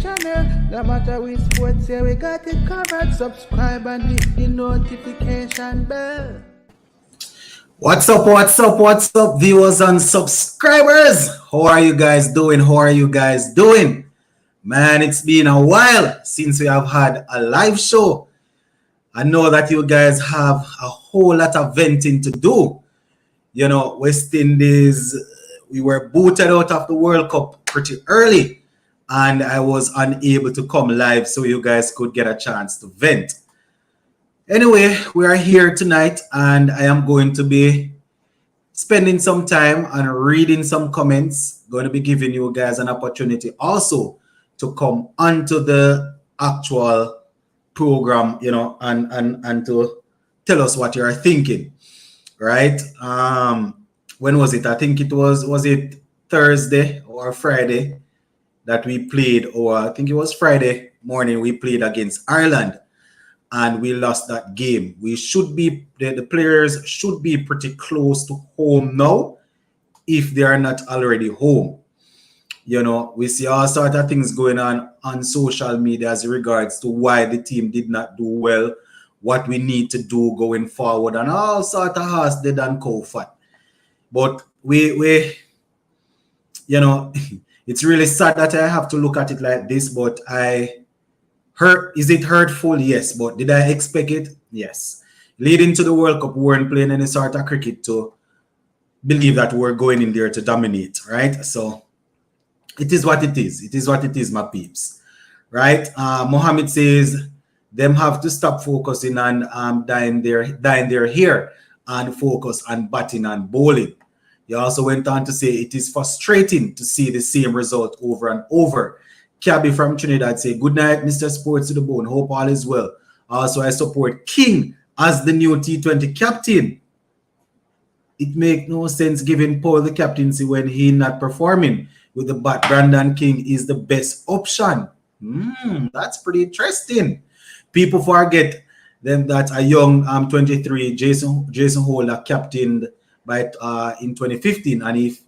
channel. No matter which sports here, we got it covered. Subscribe and hit the notification bell. What's up, viewers and subscribers? How are you guys doing? Man, it's been a while since we have had a live show. I know that you guys have a whole lot of venting to do. You know, West Indies, we were booted out of the World Cup pretty early, and I was unable to come live so you guys could get a chance to vent. Anyway, we are here tonight, and I am going to be spending some time and reading some comments. Going to be giving you guys an opportunity also to come onto the actual program, you know, and to tell us what you are thinking, right? When was it? I think it was it Thursday or Friday that we played, or I think it was Friday morning we played against Ireland. And we lost that game. We should be, the players should be pretty close to home now if they are not already home. You know, we see all sorts of things going on social media as regards to why the team did not do well, what we need to do going forward, and all sorts of horse dead and cow fat. But we you know, it's really sad that I have to look at it like this, but is it hurtful? Yes. But did I expect it? Yes. Leading to the World Cup, we weren't playing any sort of cricket to believe that we're going in there to dominate, right? So it is what it is. It is what it is, my peeps, right? Mohammed says them have to stop focusing on dying their hair and focus on batting and bowling. He also went on to say it is frustrating to see the same result over and over. Cabby from Trinidad say, good night, Mr. Sports to the Bone. Hope all is well. Also, I support King as the new T20 captain. It makes no sense giving Paul the captaincy when he not performing with the bat. Brandon King is the best option. That's pretty interesting. People forget them that a young 23 Jason Holder captained by in 2015, and if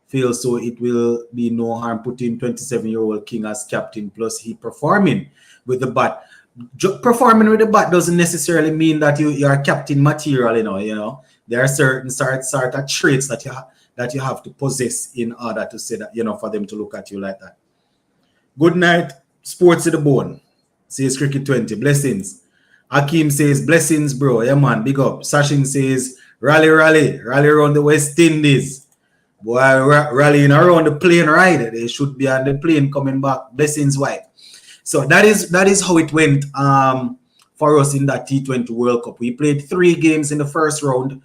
feels so it will be no harm putting 27-year-old King as captain, plus he performing with the bat. Performing with the bat doesn't necessarily mean that you are captain material, you know. There are certain sort of traits that you have to possess in order to say that, you know, for them to look at you like that. Good night, Sports to the Bone, says Cricket 20. Blessings. Akeem says blessings, bro. Yeah, man, big up. Sachin says rally around the West Indies. Boy, rallying around the plane ride. They should be on the plane coming back. Blessings, wife. So that is how it went for us in that T20 World Cup. We played 3 games in the first round.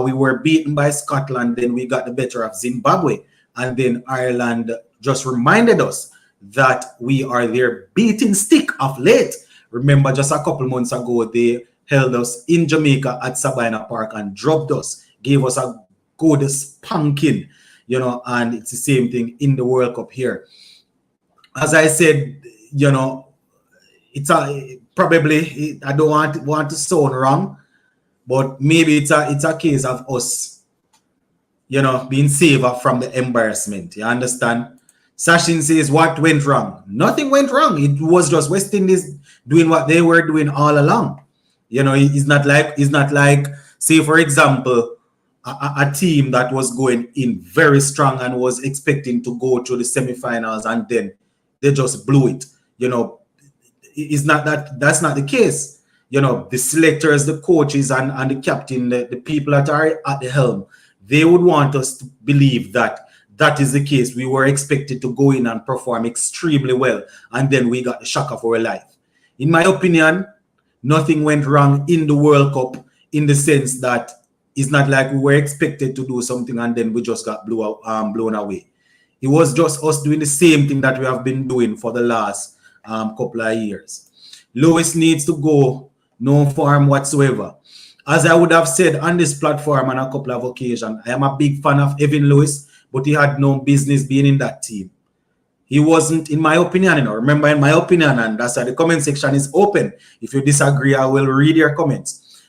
We were beaten by Scotland. Then we got the better of Zimbabwe. And then Ireland just reminded us that we are their beating stick of late. Remember, just a couple months ago, they held us in Jamaica at Sabina Park and dropped us, gave us a good spanking, you know, and it's the same thing in the World Cup here. As I said, you know, it's probably, I don't want to sound wrong, but maybe it's a case of us, you know, being saved from the embarrassment. You understand? Sachin says, what went wrong? Nothing went wrong. It was just West Indies doing what they were doing all along. You know, it's not like, say, for example, a team that was going in very strong and was expecting to go to the semifinals, and then they just blew it. You know, it's not that's not the case. You know, the selectors, the coaches, and the captain, the people that are at the helm, they would want us to believe that that is the case. We were expected to go in and perform extremely well, and then we got the shock of our life. In my opinion, nothing went wrong in the World Cup, in the sense that it's not like we were expected to do something and then we just got blown away. It was just us doing the same thing that we have been doing for the last couple of years. Lewis needs to go, no form whatsoever. As I would have said on this platform on a couple of occasions, I am a big fan of Evan Lewis, but he had no business being in that team. He wasn't, in my opinion, you know. Remember, in my opinion, and that's why the comment section is open. If you disagree, I will read your comments.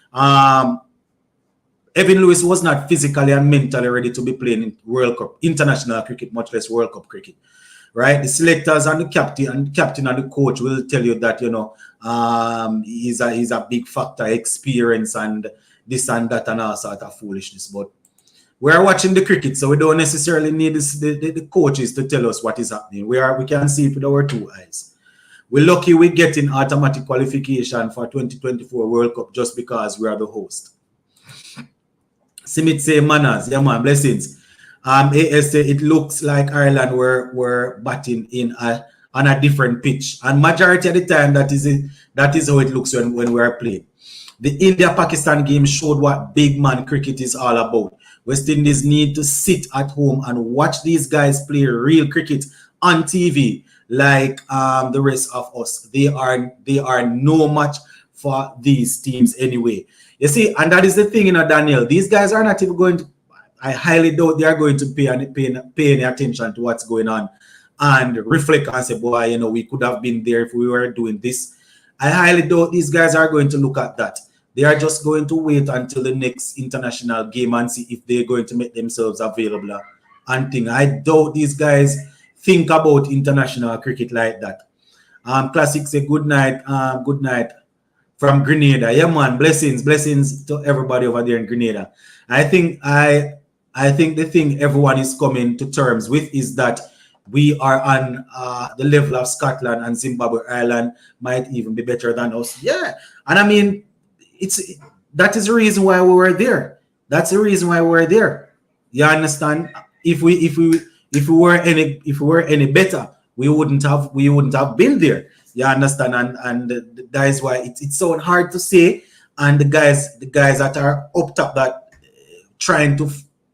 Evan Lewis was not physically and mentally ready to be playing in World Cup, international cricket, much less World Cup cricket. right? The selectors and the captain and the coach will tell you that he's a big factor, experience and this and that and all sort of foolishness. But we're watching the cricket, so we don't necessarily need the coaches to tell us what is happening. We can see it with our two eyes. We're lucky we're getting automatic qualification for 2024 World Cup just because we are the host. Simit say manners, yeah man, blessings. AS say it looks like Ireland were batting on a different pitch, and majority of the time that is how it looks when we are playing. The India-Pakistan game showed what big man cricket is all about. West Indies need to sit at home and watch these guys play real cricket on TV like the rest of us. They are no match for these teams anyway. You see, and that is the thing, Daniel. These guys are not even going to, I highly doubt they are going to pay any attention to what's going on and reflect and say, boy, we could have been there if we were doing this. I highly doubt these guys are going to look at that. They are just going to wait until the next international game and see if they're going to make themselves available and thing. I doubt these guys think about international cricket like that. Classic say good night from Grenada. Yeah, man, blessings to everybody over there in Grenada. I think the thing everyone is coming to terms with is that we are on the level of Scotland and Zimbabwe. Ireland might even be better than us. Yeah, and I mean, that is the reason why we were there. That's the reason why we were there. You understand? If we were any better, we wouldn't have been there. You understand? And that is why it's so hard to say. And the guys that are up top that trying to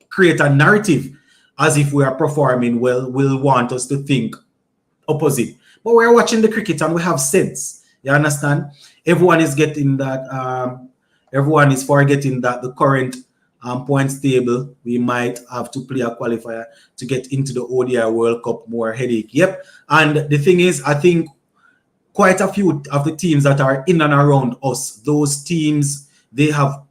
create a narrative as if we are performing well will want us to think opposite. But we're watching the cricket and we have sense. You understand? Everyone is getting that. Everyone is forgetting that the current points table, we might have to play a qualifier to get into the ODI World Cup. More headache. Yep. And the thing is, I think quite a few of the teams that are in and around us, those teams, they have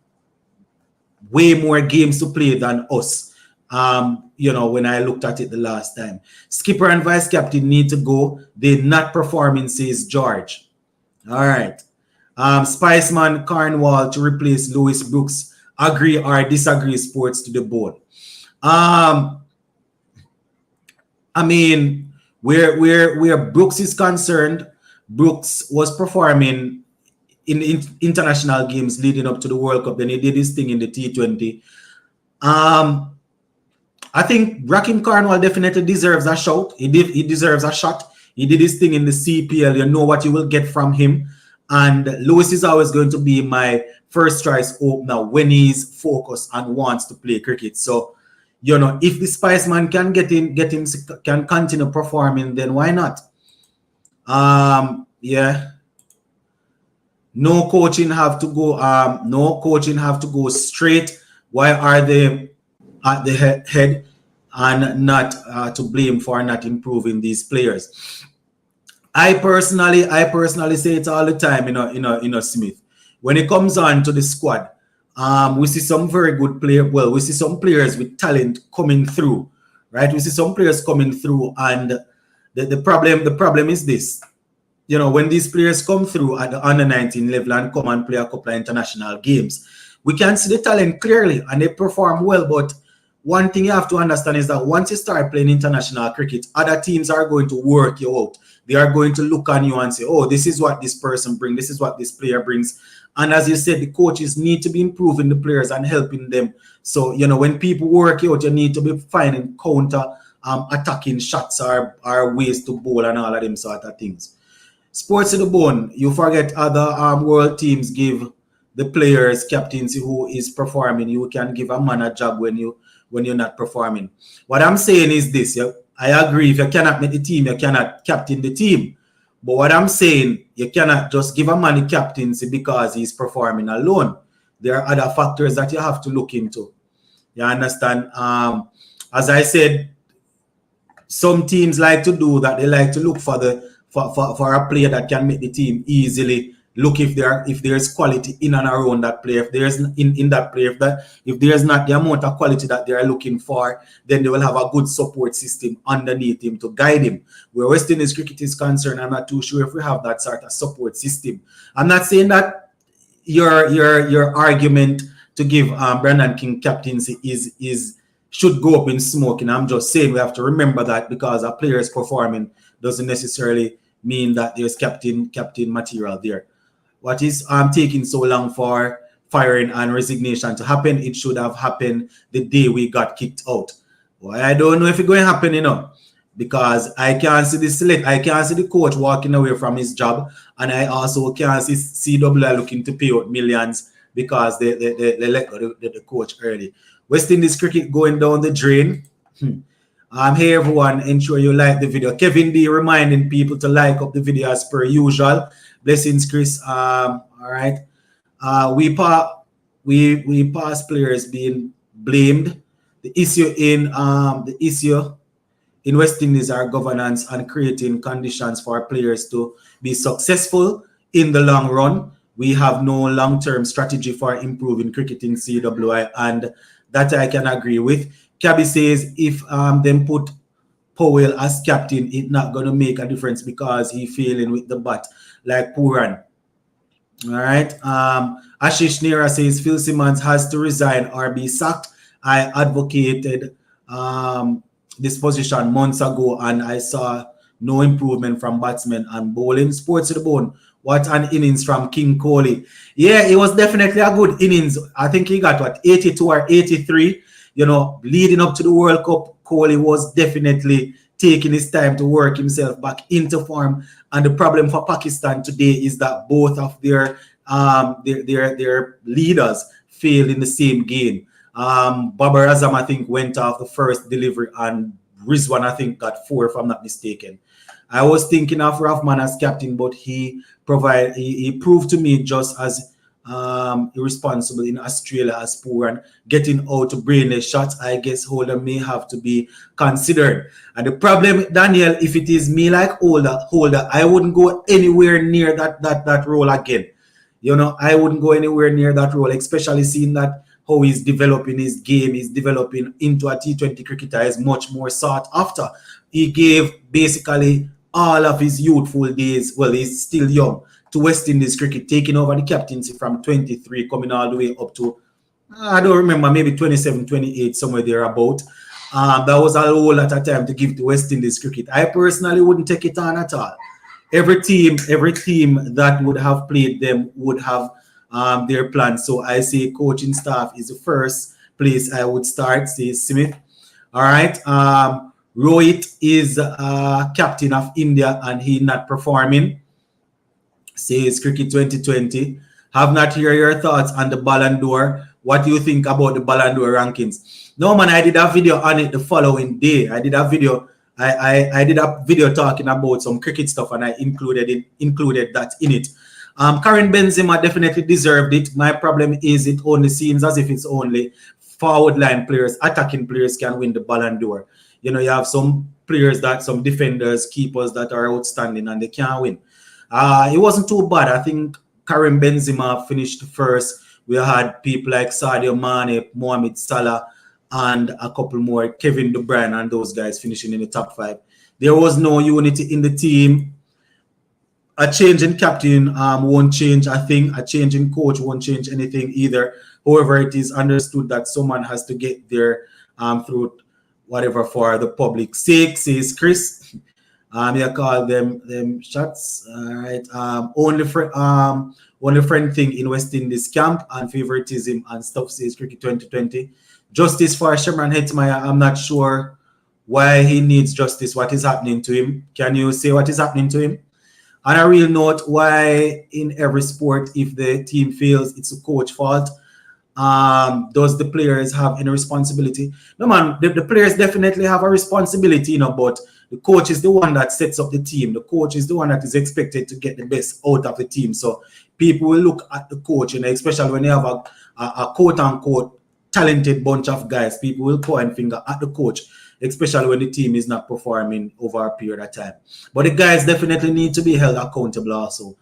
way more games to play than us. When I looked at it the last time. Skipper and vice captain need to go. They're not performing, says George. All right. Spiceman Carnwall to replace Lewis Brooks. Agree or disagree, sports to the bone. I mean, where Brooks is concerned, Brooks was performing in international games leading up to the World Cup. Then he did his thing in the T20. I think Rakim Carnwall definitely deserves a shout. He deserves a shot. He did his thing in the CPL. You know what you will get from him. And Lewis is always going to be my first choice opener when he's focused and wants to play cricket. So, if the Spiceman can can continue performing, then why not? Yeah. No coaching have to go straight. Why are they at the head and not to blame for not improving these players? I personally say it all the time, Smith. When it comes on to the squad, we see some very good players. Well, we see some players with talent coming through, right? We see some players coming through, and the problem is this. When these players come through at the under 19 level and come and play a couple of international games, we can see the talent clearly and they perform well. But one thing you have to understand is that once you start playing international cricket, other teams are going to work you out. They are going to look on you and say, oh, this is what this person brings. This is what this player brings. And as you said, the coaches need to be improving the players and helping them. So, when people work you out, you need to be finding counter attacking shots or ways to bowl and all of them sort of things. Sports to the bone, you forget other world teams give the players captaincy who is performing. You can give a man a job when you're not performing. What I'm saying is this. I agree, if you cannot make the team, you cannot captain the team. But what I'm saying, you cannot just give a man the captaincy because he's performing alone. There are other factors that you have to look into. You understand? As I said, some teams like to do that. They like to look for a player that can make the team easily look if there's quality in and around that player. If there's in that player, if there's not the amount of quality that they are looking for, then they will have a good support system underneath him to guide him. Where West Indies cricket is concerned, I'm not too sure if we have that sort of support system. I'm not saying that your argument to give Brandon King captaincy is should go up in smoke, and I'm just saying we have to remember that because a player is performing doesn't necessarily mean that there's captain material there. What is taking so long for firing and resignation to happen? It should have happened the day we got kicked out. Well, I don't know if it's going to happen, because I can't see I can't see the coach walking away from his job, and I also can't see CWI looking to pay out millions because they let go the coach early. West Indies cricket going down the drain. Hey everyone, ensure you like the video. Kevin D reminding people to like up the video as per usual. Blessings, Chris. All right. We past players being blamed. The issue in West Indies are governance and creating conditions for players to be successful in the long run. We have no long-term strategy for improving cricket in CWI, and that I can agree with. Cabby says if them put Powell as captain, it's not going to make a difference because he's failing with the bat like Puran. All right. Ashish Nera says Phil Simmons has to resign or be sacked. I advocated this position months ago and I saw no improvement from batsmen and bowling. Sports to the bone. What an innings from King Kohli. Yeah, it was definitely a good innings. I think he got 82 or 83. Leading up to the World Cup, Kohli was definitely taking his time to work himself back into form. And the problem for Pakistan today is that both of their leaders failed in the same game. Babar Azam, I think, went off the first delivery, and Rizwan, I think, got 4, if I'm not mistaken. I was thinking of Rahman as captain, but he proved to me just as irresponsible in Australia as poor and getting out to brainless shots. I guess Holder may have to be considered. And the problem, Daniel, if it is me like Holder, I wouldn't go anywhere near that role again. I wouldn't go anywhere near that role, especially seeing that how he's developing his game, he's developing into a T20 cricketer is much more sought after. He gave basically all of his youthful days, well, he's still young, to West Indies cricket, taking over the captaincy from 23, coming all the way up to, I don't remember, maybe 27, 28, somewhere thereabout. That was a whole lot of time to give to West Indies cricket. I personally wouldn't take it on at all. Every team that would have played them would have their plans. So I say coaching staff is the first place I would start, says Smith. All right. Rohit is captain of India and he not performing, says Cricket 2020. Have not heard your thoughts on the Ballon d'Or. What do you think about the Ballon d'Or rankings? No, man, I did a video on it the following day. I did a video talking about some cricket stuff and I included that in it. Karim Benzema definitely deserved it. My problem is it only seems as if it's only forward line players, attacking players can win the Ballon d'Or. You have some players some defenders, keepers that are outstanding and they can't win. It wasn't too bad. I think Karim Benzema finished first. We had people like Sadio Mane, Mohamed Salah, and a couple more, Kevin De Bruyne and those guys finishing in the top 5. There was no unity in the team. A change in captain won't change a thing. A change in coach won't change anything either. However, it is understood that someone has to get there through whatever for the public's sake, says Chris. You call them shots. All right. Only friend thing in West Indies camp and favoritism and stuff, says Cricket 2020. Justice for Shimron Hetmyer. I'm not sure why he needs justice. What is happening to him? Can you say what is happening to him? On a real note, why in every sport, if the team fails, it's a coach fault? Does the players have any responsibility? No, man, the players definitely have a responsibility, but the coach is the one that sets up the team. The coach is the one that is expected to get the best out of the team. So people will look at the coach, especially when they have a quote-unquote talented bunch of guys, people will point finger at the coach, especially when the team is not performing over a period of time. But the guys definitely need to be held accountable also.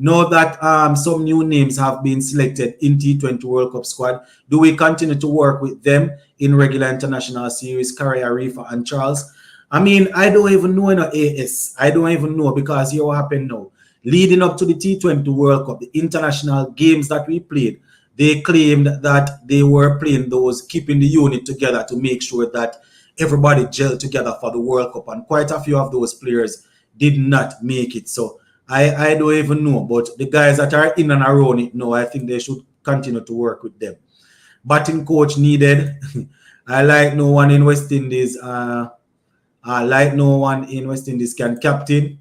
Know that some new names have been selected in T20 World Cup squad. Do we continue to work with them in regular international series, Kari Arifa and Charles? I mean, I don't even know in AS. I don't even know because here what happened now. Leading up to the T20 World Cup, the international games that we played, they claimed that they were playing those, keeping the unit together to make sure that everybody gelled together for the World Cup. And quite a few of those players did not make it. So I don't even know. But the guys that are in and around it now, I think they should continue to work with them. Batting coach needed. I like no one in West Indies. Like no one in West Indies can captain.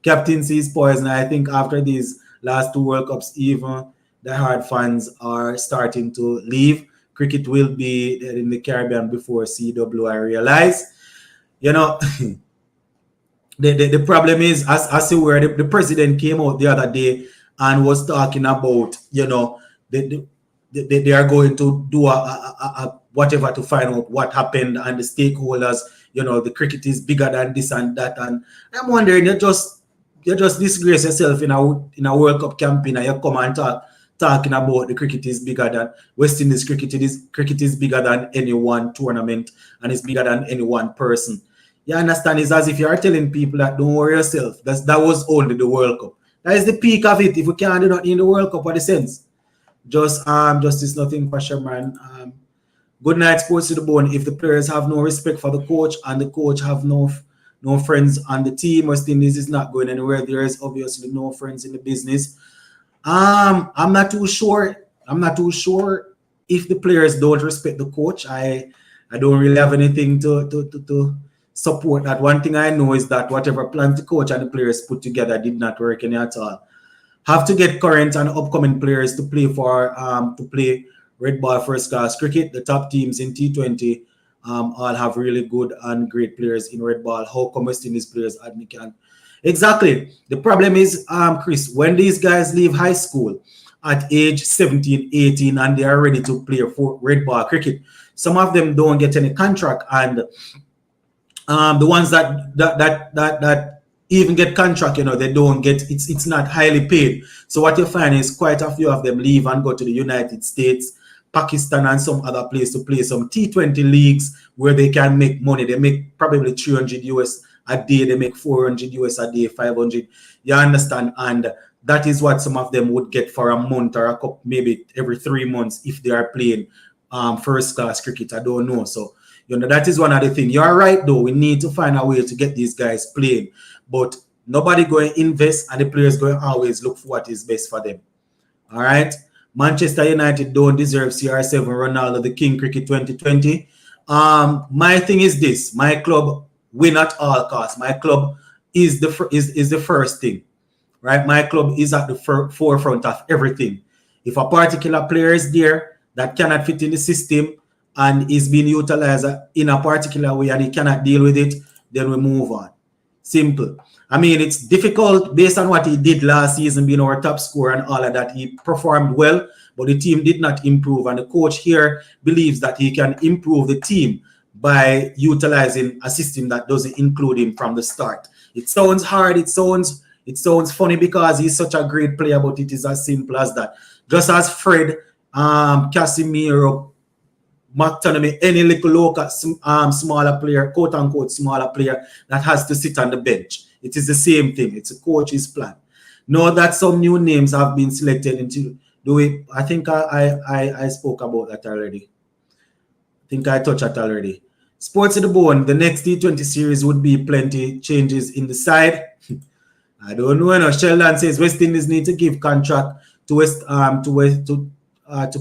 Captaincy is poison. I think after these last two World Cups, even the hard fans are starting to leave. Cricket will be in the Caribbean before CW, I realize. You know, the problem is, as you were, the president came out the other day and was talking about, you know, they are going to do a whatever to find out what happened and the stakeholders, you know, the cricket is bigger than this and that. And I'm wondering, you just disgrace yourself in a World Cup campaign and you come and talking about the cricket is bigger than West Indies cricket is bigger than any one tournament and it's bigger than any one person. You understand? It's as if you are telling people that don't worry yourself. That was only the World Cup. That is the peak of it. If we can't do nothing in the World Cup, what the sense? Just is nothing for sure, man. Good night, sports to the bone. If the players have no respect for the coach and the coach have no friends on the team, West Indies is not going anywhere. There is obviously no friends in the business. I'm not too sure. I'm not too sure if the players don't respect the coach. I don't really have anything to support that. One thing I know is that whatever plans the coach and the players put together did not work any at all. Have to get current and upcoming players to play red ball first class cricket. The top teams in T20 all have really good and great players in red ball. How come West Indies players can? Exactly. The problem is, Chris, when these guys leave high school at age 17, 18, and they are ready to play for red ball cricket, some of them don't get any contract, and the ones that even get contract, you know, they don't get, it's not highly paid. So what you find is quite a few of them leave and go to the United States, Pakistan, and some other place to play some T20 leagues where they can make money. They make probably 300 US a day, they make 400 US a day, 500. You understand? And that is what some of them would get for a month or a couple, maybe every 3 months if they are playing first class cricket. I don't know. So, you know, that is one of the things. You're right, though. We need to find a way to get these guys playing. But nobody going to invest, and the players going to always look for what is best for them. All right? Manchester United don't deserve CR7 Ronaldo, the King Cricket 2020. My thing is this. My club win at all costs. My club is the first thing. Right? My club is at the forefront of everything. If a particular player is there that cannot fit in the system and is being utilized in a particular way and he cannot deal with it, then we move on. Simple. I mean, it's difficult based on what he did last season, being our top scorer and all of that. He performed well, but the team did not improve. And the coach here believes that he can improve the team by utilizing a system that doesn't include him from the start. It sounds hard. It sounds funny because he's such a great player, but it is as simple as that. Just as Fred, Casemiro, McTominay, any little local smaller player, quote unquote smaller player that has to sit on the bench. It is the same thing. It's a coach's plan. Know that some new names have been selected into do it. I think I spoke about that already. I think I touched that already. Sports to the bone. The next T20 series would be plenty changes in the side. I don't know. Sheldon says West Indies need to give contract to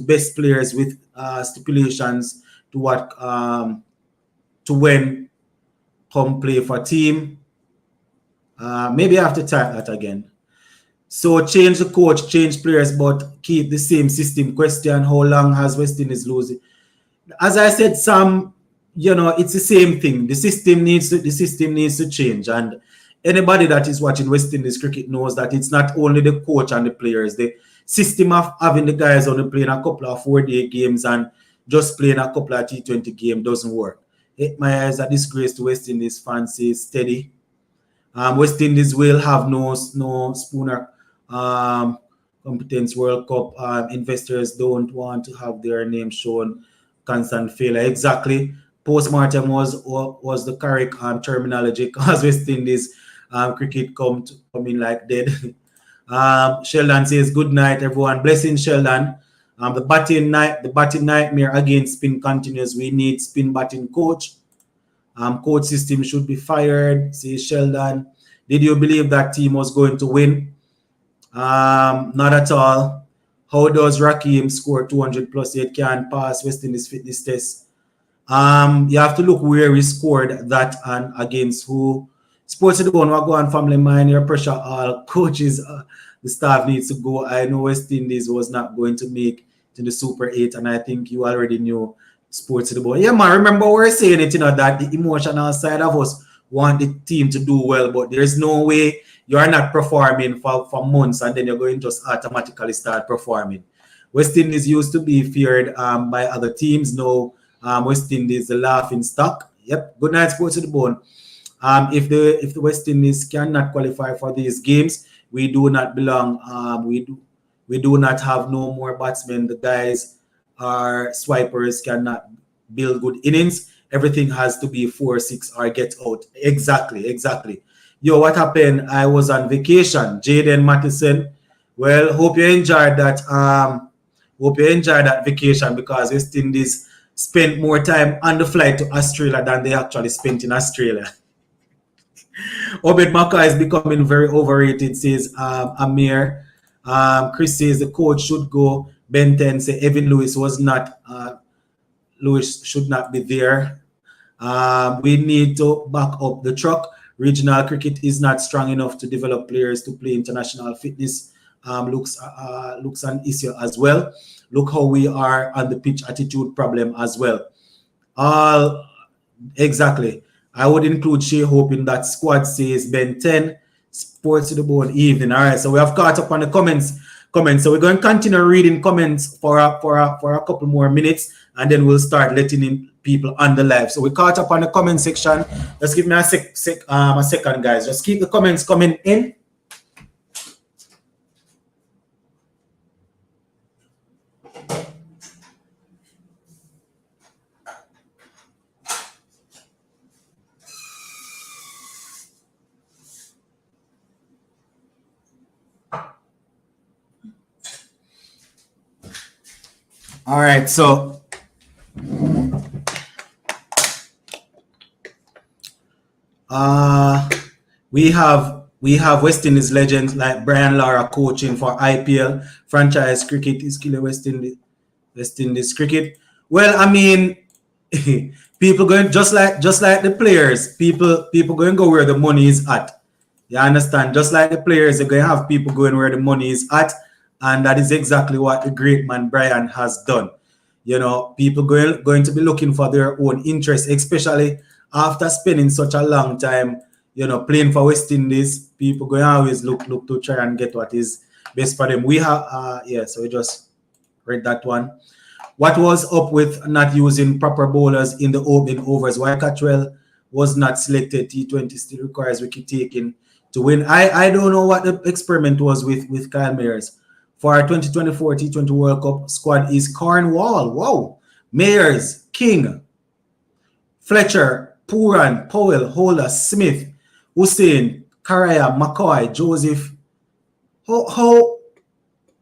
best players with stipulations to what to when come play for team. Maybe I have to type that again. So change the coach, change players, but keep the same system. Question: how long has West Indies losing? As I said, Sam, you know, it's the same thing. The system needs to change, and anybody that is watching West Indies cricket knows that it's not only the coach and the players. The system of having the guys only playing a couple of 4-day games and just playing a couple of T20 games doesn't work. My eyes, a disgrace to West Indies fans. Say steady. West Indies will have no Spooner um, Competence World Cup. Investors don't want to have their name shown. Constant failure. Exactly. Post-mortem was the correct terminology because West Indies cricket come in like dead. Sheldon says good night, everyone. Blessing Sheldon. The batting nightmare again. Spin continues. We need spin batting coach. Coach system should be fired. Says Sheldon. Did you believe that team was going to win? Not at all. How does Rakim score 200 plus yet can pass West Indies fitness test? You have to look where he scored that and against who. Sports to the bone, what go on, family mind, your pressure, all coaches, the staff needs to go. I know West Indies was not going to make to the Super 8, and I think you already knew sports to the bone. Yeah, man, remember we were saying it, that the emotional side of us want the team to do well, but there's no way you are not performing for months and then you're going to just automatically start performing. West Indies used to be feared by other teams. Now, West Indies the laughing stock. Yep. Good night, sports to the bone. If the West Indies cannot qualify for these games, we do not belong. We do not have no more batsmen. The guys are swipers, cannot build good innings. Everything has to be 4-6 or get out. Exactly. Yo, what happened? I was on vacation. Jaden Matheson. Well, hope you enjoyed that. Hope you enjoyed that vacation because West Indies spent more time on the flight to Australia than they actually spent in Australia. Obed Maka is becoming very overrated, says Amir. Chris says the coach should go. Ben 10 say Evan Lewis was not. Lewis should not be there. We need to back up the truck. Regional cricket is not strong enough to develop players to play international fitness. Looks an issue as well. Look how we are on the pitch attitude problem as well. Exactly. I would include Shea Hope in that squad, says Ben 10. Sports to the bone evening. All right, so we have caught up on the comments. So we're going to continue reading comments for a couple more minutes, and then we'll start letting in people on the live. So we caught up on the comment section. Just give me a second, guys. Just keep the comments coming in. All right, so we have West Indies legends like Brian Lara coaching for IPL franchise cricket is killing West Indies cricket. Well, I mean, people going just like the players. People going to go where the money is at. You understand? Just like the players, they're going to have people going where the money is at. And that is exactly what the great man Brian has done. People going to be looking for their own interests, especially after spending such a long time, playing for West Indies. People going to always look to try and get what is best for them. We have, so we just read that one. What was up with not using proper bowlers in the opening overs? Why Cattrell was not selected? T20 still requires wicket taking to win. I don't know what the experiment was with Kyle Mayers. For our 2024 T20 World Cup squad is Cornwall. Wow. Mayers, King, Fletcher, Puran, Powell, Holder, Smith, Hussein, Karaya, McCoy, Joseph. How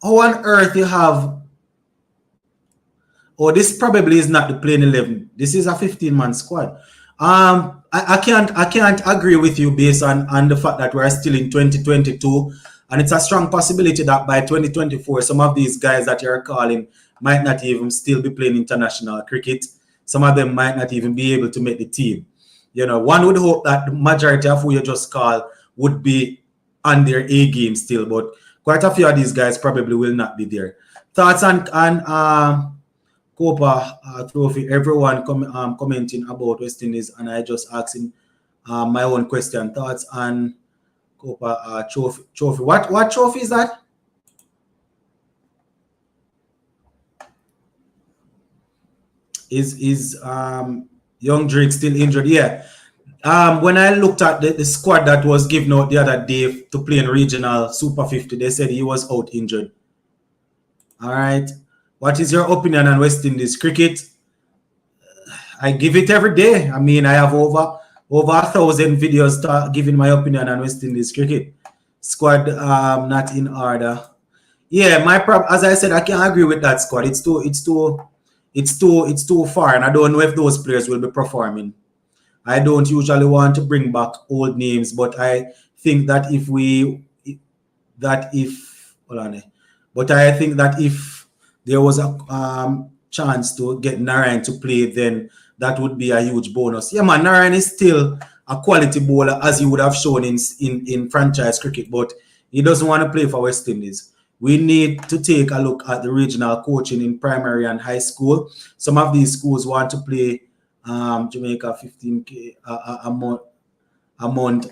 on earth you have... Oh, this probably is not the playing 11. This is a 15-man squad. I can't agree with you based on the fact that we're still in 2022. And it's a strong possibility that by 2024, some of these guys that you're calling might not even still be playing international cricket. Some of them might not even be able to make the team. One would hope that the majority of who you just call would be on their A game still, but quite a few of these guys probably will not be there. Thoughts on Copa Trophy? Everyone commenting about West Indies, and I just asking my own question. Thoughts on Copa trophy. What trophy is that? Is Young Drake still injured? Yeah. When I looked at the squad that was given out the other day to play in regional Super 50, they said he was out injured. All right. What is your opinion on West Indies cricket? I give it every day. I mean, I have over 1,000 videos giving my opinion on West Indies cricket squad. Not in order. Yeah, as I said, I can't agree with that squad. It's too far, and I don't know if those players will be performing. I don't usually want to bring back old names, but I think that if hold on, but I think that if there was a chance to get Narayan to play, then that would be a huge bonus. Yeah, man, Narayan is still a quality bowler as he would have shown in franchise cricket, but he doesn't want to play for West Indies. We need to take a look at the regional coaching in primary and high school. Some of these schools want to play Jamaica 15K a month.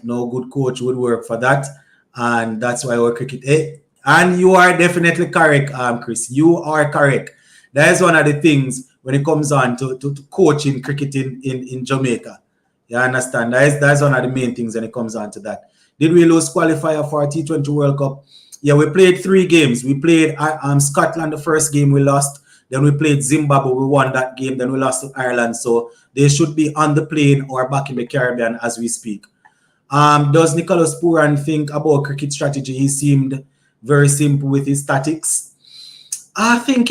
No good coach would work for that, and that's why our cricket. And you are definitely correct, Chris. You are correct. That is one of the things when it comes on to coaching cricket in Jamaica. You understand? That's one of the main things when it comes on to that. Did we lose qualifier for T20 World Cup? Yeah, we played 3 games. We played Scotland the first game we lost. Then we played Zimbabwe. We won that game. Then we lost to Ireland. So they should be on the plane or back in the Caribbean as we speak. Does Nicholas Pooran think about cricket strategy? He seemed very simple with his tactics. I think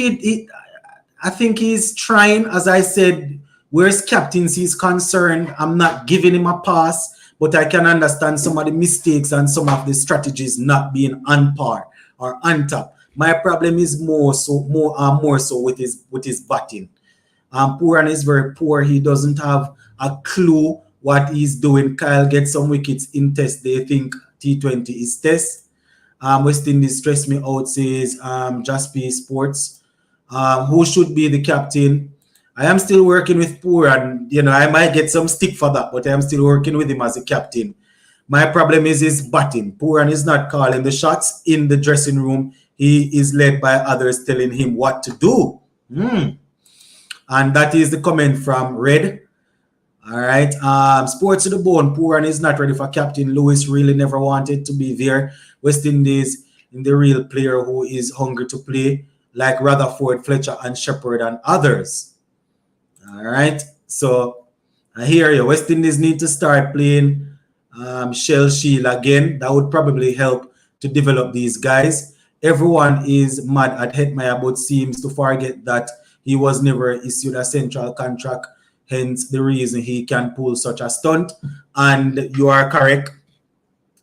I think he's trying. As I said, where his captaincy is concerned, I'm not giving him a pass, but I can understand some of the mistakes and some of the strategies not being on par or on top. My problem is more so with his batting. Pooran is very poor. He doesn't have a clue what he's doing. Kyle gets some wickets in test. They think T20 is test. West Indies stress me out, says Jaspi Sports. Who should be the captain? I am still working with Pooran. I might get some stick for that, but I am still working with him as a captain. My problem is his batting. Pooran is not calling the shots in the dressing room. He is led by others telling him what to do. And that is the comment from Red. All right. Sports to the bone. Pooran is not ready for captain. Lewis really never wanted to be there. West Indies in the real player who is hungry to play, like Rutherford, Fletcher, and Shepherd and others. All right. So I hear you. West Indies need to start playing Shell Shield again. That would probably help to develop these guys. Everyone is mad at Hetmeyer, but seems to forget that he was never issued a central contract, hence the reason he can pull such a stunt. And you are correct.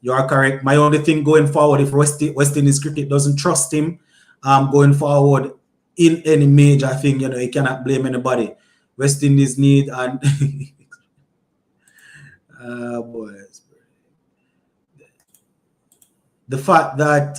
You are correct. My only thing going forward, if West Indies cricket doesn't trust him going forward in any major thing, he cannot blame anybody. West Indies need and boys. The fact that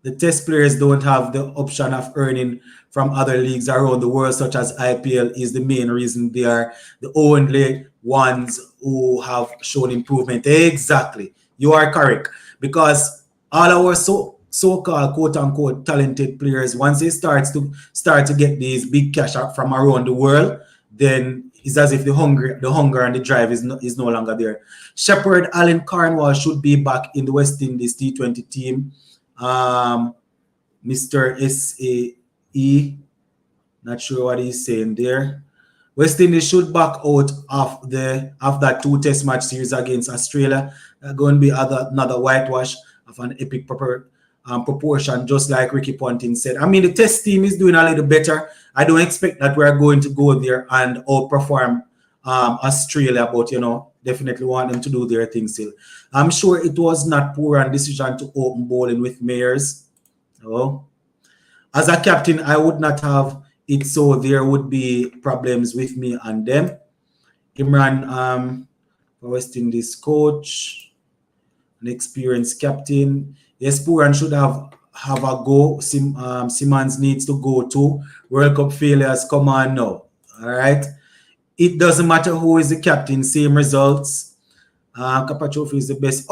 the test players don't have the option of earning from other leagues around the world, such as IPL, is the main reason they are the only ones who have shown improvement. Exactly. You are correct. Because all our so-called quote-unquote talented players, once they start to get these big cash out from around the world, then it's as if the hunger and the drive is no longer there. Shepherd Allen Cornwall should be back in the West Indies T20 team. Mr. SAE, not sure what he's saying there. West Indies should back out of that 2 test match series against Australia. Going to be another whitewash of an epic proportion, just like Ricky Ponting said. I mean, the test team is doing a little better. I don't expect that we're going to go there and outperform Australia, but definitely want them to do their thing still. I'm sure it was not Pooran's decision to open bowling with Mayers. As a captain, I would not have it, so there would be problems with me and them. Imran, West Indies coach, an experienced captain. Yes, Pooran should have a go. Simmons needs to go too. World Cup failures, come on now. All right. It doesn't matter who is the captain, same results. Kappa Trophy is the best.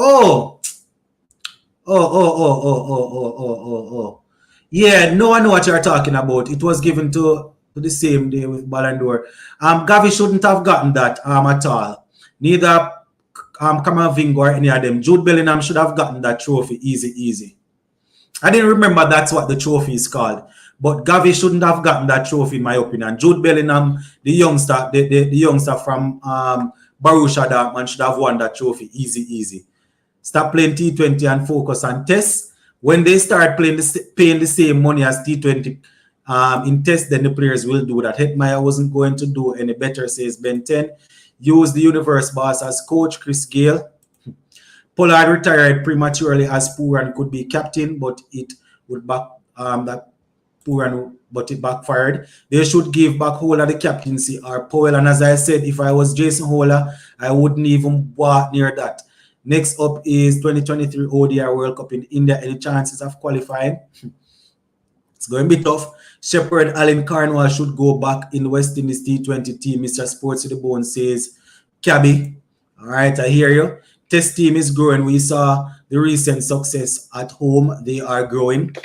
Yeah, no one know what you're talking about. It was given to the same day with Ballon d'Or. Gavi shouldn't have gotten that at all. Neither Kamavinga or any of them, Jude Bellingham should have gotten that trophy easy. I didn't remember that's what the trophy is called. But Gavi shouldn't have gotten that trophy, in my opinion. Jude Bellingham, the youngster, the youngster from Borussia Dortmund, should have won that trophy easy. Stop playing T20 and focus on tests. When they start paying the same money as T20 in tests, then the players will do that. Hetmeyer wasn't going to do any better, says Ben 10. Use the universe boss as coach, Chris Gale. Pollard retired prematurely as Puran could be captain, but it would but it backfired. They should give back Hola the captaincy or Powell. And as I said, if I was Jason Hola, I wouldn't even walk near that. Next up is 2023 ODI World Cup in India. Any chances of qualifying? It's going to be tough. Shepherd Allen Carnwall should go back in the West Indies T20 team. Mr. Sports to the Bone says, Cabby. All right, I hear you. Test team is growing. We saw the recent success at home. They are growing.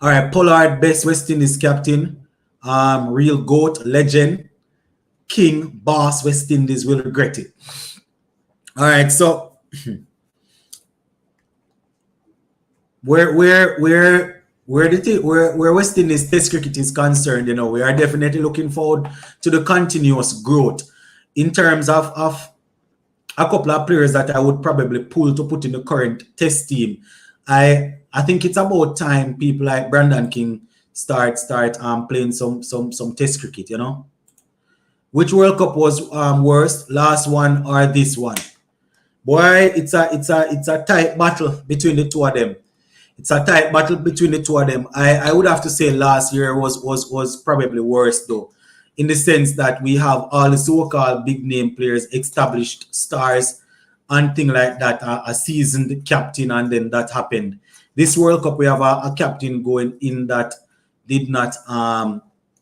All right, Pollard, best West Indies captain. Real GOAT, legend, king, boss, West Indies will regret it. All right, so where West Indies Test cricket is concerned, you know, we are definitely looking forward to the continuous growth in terms of a couple of players that I would probably pull to put in the current Test team. I think it's about time people like Brandon King start playing some Test cricket, you know. Which World Cup was worst, last one or this one? Boy, it's a tight battle between the two of them. I would have to say last year was probably worse though, in the sense that we have all the so-called big name players, established stars, and things like that, a seasoned captain, and then that happened. This World Cup, we have a captain going in that did not,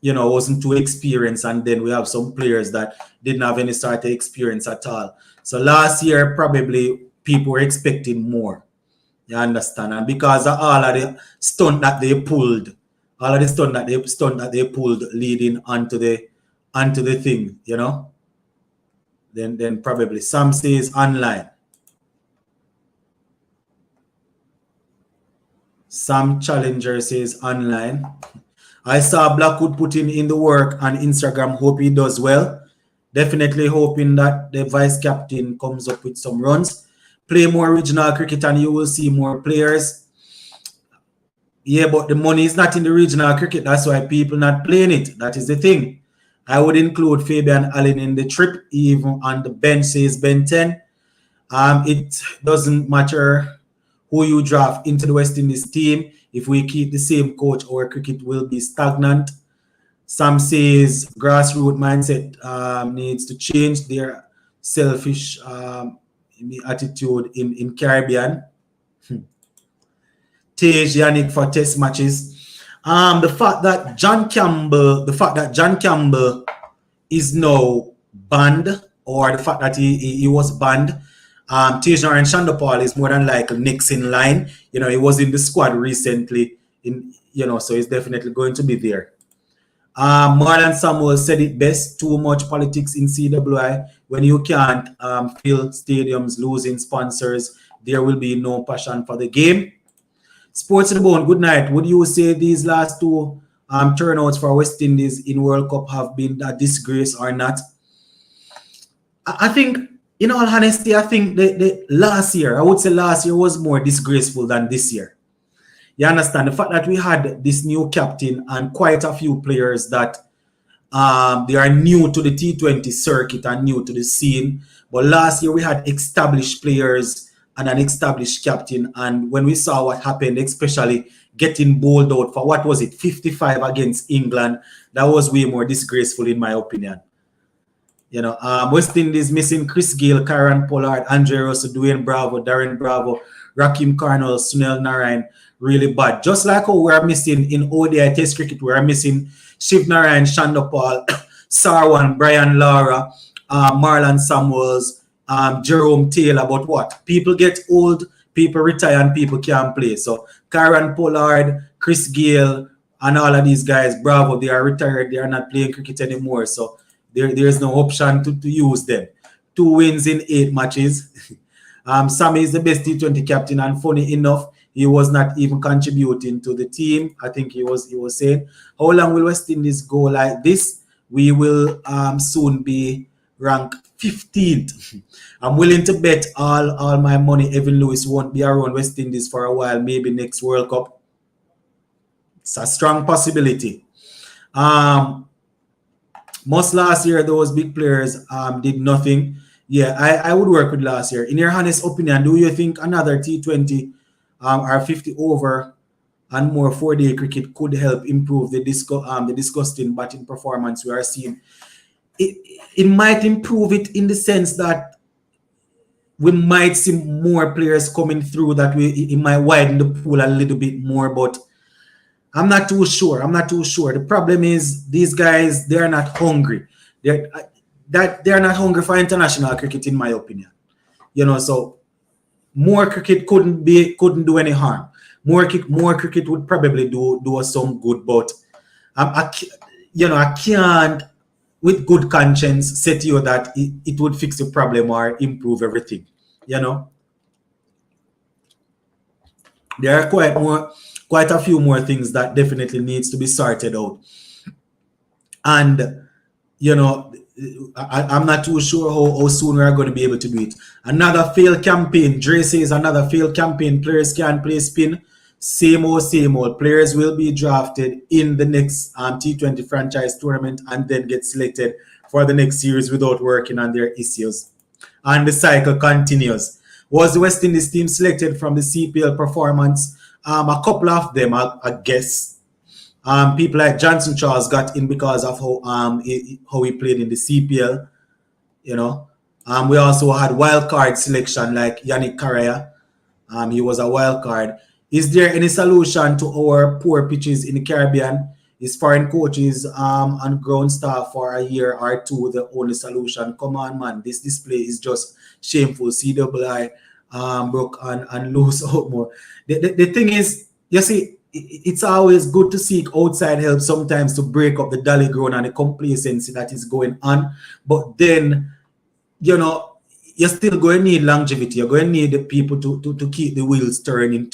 wasn't too experienced, and then we have some players that didn't have any sort of experience at all. So last year, probably people were expecting more. You understand? And because of all of the stunt that they pulled, leading onto the thing, you know. Then probably Sam says online. Sam Challenger says online. I saw Blackwood putting in the work on Instagram. Hope he does well. Definitely hoping that the vice captain comes up with some runs. Play more regional cricket and you will see more players. Yeah, but the money is not in the regional cricket. That's why people not playing it. That is the thing. I would include Fabian Allen in the trip, even on the bench, says Ben 10. It doesn't matter who you draft into the West Indies team. If we keep the same coach, our cricket will be stagnant. Sam says grassroots mindset needs to change their selfish attitude in Caribbean. Tej Yannick for test matches. The fact that John Campbell is now banned, or the fact that he was banned. Tejan and Shandopal is more than likely next in line. You know, he was in the squad recently, so he's definitely going to be there. Marlon Samuel said it best: too much politics in CWI. When you can't fill stadiums, losing sponsors, there will be no passion for the game. Sports in the Bone, good night. Would you say these last two turnouts for West Indies in World Cup have been a disgrace or not? I think, in all honesty, I think the last year was more disgraceful than this year. You understand? The fact that we had this new captain and quite a few players that they are new to the T20 circuit and new to the scene. But last year we had established players and an established captain. And when we saw what happened, especially getting bowled out for, what was it, 55 against England, that was way more disgraceful in my opinion. You know, West Indies missing Chris Gale, Kieran Pollard, Andre Russell, Dwayne Bravo, Darren Bravo, Rakim Carnell, Sunil Narayan, really bad. Just like how we're missing in ODI Test cricket, we're missing Shiv Narayan, Shandopal, Sarwan, Brian Lara, Marlon Samuels, Jerome Taylor. But what? People get old, people retire, and people can't play. So Kieran Pollard, Chris Gale, and all of these guys, Bravo, they are retired. They are not playing cricket anymore. So There's no option to use them. 2 wins in 8 matches. Sammy is the best T20 captain, and funny enough, he was not even contributing to the team. I think he was saying, how long will West Indies go like this? We will soon be ranked 15th. I'm willing to bet all my money Evan Lewis won't be around West Indies for a while, maybe next World Cup. It's a strong possibility. Most last year, those big players did nothing. Yeah, I would work with last year. In your honest opinion, do you think another T20 or 50 over and more 4-day cricket could help improve the disgusting batting performance we are seeing? It might improve it in the sense that we might see more players coming through, that it might widen the pool a little bit more, but I'm not too sure. The problem is these guys, they are not hungry. They are not hungry for international cricket, in my opinion. So more cricket couldn't do any harm. More cricket would probably do us some good, but I can't with good conscience say to you that it would fix the problem or improve everything. There are quite a few more things that definitely needs to be sorted out. And I'm not too sure how soon we are going to be able to do it. Another failed campaign. Dre says another failed campaign. Players can't play spin. Same old. Players will be drafted in the next T20 franchise tournament and then get selected for the next series without working on their issues. And the cycle continues. Was the West Indies team selected from the CPL performance? A couple of them, I guess. People like Johnson Charles got in because of how he played in the CPL. We also had wild card selection like Yannick Correa. He was a wild card. Is there any solution to our poor pitches in the Caribbean? Is foreign coaches and ground staff for a year or two the only solution? Come on, man. This display is just shameful. CWI broke and lose out more. The thing is, you see, it's always good to seek outside help sometimes to break up the dolly ground and the complacency that is going on. But then, you're still going to need longevity. You're going to need the people to keep the wheels turning.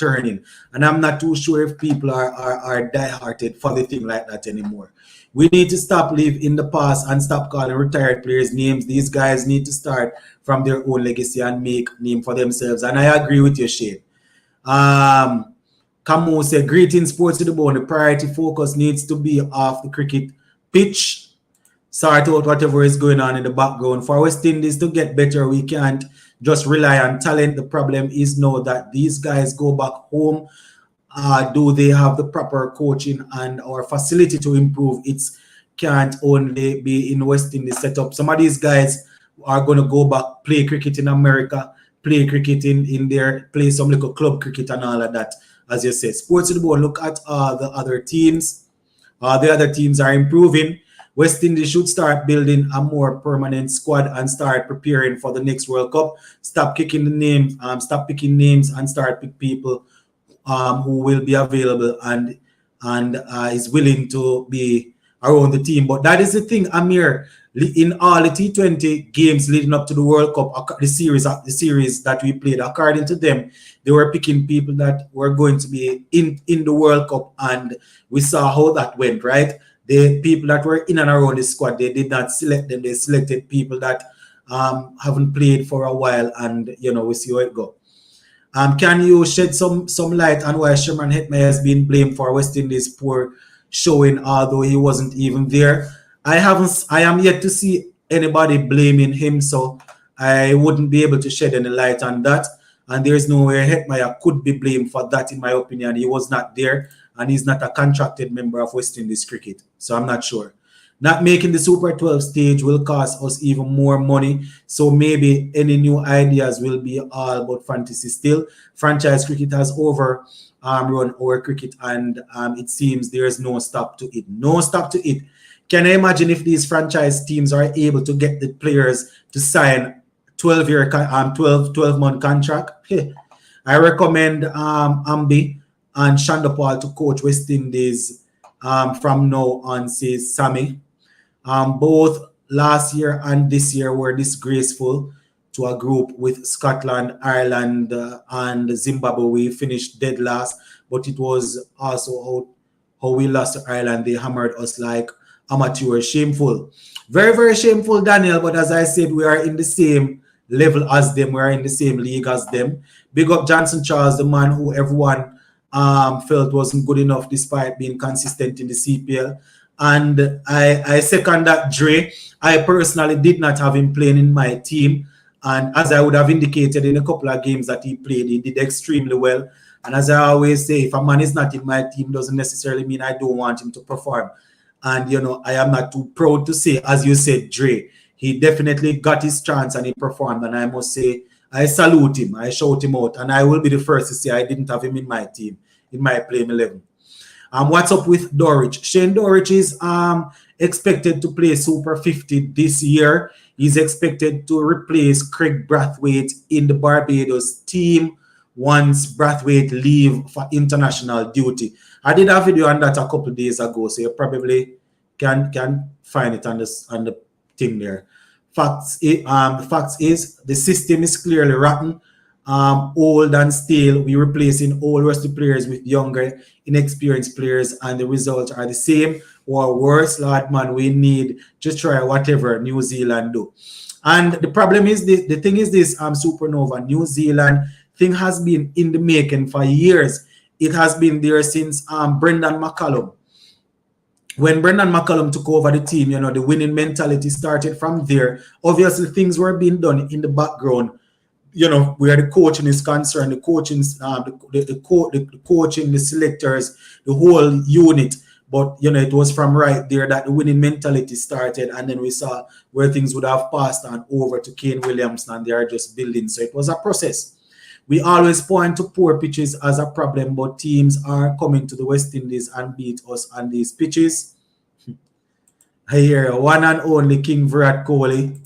And I'm not too sure if people are die-hearted for the thing like that anymore. We need to stop living in the past and stop calling retired players names. These guys need to start from their own legacy and make name for themselves. And I agree with you, Shane. Camus said, greetings, sports to the bone. The priority focus needs to be off the cricket pitch. Sort out whatever is going on in the background. For West Indies to get better, we can't just rely on talent. The problem is now that these guys go back home. Do they have the proper coaching and or facility to improve? It can't only be in West Indies setup. Some of these guys are going to go back, play cricket in America, play cricket in there, play some little club cricket and all of that. As you say, sports to the bone, look at the other teams. The other teams are improving. West Indies should start building a more permanent squad and start preparing for the next World Cup. Stop picking names and start pick people who will be available and is willing to be around the team. But that is the thing, Amir. In all the T20 games leading up to the World Cup, the series that we played, according to them, they were picking people that were going to be in the World Cup, and we saw how that went, right? The people that were in and around the squad, they did not select them. They selected people that haven't played for a while, and we see how it goes. Can you shed some light on why Sherman Hetmyer has been blamed for West Indies' poor showing, although he wasn't even there? I am yet to see anybody blaming him, so I wouldn't be able to shed any light on that. And there's no way Hetmyer could be blamed for that, in my opinion. He was not there, and he's not a contracted member of West Indies cricket, so I'm not sure. Not making the Super 12 stage will cost us even more money, so maybe any new ideas will be all about fantasy still. Franchise cricket has run our cricket, and it seems there's no stop to it. No stop to it. Can you imagine if these franchise teams are able to get the players to sign 12-month contract? Hey, I recommend Ambi and Shandapal to coach West Indies from now on, says Sammy. Both last year and this year were disgraceful to a group with Scotland, Ireland, and Zimbabwe. We finished dead last, but it was also how we lost to Ireland. They hammered us like amateur. Shameful. Very, very shameful, Daniel. But as I said, we are in the same level as them. We are in the same league as them. Big up Johnson Charles, the man who everyone felt wasn't good enough despite being consistent in the CPL. And I second that, Dre. I personally did not have him playing in my team. And as I would have indicated in a couple of games that he played, he did extremely well. And as I always say, if a man is not in my team, doesn't necessarily mean I don't want him to perform. And, I am not too proud to say, as you said, Dre, he definitely got his chance and he performed. And I must say, I salute him. I shout him out. And I will be the first to say I didn't have him in my team, in my playing 11. What's up with Dorich? Shane Dorich is expected to play Super 50 this year. He's expected to replace Craig Brathwaite in the Barbados team once Brathwaite leave for international duty. I did a video on that a couple of days ago, so you probably can find it on the thing there. The fact is the system is clearly rotten. Old and stale. We're replacing old rusty players with younger, inexperienced players, and the results are the same or worse. Lord man, we need just try whatever New Zealand do. And the problem is this, the thing is this, Supernova, New Zealand thing has been in the making for years. It has been there since Brendan McCallum. When Brendan McCallum took over the team, the winning mentality started from there. Obviously, things were being done in the background, where the coaching is concerned, the coaching, the coaching, the selectors, the whole unit. But, it was from right there that the winning mentality started. And then we saw where things would have passed on over to Kane Williamson and they are just building. So it was a process. We always point to poor pitches as a problem, but teams are coming to the West Indies and beat us on these pitches. I hear one and only King Virat Kohli.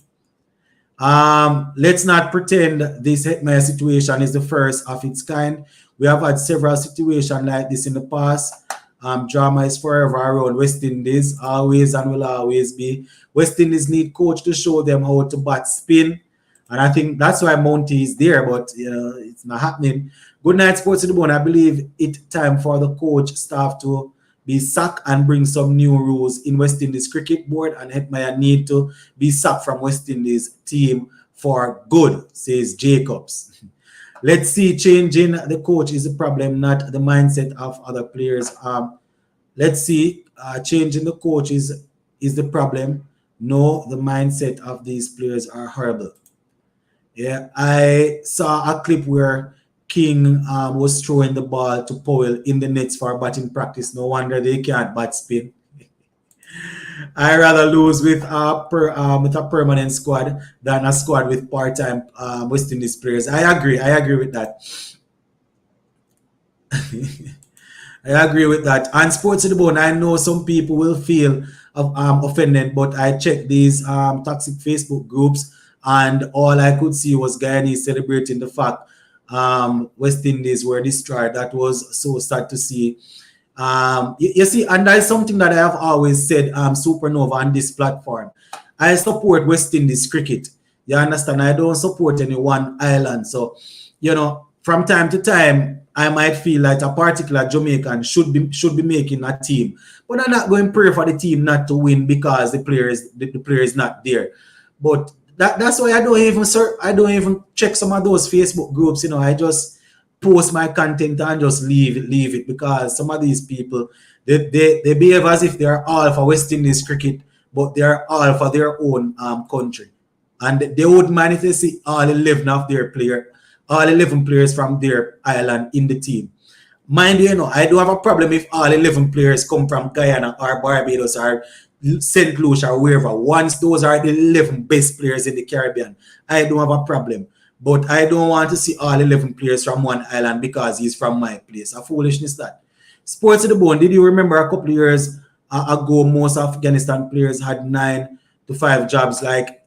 Let's not pretend this Hetmyer situation is the first of its kind. We have had several situations like this in the past. Drama is forever around West Indies, always and will always be. West Indies need coach to show them how to bat spin. And I think that's why Monty is there, but it's not happening. Good night, Sports to the Bone. I believe it's time for the coach staff to be sacked and bring some new rules in West Indies Cricket Board, and Hetmyer need to be sacked from West Indies team for good, says Jacobs. Let's see, changing the coach is the problem, not the mindset of other players. Let's see, changing the coach is the problem. No, the mindset of these players are horrible. Yeah, I saw a clip where King was throwing the ball to Powell in the nets for batting practice. No wonder they can't bat spin. I rather lose with a permanent squad than a squad with part-time West Indies players. I agree with that. I agree with that. And Sports to the Bone, I know some people will feel offended, but I checked these toxic Facebook groups and all I could see was Guyanese celebrating the fact West Indies were destroyed. That was so sad to see. You see, and that is something that I have always said, Supernova, on this platform. I support West Indies cricket. You understand? I don't support any one island. So, from time to time, I might feel like a particular Jamaican should be making a team. But I'm not going to pray for the team not to win because the player is not there. But that's why I don't even check some of those Facebook groups. I just post my content and just leave it because some of these people they behave as if they're all for West Indies cricket, but they're all for their own country, and they wouldn't mind if they see all 11 players from their island in the team. Mind you, I do have a problem if all 11 players come from Guyana or Barbados or St. Lucia or wherever. Once those are the 11 best players in the Caribbean, I don't have a problem. But I don't want to see all 11 players from one island because he's from my place. A foolishness that. Sports to the Bone, did you remember a couple of years ago, most Afghanistan players had 9 to 5 jobs? Like,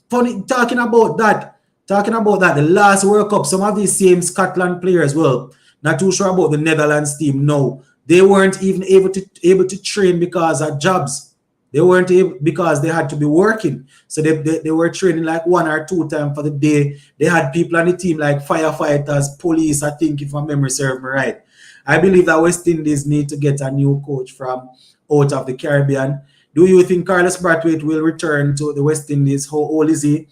funny, talking about that, the last World Cup, some of these same Scotland players, well, not too sure about the Netherlands team, no. They weren't even able to train because of jobs. They weren't able because they had to be working. So they were training like 1 or 2 times for the day. They had people on the team like firefighters, police, I think, if my memory serves me right. I believe that West Indies need to get a new coach from out of the Caribbean. Do you think Carlos Brathwaite will return to the West Indies? How old is he?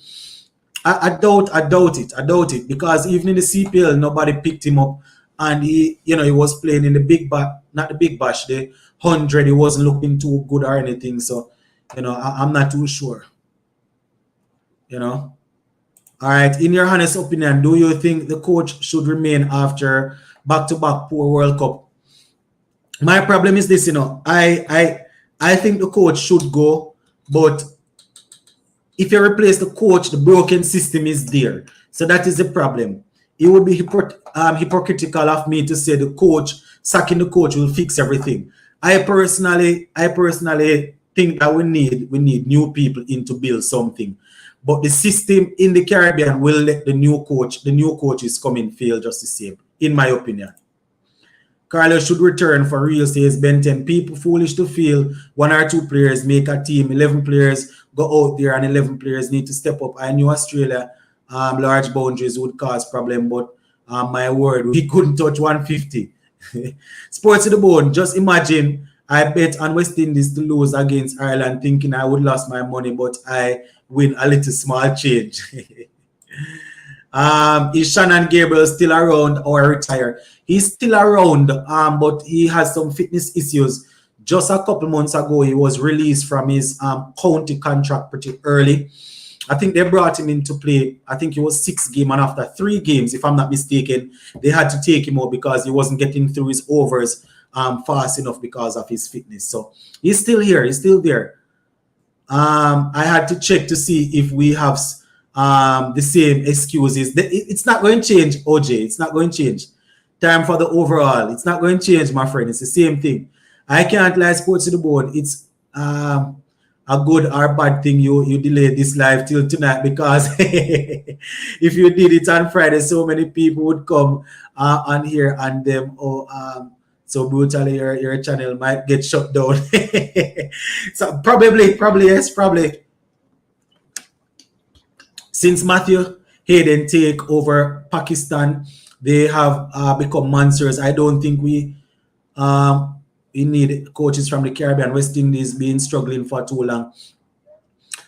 I doubt it because even in the CPL nobody picked him up, and he was playing in the big bash, not the big bash, the 100. He wasn't looking too good or anything, so I'm not too sure. All right. In your honest opinion, do you think the coach should remain after back-to-back poor World Cup? My problem is this, I think the coach should go, but if you replace the coach, the broken system is there. So that is the problem. It would be hypocritical of me to say sacking the coach will fix everything. I personally think that we need new people in to build something. But the system in the Caribbean will let the new coaches come in fail just the same, in my opinion. Carlos should return for real, says Benton. People foolish to feel 1 or 2 players make a team. 11 players go out there and 11 players need to step up. I knew Australia large boundaries would cause problem, but my word, we couldn't touch 150. Sports to the bone. Just imagine I bet on West Indies to lose against Ireland thinking I would lose my money, but I win a little small change. Is Shannon Gabriel still around or retired? He's still around, but he has some fitness issues. Just a couple months ago, he was released from his county contract pretty early. I think they brought him in to play. I think it was 6 games, and after 3 games, if I'm not mistaken, they had to take him out because he wasn't getting through his overs fast enough because of his fitness. So he's still here. He's still there. I had to check to see if we have the same excuses. It's not going to change, OJ. It's not going to change. Time for the overall. It's not going to change, my friend. It's the same thing. I can't lie, sports to the bone. It's a good or bad thing you delayed this live till tonight, because if you did it on Friday, so many people would come on here and them so brutally your channel might get shut down. So probably yes, probably. Since Matthew Hayden take over Pakistan, they have become monsters. I don't think we need coaches from the Caribbean. West Indies been struggling for too long.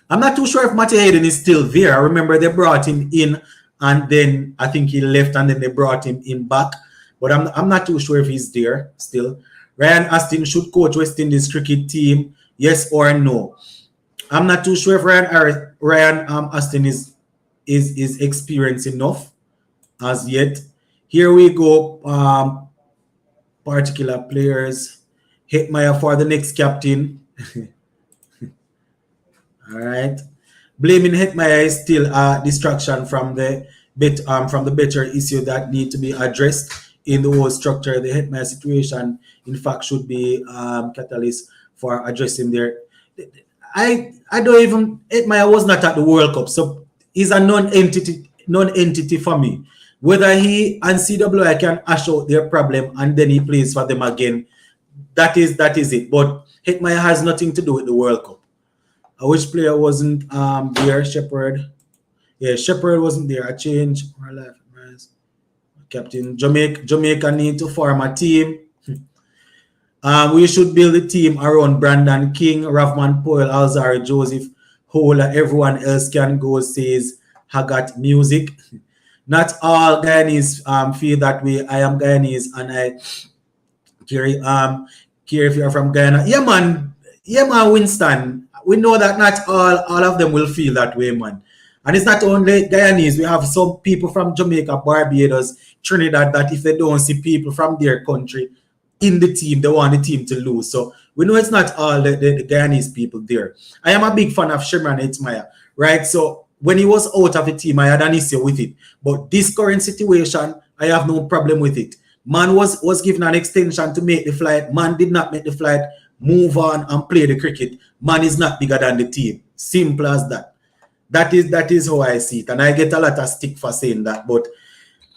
I'm not too sure if Matthew Hayden is still there. I remember they brought him in and then I think he left and then they brought him in back. But I'm not too sure if he's there still. Ryan Astin should coach West Indies cricket team, yes or no? I'm not too sure if Ryan Astin is experienced enough as yet. Here we go. Particular players. Hetmeyer for the next captain. All right. Blaming Hetmeyer is still a distraction from the better issue that need to be addressed in the whole structure. The Hetmeyer situation, in fact, should be catalyst for addressing there. I don't even. Hetmeyer was not at the World Cup, so he's a non-entity for me. Whether he and CWI can ash out their problem and then he plays for them again, that is it. But Hetmeyer has nothing to do with the World Cup. Which player wasn't there? Shepherd. Yeah, Shepherd wasn't there. A change. Captain Jamaica need to form a team. We should build a team around Brandon King, Ravman Poyle, Alzari Joseph, Hola. Everyone else can go, says Hagat Music. Not all Guyanese feel that way. I am Guyanese and I care if you're from Guyana. Yeah, man, Winston. We know that not all of them will feel that way, man. And it's not only Guyanese. We have some people from Jamaica, Barbados, Trinidad, that if they don't see people from their country in the team, they want the team to lose. So we know it's not all the Guyanese people there. I am a big fan of Shimron Hetmeyer, right? So when he was out of the team, I had an issue with it. But this current situation, I have no problem with it. Man was given an extension to make the flight. Man did not make the flight. Move on and play the cricket. Man is not bigger than the team. Simple as that. That is how I see it. And I get a lot of stick for saying that. But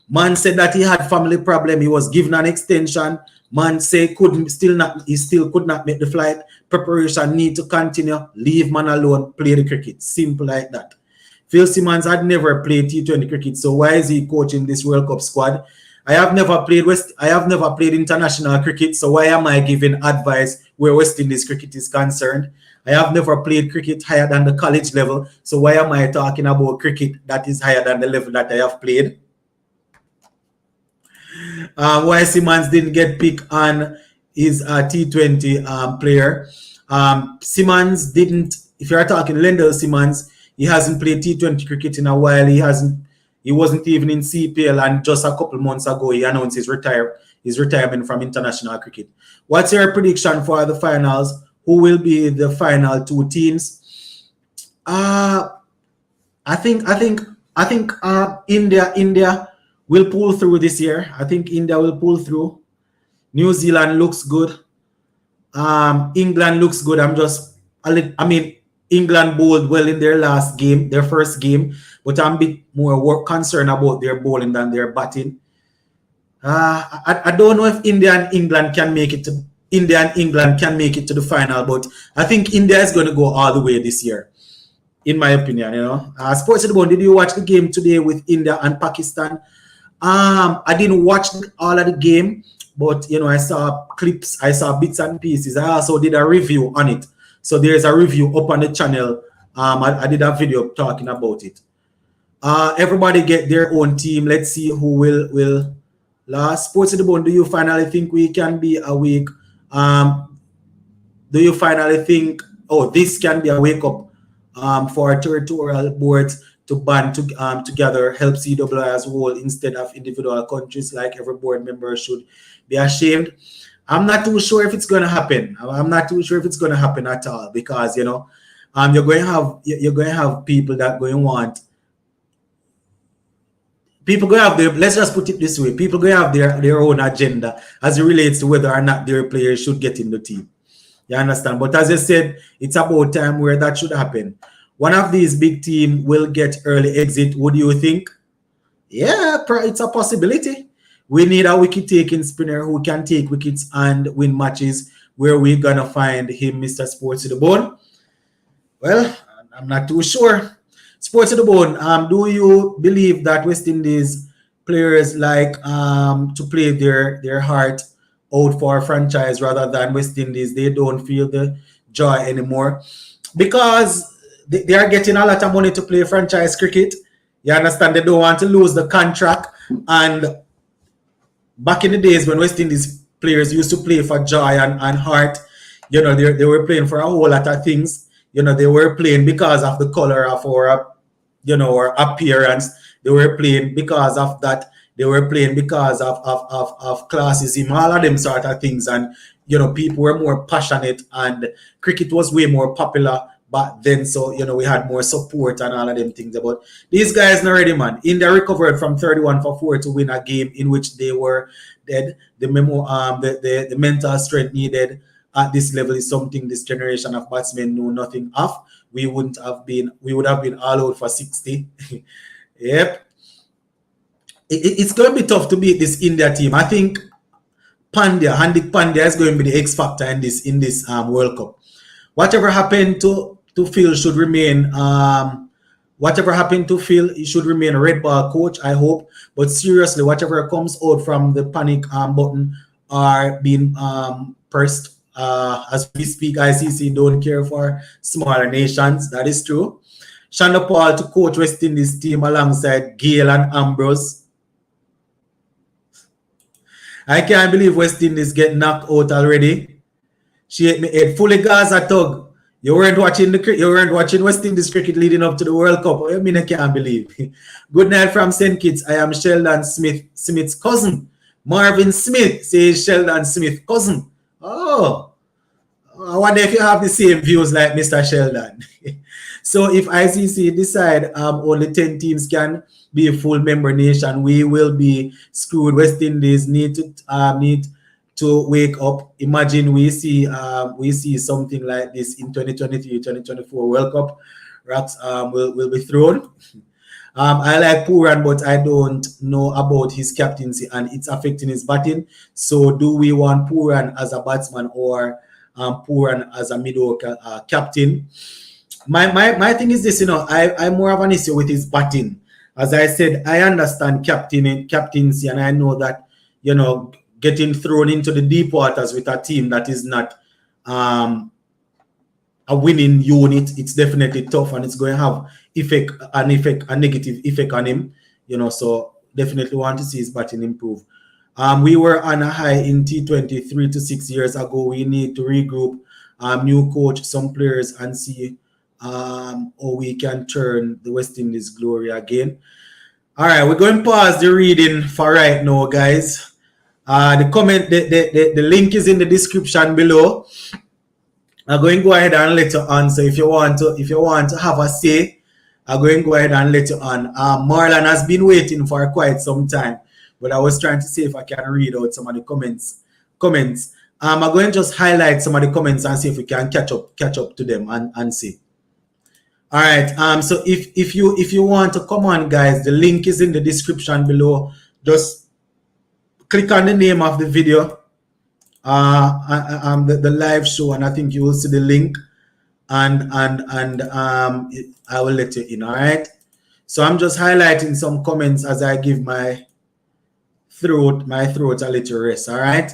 man said that he had family problem. He was given an extension. Man say he still could not make the flight. Preparation need to continue. Leave man alone. Play the cricket. Simple like that. Phil Simmons had never played T20 cricket, so why is he coaching this World Cup squad? I have never played international cricket, so why am I giving advice where West Indies cricket is concerned? I have never played cricket higher than the college level, so why am I talking about cricket that is higher than the level that I have played? Why Simmons didn't get picked on his T20 player. Simmons didn't, if you're talking Lendl Simmons, he hasn't played T20 cricket in a while. He wasn't even in CPL, and just a couple months ago he announced his retirement from international cricket. What's your prediction for the finals? Who will be the final two teams? I think India will pull through this year. I think India will pull through. New Zealand looks good. England looks good. England bowled well in their first game, but I'm a bit more concerned about their bowling than their batting. I don't know if India and England can make it to the final, but I think India is going to go all the way this year, in my opinion. Sports at the Bone, did you watch the game today with India and Pakistan? I didn't watch all of the game, but I saw clips, I saw bits and pieces. I also did a review on it. So there's a review up on the channel. I did a video talking about it. Everybody get their own team. Let's see who will last. Sports at the Bone, do you finally think we can be a week? Do you finally think, this can be a wake up for territorial boards to band together, help CWI as a whole instead of individual countries, like every board member should be ashamed? I'm not too sure if it's going to happen. I'm not too sure if it's going to happen at all, because you're going to have people that going to want. People going to have let's just put it this way, people going to have their own agenda as it relates to whether or not their players should get in the team. You understand? But as I said, it's about time where that should happen. One of these big teams will get early exit. Would you think? Yeah, it's a possibility. We need a wicket-taking spinner who can take wickets and win matches. Where we're going to find him, Mr. Sports to the Bone? Well, I'm not too sure. Sports to the Bone, do you believe that West Indies players like to play their heart out for a franchise rather than West Indies? They don't feel the joy anymore because they are getting a lot of money to play franchise cricket. You understand? They don't want to lose the contract. And back in the days when West Indies players used to play for joy and heart, they were playing for a whole lot of things. They were playing because of the color of our appearance. They were playing because of that. They were playing because of classism, all of them sort of things. And, people were more passionate and cricket was way more popular back then. So, we had more support and all of them things. But these guys not ready, man. India recovered from 31 for 4 to win a game in which they were dead. The mental strength needed at this level is something this generation of batsmen know nothing of. We would have been all out for 60. Yep. It's going to be tough to beat this India team. I think Hardik Pandya is going to be the X factor in this World Cup. Whatever happened to Phil should remain. Whatever happened to Phil, he should remain a red ball coach, I hope. But seriously, whatever comes out from the panic button are being pressed. As we speak, ICC don't care for smaller nations. That is true. Shonda Paul to coach West Indies team alongside Gale and Ambrose. I can't believe West Indies get knocked out already. She hit me head fully Gaza tug. You weren't watching West Indies cricket leading up to the World Cup. I mean, I can't believe. Good night from St. Kitts. I am Sheldon Smith's cousin. Marvin Smith says Sheldon Smith's cousin. Oh, I wonder if you have the same views like Mr. Sheldon. So if ICC decide only 10 teams can be a full member nation, we will be screwed. West Indies need to wake up. Imagine we see something like this in 2023-2024 World Cup. Rocks will be thrown. I like Puran, but I don't know about his captaincy and it's affecting his batting. So, do we want Puran as a batsman or Puran as a mediocre captain? My thing is this, I'm more of an issue with his batting. As I said, I understand captaincy, and I know that getting thrown into the deep waters with a team that is not um, a winning unit, it's definitely tough, and it's going to have a negative effect on him. So definitely want to see his batting improve. We were on a high in T20 3 to 6 years ago. We need to regroup, new coach, some players, and see how we can turn the West Indies glory again. All right, we're going to pause the reading for right now, guys. The link is in the description below. I'm going to go ahead and let you on. So if you want to have a say, I'm going to go ahead and let you on. Marlon has been waiting for quite some time, but I was trying to see if I can read out some of the comments. I'm going to just highlight some of the comments and see if we can catch up to them and see. All right. So if you want to come on, guys, the link is in the description below. Just click on the name of the video, the live show, and I think you will see the link, and I will let you in. All right. So I'm just highlighting some comments as I give my throat a little rest. All right.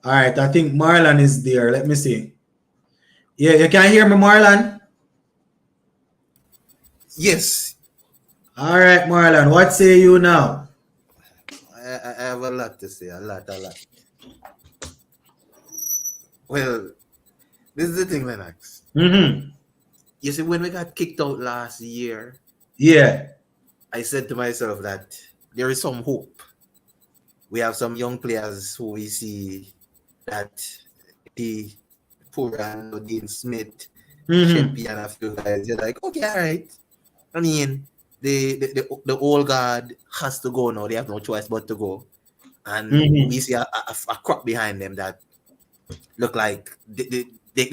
All right. I think Marlon is there. Let me see. Yeah, you can hear me, Marlon? Yes. All right, Marlon. What say you now? I have a lot to say. A lot. Well, this is the thing, Lennox. Mm-hmm. You see, when we got kicked out last year, Yeah. I said to myself that there is some hope. We have some young players who we see that the Puran, Dean Smith, Shempy, and a few guys. You're like, okay, all right. I mean, the old guard has to go now. They have no choice but to go. And we see a crop behind them that look like they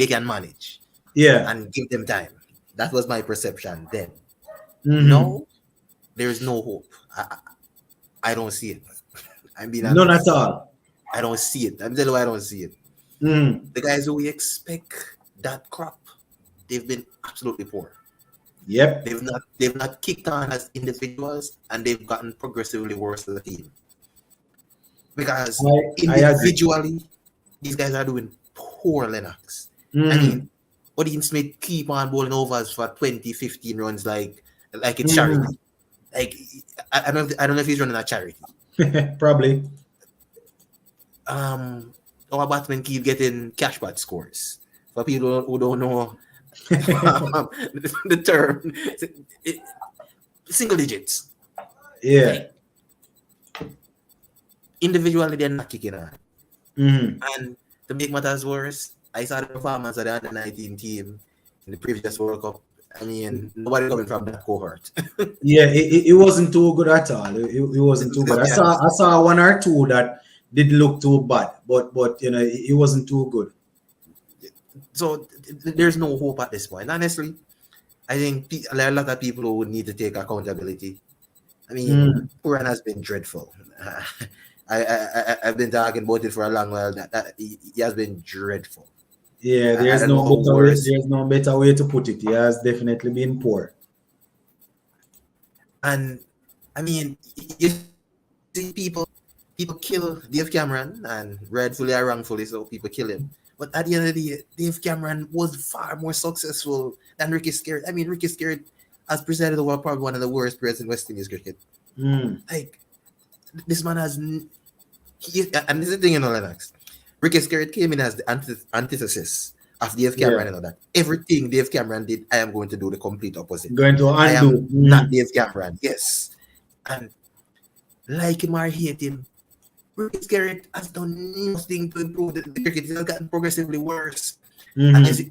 can manage. Yeah. And give them time. That was my perception then. No, there is no hope. I don't see it. I'm being honest. None at all. I don't see it. I'm telling you why I don't see it. The guys who we expect that crop, they've been absolutely poor. Yep. They've not kicked on as individuals, and they've gotten progressively worse as a team. Because individually, these guys are doing poor, Lennox. I mean, Dean Smith keep on bowling overs for 20, 15 runs like it's charity. Like I don't know if he's running a charity. Probably. Our batsmen keep getting cash bat scores. For people who don't know the term, single digits. Yeah. Like, individually, they're not kicking on. And to make matters worse, I saw the performance of the under-19 team in the previous World Cup. I mean, nobody coming from that cohort. Yeah, it wasn't too good at all. It wasn't too bad. I saw one or two that did look too bad, but it wasn't too good. So there's no hope at this point. Honestly, I think a lot of people would need to take accountability. I mean, Puran has been dreadful. I've been talking about it for a long while. That he has been dreadful. Yeah, there's no better way to put it. He has definitely been poor. And I mean, you see people kill Dave Cameron, and rightfully or wrongfully, so people kill him. But at the end of the day, Dave Cameron was far more successful than Ricky Skerritt. I mean, Ricky Skerritt, as president, was probably one of the worst players in West Indies cricket. Like, this man has, and this is the thing, Lennox. Ricky Skerritt came in as the antithesis of Dave Cameron and all that. Everything Dave Cameron did, I am going to do the complete opposite. Going to undo. I am not Dave Cameron. Yes. And like him or hate him, Ricky Skerritt has done nothing to improve the cricket. It has gotten progressively worse. And as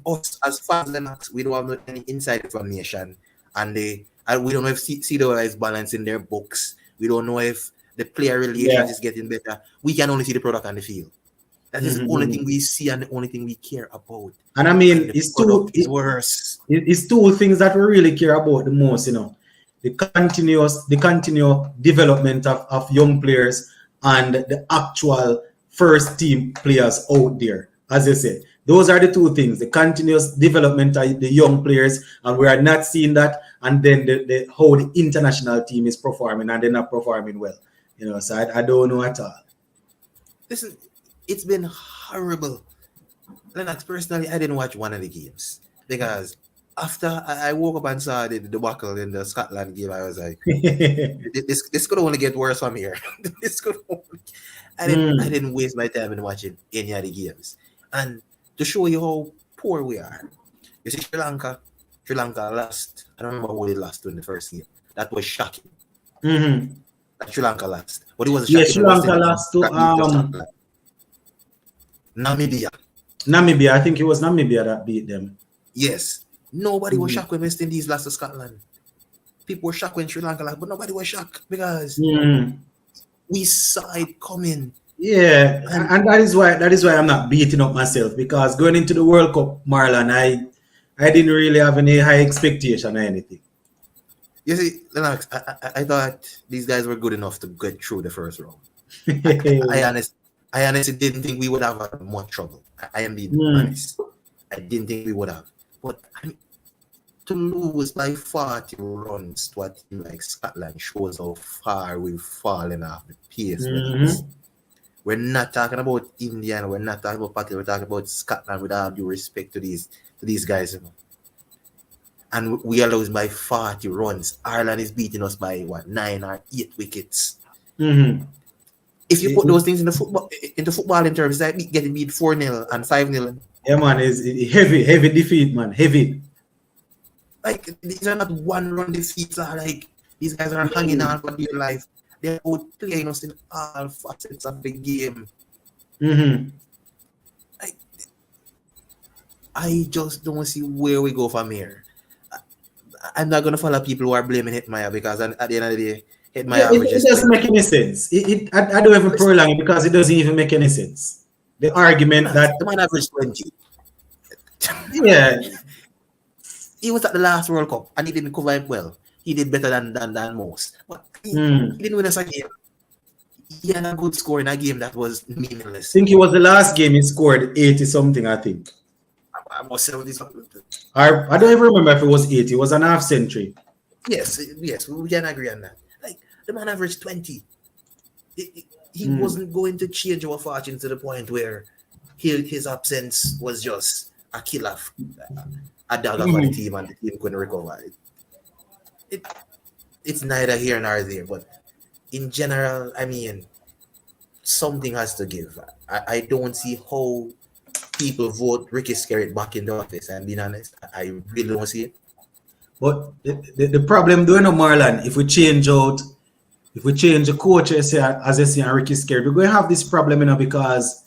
far as Lennox, we don't have any inside information. And we don't know if CWI is balancing their books. We don't know if the player relations is getting better. We can only see the product on the field. That is the only thing we see and the only thing we care about. And I mean, And it's worse. It's two things that we really care about the most, the continuous development of young players and the actual first team players out there. As I said, those are the two things: the continuous development of the young players, and we are not seeing that. And then the how the international team is performing, and they're not performing well. So I don't know at all. Listen, it's been horrible. Lennox, personally, I didn't watch one of the games because after I woke up and saw the debacle in the Scotland game, I was like, this could only get worse from here. I didn't waste my time in watching any of the games. And to show you how poor we are, you see Sri Lanka lost. I don't remember who they lost in the first game. That was shocking. That Sri Lanka lost. But it was shocking. Yeah, Sri Lanka lost to Namibia. I think it was Namibia that beat them. Yes. Nobody was shocked when West Indies lost to Scotland. People were shocked when Sri Lanka lost, but nobody was shocked because we saw it coming. Yeah, and that is why I'm not beating up myself, because going into the World Cup, Marlon, I didn't really have any high expectation or anything. You see, Lennox, I thought these guys were good enough to get through the first round. I honestly didn't think we would have much trouble. I am being honest. I didn't think we would have. But to lose by 40 runs to a team like Scotland shows how far we've fallen off the pace. We're not talking about India, and we're not talking about Pakistan. We're talking about Scotland, with all due respect to these guys. And we are losing by 40 runs. Ireland is beating us by 9 or 8 wickets. If you put those things into football in terms, it's like getting beat 4-0 and 5-0. Yeah, man, it's heavy defeat, man. Heavy. Like, these are not one-run defeats. Like, these guys are hanging on for dear life. They're outplaying us in all facets of the game. I just don't see where we go from here. I'm not going to follow people who are blaming Hitmaya, because at the end of the day, Hitmaya it doesn't make any sense. I don't even prolong it because it doesn't even make any sense. The argument that the man averaged 20. Yeah. He was at the last World Cup and he didn't cover it well. He did better than most. But he didn't win us a game. He had a good score in a game that was meaningless. I think it was the last game he scored 80 something, I think. I must 70 something. I don't even remember if it was 80. It was an half century. Yes, we can agree on that. Like, the man averaged 20. He wasn't going to change our fortune to the point where his absence was just a killer, a dagger for the team, and the team couldn't recover. It's neither here nor there, but in general, I mean, something has to give. I don't see how people vote Ricky Skerritt back in the office. I'm being honest. I really don't see it. But the problem, doing Marlon, if we change the coach, as I say, and Ricky Skerritt, we're going to have this problem, because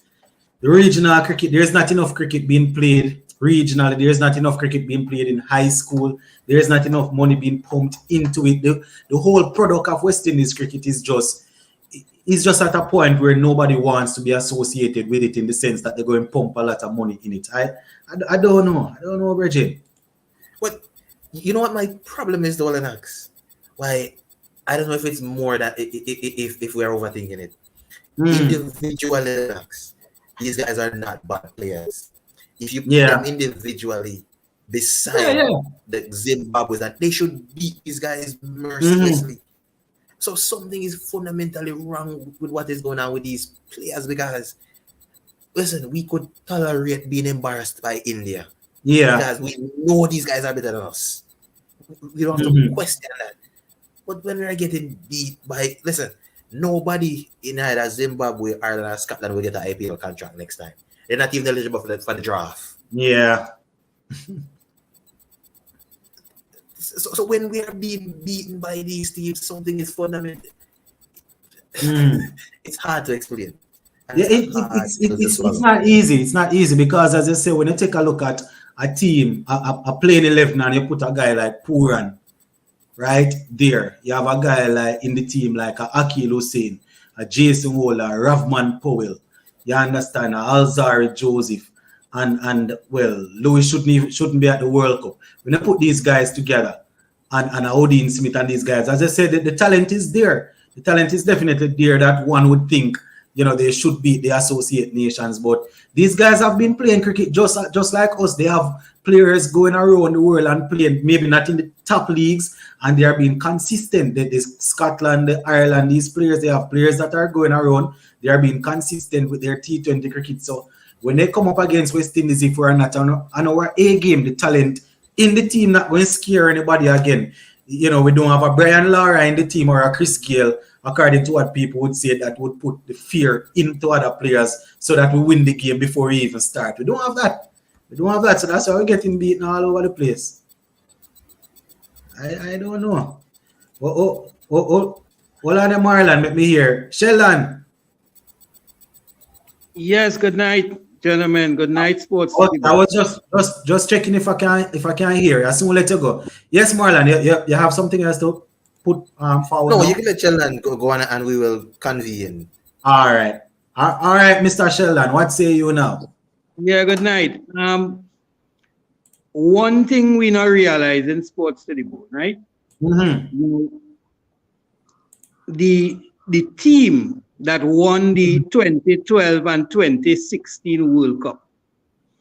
the regional cricket, there's not enough cricket being played regionally. There's not enough cricket being played in high school. There's not enough money being pumped into it. The whole product of West Indies cricket is just at a point where nobody wants to be associated with it, in the sense that they're going to pump a lot of money in it. I don't know, Bridget. But you know what my problem is, though, Lennox? Why, I don't know if it's more that if we are overthinking it. Individually, Lennox, these guys are not bad players. If you put them individually beside the Zimbabweans, that they should beat these guys mercilessly. So something is fundamentally wrong with what is going on with these players, because, listen, we could tolerate being embarrassed by India. Yeah. Because we know these guys are better than us. We don't have to question that. But when we're getting beat by, listen, nobody in either Zimbabwe, Ireland, or Scotland will get an IPL contract next time. They're not even eligible for the draft. Yeah. So when we are being beaten by these teams, something is fundamental. It's hard to explain. It's not easy. It's not easy, because, as I say, when you take a look at a team, a playing 11, and you put a guy like Puran right there, you have a guy like in the team like a Akil Hussain, a Jason Wall, a Ravman Powell. You understand? Alzari Joseph and well, Louis shouldn't be at the World Cup. When I put these guys together and Odin Smith and these guys, as I said, the talent is there. The talent is definitely there that one would think, they should beat the associate nations. But these guys have been playing cricket just like us. They have players going around the world and playing, maybe not in the top leagues, and they are being consistent. The Scotland, the Ireland, these players, they have players that are going around. They are being consistent with their T20 cricket. So when they come up against West Indies, if we're not on our A game, the talent in the team not going to scare anybody again. We don't have a Brian Lara in the team or a Chris Gale, according to what people would say, that would put the fear into other players so that we win the game before we even start. We don't have that. So that's why we're getting beaten all over the place. I don't know. Hold on, Marlon, let me hear. Sheldon. Yes, good night, gentlemen. Good night, sports. I was just checking if I can hear. I soon let you go. Yes, Marlon, you have something else to put forward? No, you can let Sheldon go on and we will convene. All right, Mr. Sheldon, what say you now? Yeah, good night. One thing we not realize in sports study board, right? Mm-hmm. The team that won the 2012 and 2016 World Cup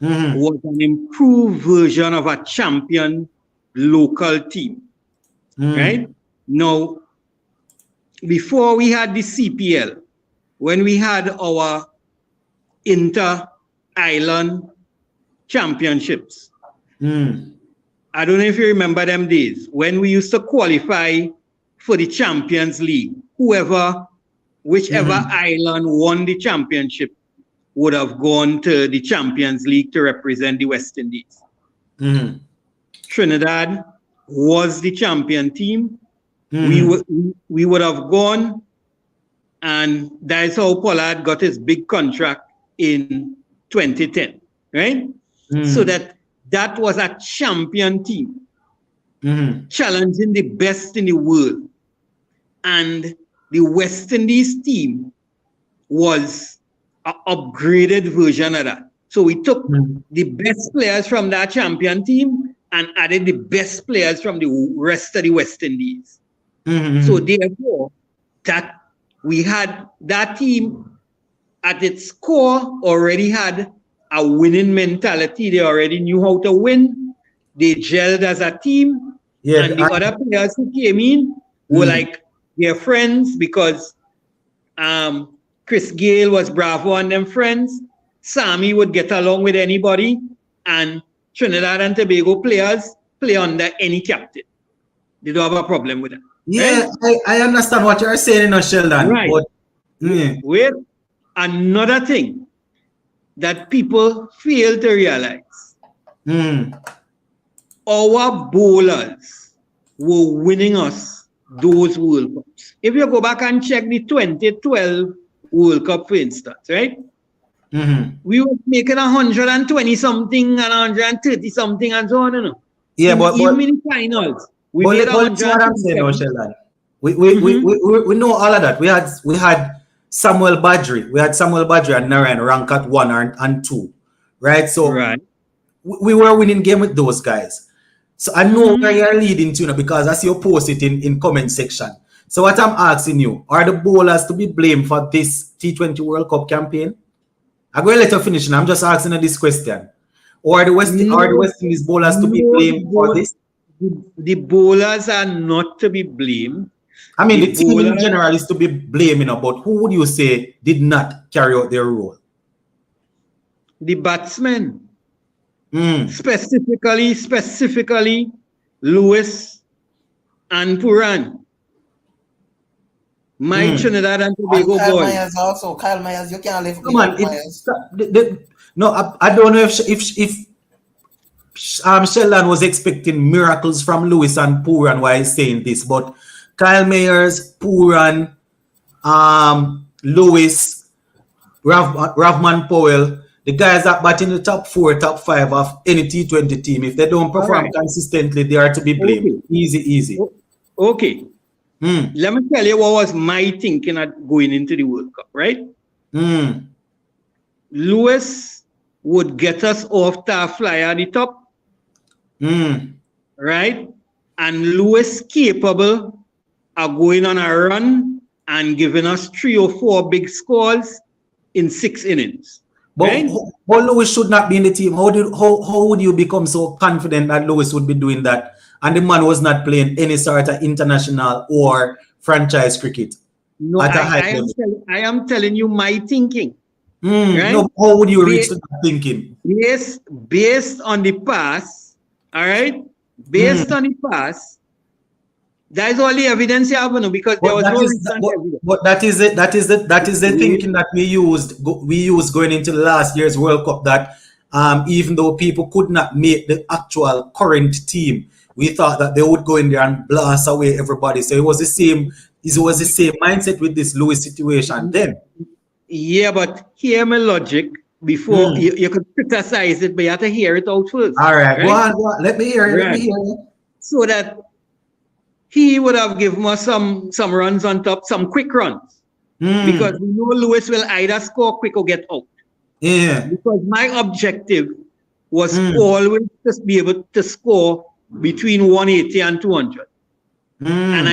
was an improved version of a champion local team, right? Now, before we had the CPL, when we had our inter-island championships, I don't know if you remember them days, when we used to qualify for the Champions League, whichever island won the championship would have gone to the Champions League to represent the West Indies. Trinidad was the champion team. We would have gone, and that's how Pollard got his big contract in 2010, right? So that was a champion team, challenging the best in the world. And the West Indies team was an upgraded version of that. So we took the best players from that champion team and added the best players from the rest of the West Indies. So therefore, that we had that team at its core already had a winning mentality. They already knew how to win. They gelled as a team. And the other players who came in were like their friends, because Chris Gale was Bravo and them friends. Sammy would get along with anybody. And Trinidad and Tobago players play under any captain. They don't have a problem with that. Yeah, right? I understand what you're saying, Sheldon. Right. But, Wait, another thing that people fail to realize. Our bowlers were winning us those World Cups. If you go back and check the 2012 World Cup, for instance, right? We were making 120 something and 130 something and so on. Yeah, even in the finals, we made that's what I'm saying, Sheldon. We know all of that. We had Samuel Badri. We had Samuel Badri and Narayan rank at 1 and 2, right? So we were winning game with those guys. So I know where you're leading to, because I see you post it in comment section. So what I'm asking you, are the bowlers to be blamed for this T20 World Cup campaign? I'm going to let you finish, and I'm just asking you this question. Or are the West Indies bowlers to be blamed for this? The bowlers are not to be blamed. I mean, the team in general is to be blamed, but who would you say did not carry out their role? The batsmen. Specifically, Lewis and Puran. My Trinidad and Tobago Kyle boys. Myers also. Kyle Myers, you can't leave. Come on, I don't know if Sheldon was expecting miracles from Lewis and Puran while he's saying this, but Kyle Myers, Puran, Lewis, Ravman Powell, the guys that bat in the top 4, top 5 of any T20 team, if they don't perform consistently, they are to be blamed. Easy. Okay. Let me tell you what was my thinking at going into the World Cup, right? Lewis would get us off to a flyer at the top, right? And Lewis capable of going on a run and giving us 3 or 4 big scores in 6 innings. But Right? Lewis should not be in the team. How would you become so confident that Lewis would be doing that? And the man was not playing any sort of international or franchise cricket. No, at a high level. I am telling you my thinking. Right? No, how would you reach that thinking? Based on the past, all right? Based on the past, that is all the evidence you have, no, because there was no recent evidence. But that is it. That is the thinking that we used going into last year's World Cup. That even though people could not make the actual current team, we thought that they would go in there and blast away everybody. So it was the same. It was the same mindset with this Lewis situation then. Yeah, but hear my logic before you could criticize it, but you have to hear it out first. All right, go on. Let me hear it. Let me hear it. So that he would have given us some runs on top, some quick runs. Because we know Lewis will either score quick or get out. Yeah. Because my objective was always to be able to score between 180 and 200. And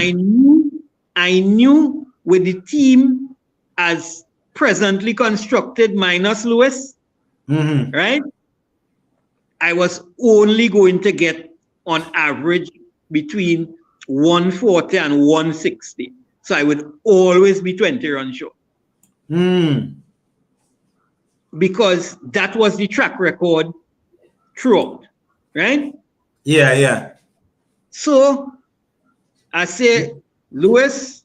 I knew with the team as presently constructed minus Lewis, right? I was only going to get on average between 140 and 160. So I would always be 20 runs short. Because that was the track record throughout, right? Yeah. So I say, Lewis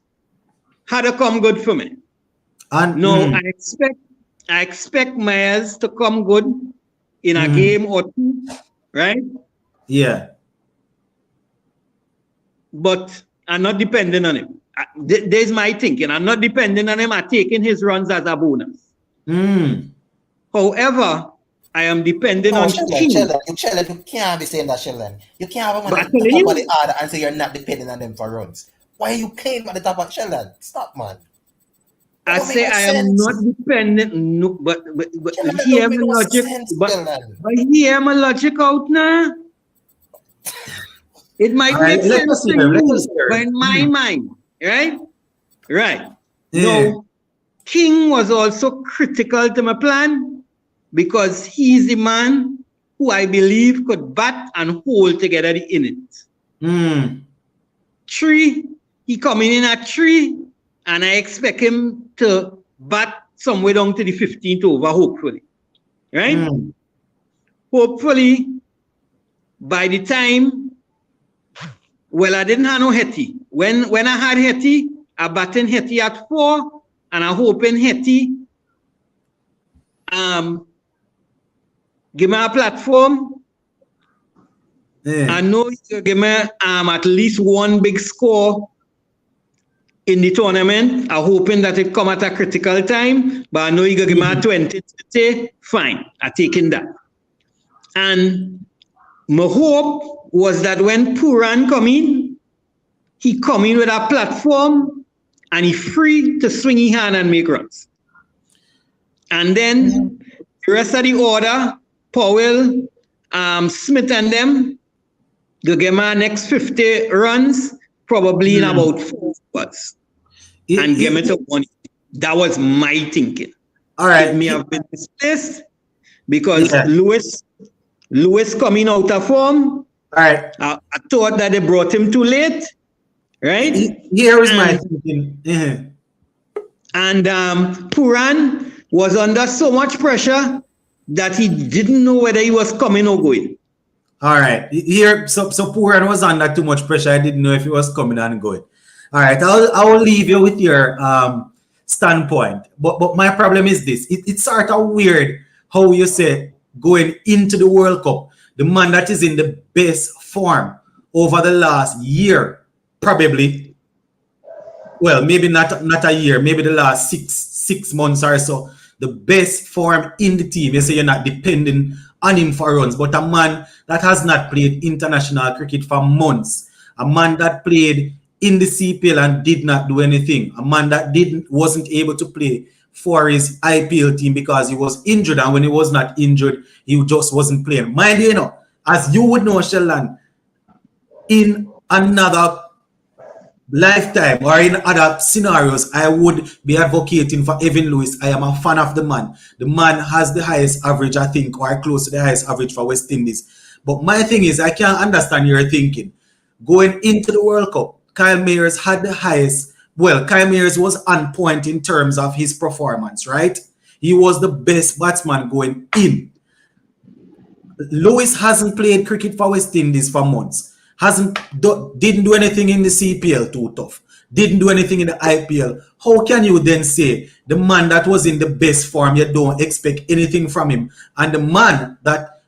had to come good for me. And I expect Myers to come good in a game or two, right? Yeah. But I'm not depending on him. There's my thinking. I'm not depending on him. I'm taking his runs as a bonus. However, I am depending on King. Sheldon, you can't be saying that, Sheldon. You can't have a man at the top of the order and say you're not depending on them for runs. Why are you playing at the top of Sheldon? Stop, man. I say I am not dependent. No, but hear my logic. But hear my logic out now. It might make sense to you, but in my mind, right? Right. Yeah. Now, King was also critical to my plan because he's the man who I believe could bat and hold together the innings. 3, he coming in at 3, and I expect him to bat somewhere down to the 15th over, hopefully. Right? Hopefully, by the time, well, I didn't have no Hetty. When I had Hetty, I batting Hetty at 4, and I hoping Hetty give me a platform. I know you give me at least one big score in the tournament. I'm hoping that it come at a critical time, but I know you give me a 20, 30, fine, I'm taking that. And my hope was that when Puran come in, he come in with a platform and he free to swing his hand and make runs. And then the rest of the order, Powell, Smith and them, they get my next 50 runs, probably in about 4 spots. And get me to 1. That was my thinking. All right. It may have been misplaced because Lewis coming out of form. All right. I thought that they brought him too late. Right? Here is my thinking. And Puran was under so much pressure that he didn't know whether he was coming or going. All right. Here, so Puran was under too much pressure. I didn't know if he was coming and going. All right. I will leave you with your standpoint. But my problem is this. It's sort of weird how you say going into the World Cup, the man that is in the best form over the last year, probably, well, maybe not a year, maybe the last six months or so, the best form in the team. You say you're not depending on him for runs, but a man that has not played international cricket for months, a man that played in the CPL and did not do anything, a man that wasn't able to play for his IPL team because he was injured, and when he was not injured, he just wasn't playing. Mind you, as you would know, Sheldon, in another lifetime or in other scenarios, I would be advocating for Evan Lewis. I am a fan of the man. The man has the highest average, I think, or close to the highest average for West Indies. But my thing is, I can't understand your thinking. Going into the World Cup, Kyle Mayers had the highest. Well, Kyle Mayers was on point in terms of his performance, right? He was the best batsman going in. Lewis hasn't played cricket for West Indies for months. Didn't do anything in the CPL too tough. Didn't do anything in the IPL. How can you then say the man that was in the best form, you don't expect anything from him, and the man that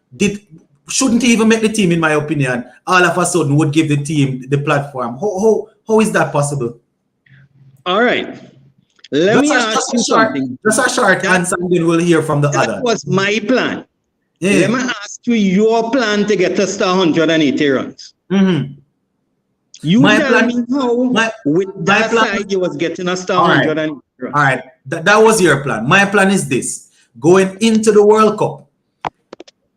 shouldn't even make the team, in my opinion, all of a sudden would give the team the platform? How is that possible? All right. Let me ask you something. Just a short answer, and then we'll hear from the other. That was my plan. Yeah. Let me ask you your plan to get us to 180 runs. Mm-hmm. You tell me how with that side you was getting us to 180 runs. All right. That was your plan. My plan is this. Going into the World Cup,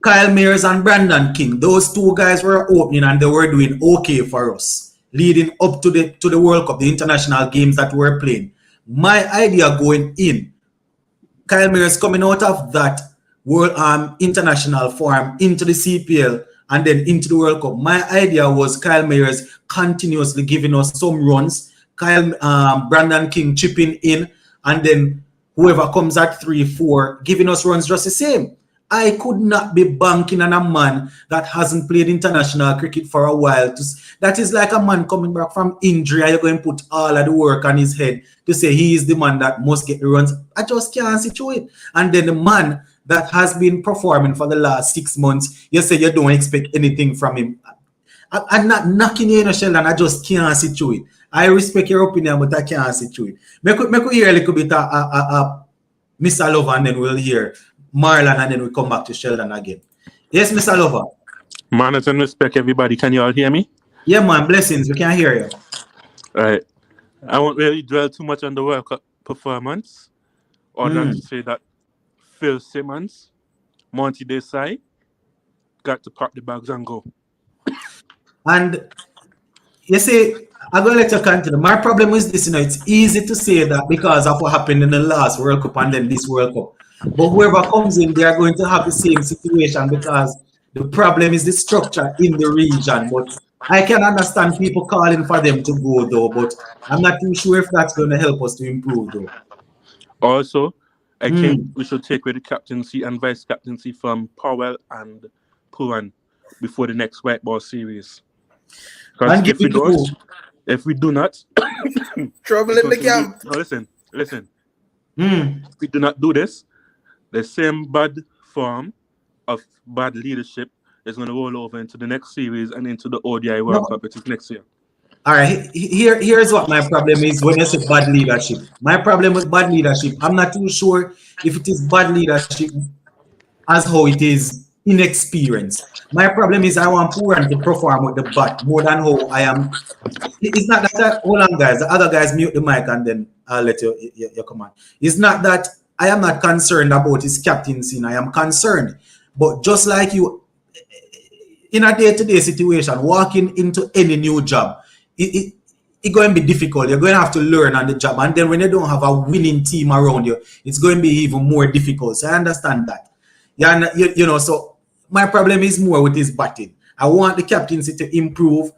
Kyle Mayers and Brandon King, those two guys were opening and they were doing okay for us, leading up to the World Cup, the international games that we're playing. My idea going in, Kyle Mayers coming out of that World international form into the CPL and then into the World Cup. My idea was Kyle Mayers continuously giving us some runs, Brandon King chipping in, and then whoever comes at 3-4 giving us runs just the same. I could not be banking on a man that hasn't played international cricket for a while. That is like a man coming back from injury and you're going to put all of the work on his head to say he is the man that must get the runs. I just can't see through it. And then the man that has been performing for the last 6 months, you say you don't expect anything from him. I'm not knocking you in a shell, and I just can't see through it. I respect your opinion, but I can't see through it. Make hear a little bit of Mr. Lover, and then we'll hear Marlon, and then we'll come back to Sheldon again. Yes, Mr. Lover. Manners and respect, everybody. Can you all hear me? Yeah, man. Blessings. We can hear you. All right. I won't really dwell too much on the World Cup performance, or than to say that Phil Simmons, Monty Desai, got to pack the bags and go. And you see, I'm going to let you continue. My problem is this, it's easy to say that because of what happened in the last World Cup and then this World Cup. But whoever comes in, they are going to have the same situation because the problem is the structure in the region. But I can understand people calling for them to go, though. But I'm not too sure if that's going to help us to improve, though. Also, I think we should take away the captaincy and vice captaincy from Powell and Puran before the next white ball series. Because if we do not, trouble in the camp. No, listen. If we do not do this, the same bad form of bad leadership is going to roll over into the next series and into the ODI World Cup, which is next year. All right, here's what my problem is when you say bad leadership. My problem with bad leadership, I'm not too sure if it is bad leadership as how it is inexperience. My problem is I want Puran to perform with the bat more than how I am. It's not that, hold on guys, the other guys mute the mic and then I'll let you come on. It's not that I am not concerned about his captaincy, I am concerned. But just like you, in a day-to-day situation, walking into any new job, it's going to be difficult. You're going to have to learn on the job. And then when you don't have a winning team around you, it's going to be even more difficult. So I understand that. Yeah, so my problem is more with his batting. I want the captaincy to improve.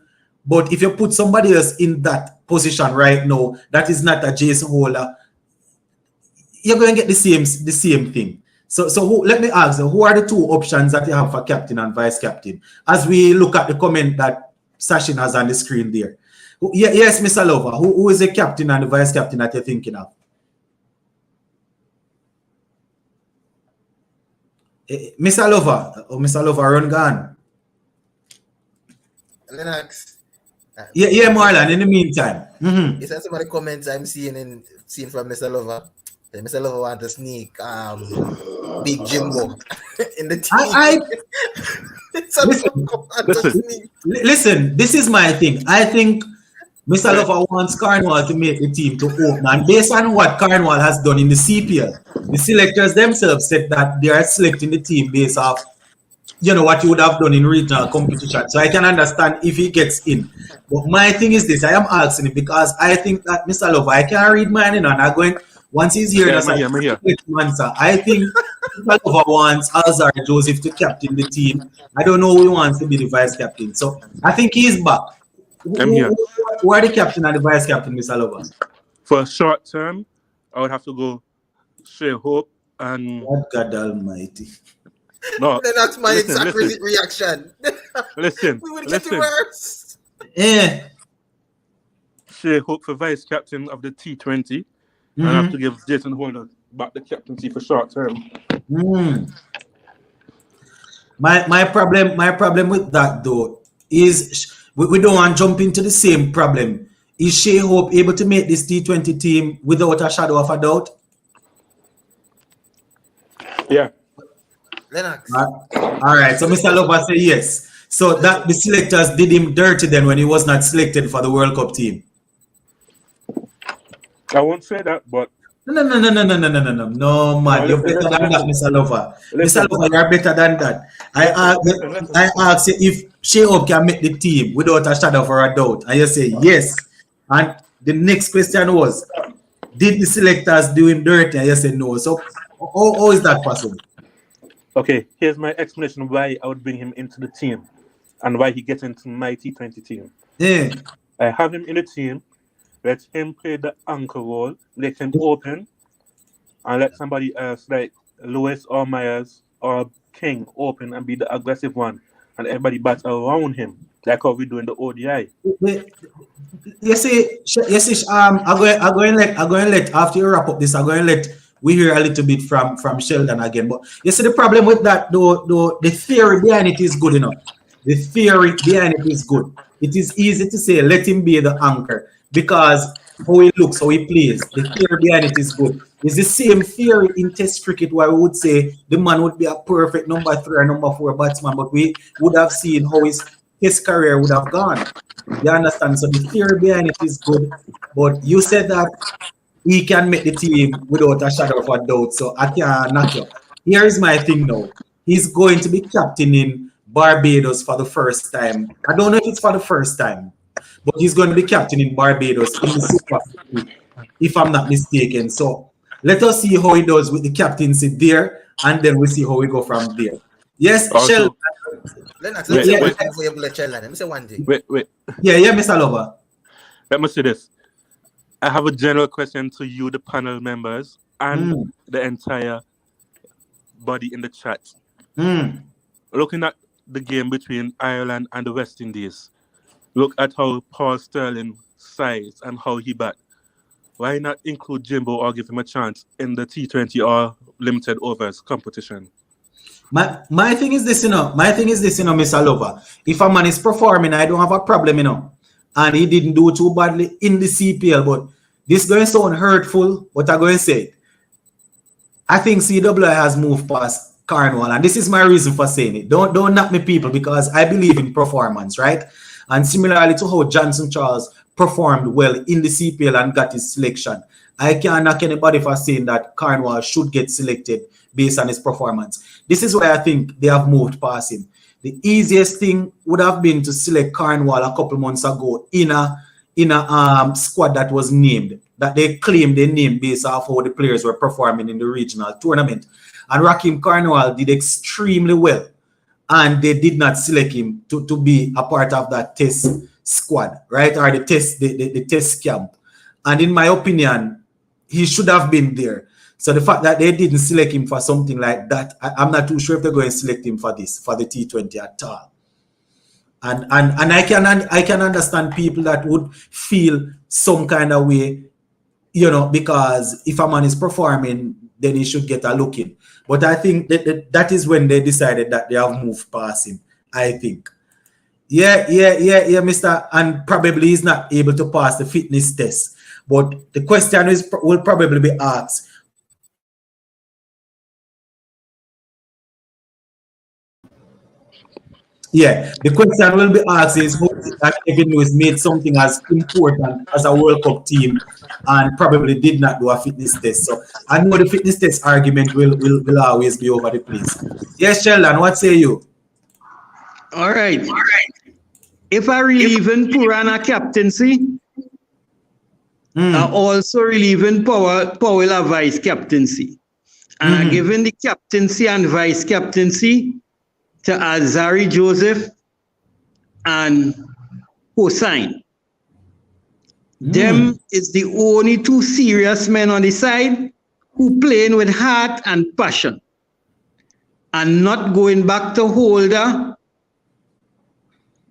But if you put somebody else in that position right now, that is not a Jason Holder, you're going to get the same thing. So let me ask you, who are the two options that you have for captain and vice captain? As we look at the comment that Sachin has on the screen there. Yes, Mr. Lover, who is the captain and the vice captain that you're thinking of? Mr. Lover, run gone. Lennox. Yeah, Marlon, in the meantime. Is that some of the comments I'm seeing from Mr. Lover? Mr. Lover want to sneak Big Jimbo in the team. Listen, this is my thing. I think Mr. Lover wants Cornwall to make the team to open. And based on what Cornwall has done in the CPL, the selectors themselves said that they are selecting the team based off, what you would have done in regional competition. So I can understand if he gets in. But my thing is this, I am asking him because I think that Mr. Lover, I can't read mine, and I'm going, once he's here, I'm here. I think Mr. Lover wants Alzar Joseph to captain the team. I don't know who he wants to be the vice captain. So I think he's back. I'm here. Who are the captain and the vice captain, Mr. Lover? For a short term, I would have to go Shea Hope and... God almighty. No, then that's my exact reaction. Listen. We would get worse. Yeah. Shea Hope for vice captain of the T20. And I have to give Jason Holder back the captaincy for short term. My problem with that though is we don't want to jump into the same problem. Is Shea Hope able to make this T20 team without a shadow of a doubt? Yeah. Lennox. All right. So Mr. Lover say yes. So that the selectors did him dirty then when he was not selected for the World Cup team. I won't say that, but No, man. You're better than that, Mr. Lover. Mr. Lover, you're better than that. I asked you if Shea Hope can make the team without a shadow of a doubt. And you say yes. And the next question was, did the selectors do him dirty? And you said no. So how is that possible? Okay, here's my explanation of why I would bring him into the team and why he gets into my T20 team. Yeah. I have him in the team. Let him play the anchor role. Let him open. And let somebody else like Lewis or Myers or King open and be the aggressive one. And everybody bats around him. Like how we do in the ODI. You see, I'm going to let after you wrap up this, I'm going to let we hear a little bit from Sheldon again. But you see the problem with that, though the theory behind it is good enough. The theory behind it is good. It is easy to say, let him be the anchor because how he looks, how he plays, the theory behind it is good. It's the same theory in Test cricket where we would say the man would be a perfect number 3 or number 4 batsman, but we would have seen how his career would have gone. You understand? So the theory behind it is good, but you said that he can make the team without a shadow of a doubt. So I can't knock you. Here's my thing now. He's going to be captaining Barbados for the first time. I don't know if it's for the first time, but he's going to be captaining Barbados in the Super League, if I'm not mistaken. So let us see how he does with the captaincy there, and then we'll see how we go from there. Yes, Sheldon. Lennox, let me say one thing before you let Sheldon. Let me say one thing. Wait. Yeah, Mr. Lover. Let me say this. I have a general question to you, the panel members, and the entire body in the chat. Looking at the game between Ireland and the West Indies, look at how Paul Sterling size and how he bat. Why not include Jimbo or give him a chance in the T20 or limited overs competition? My thing is this, Mr. Lover. If a man is performing, I don't have a problem, and he didn't do too badly in the CPL, but this going to sound hurtful, but I'm going to say it. I think CWI has moved past Cornwall, and this is my reason for saying it. Don't knock me, people, because I believe in performance, right? And similarly to how Johnson Charles performed well in the CPL and got his selection, I can't knock anybody for saying that Cornwall should get selected based on his performance. This is why I think they have moved past him. The easiest thing would have been to select Cornwall a couple months ago in a squad that was named, that they claimed they named based off how the players were performing in the regional tournament. And Raheem Cornwall did extremely well, and they did not select him to be a part of that test squad, right? Or the test camp. And in my opinion, he should have been there. So the fact that they didn't select him for something like that, I'm not too sure if they're going to select him for the T20 at all. And I can understand people that would feel some kind of way, because if a man is performing, then he should get a look in. But I think that is when they decided that they have moved past him, I think. Yeah, Mr. And probably he's not able to pass the fitness test. But the question will probably be asked, Yeah, the question will be asked is how is it that Kevin Lewis made something as important as a World Cup team and probably did not do a fitness test. So I know the fitness test argument will always be over the place. Yes, Sheldon, what say you? All right. If I relieving Purana captaincy, I also relieving Powell a vice captaincy. And I giving the captaincy and vice captaincy to Azari Joseph and Hossein. Them is the only two serious men on the side who playing with heart and passion and not going back to Holder.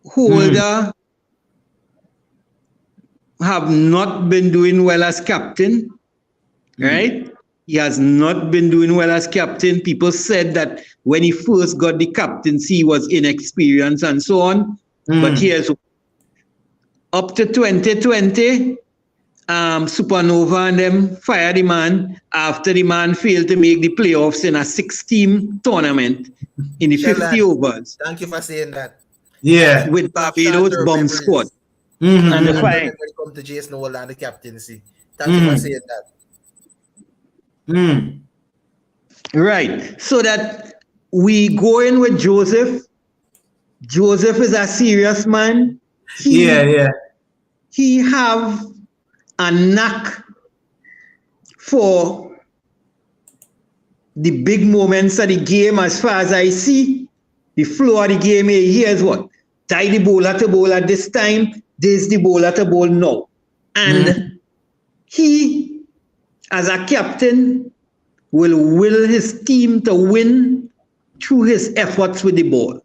Holder have not been doing well as captain, right? He has not been doing well as captain. People said that when he first got the captaincy, he was inexperienced and so on. But here's up to 2020, Supernova and them fired the man after the man failed to make the playoffs in a 6-team tournament in the 50 overs. Thank you for saying that. Yeah. With Barbados bomb squad. And the fire. Come to Jason Nolan and the captaincy. Thank you for saying that. Right. So that we go in with Joseph. Joseph is a serious man. He have a knack for the big moments of the game. As far as I see, the flow of the game, here's what. Tie the bowler to bowl at this time. This the bowler to bowl now. And he, as a captain, will his team to win through his efforts with the ball.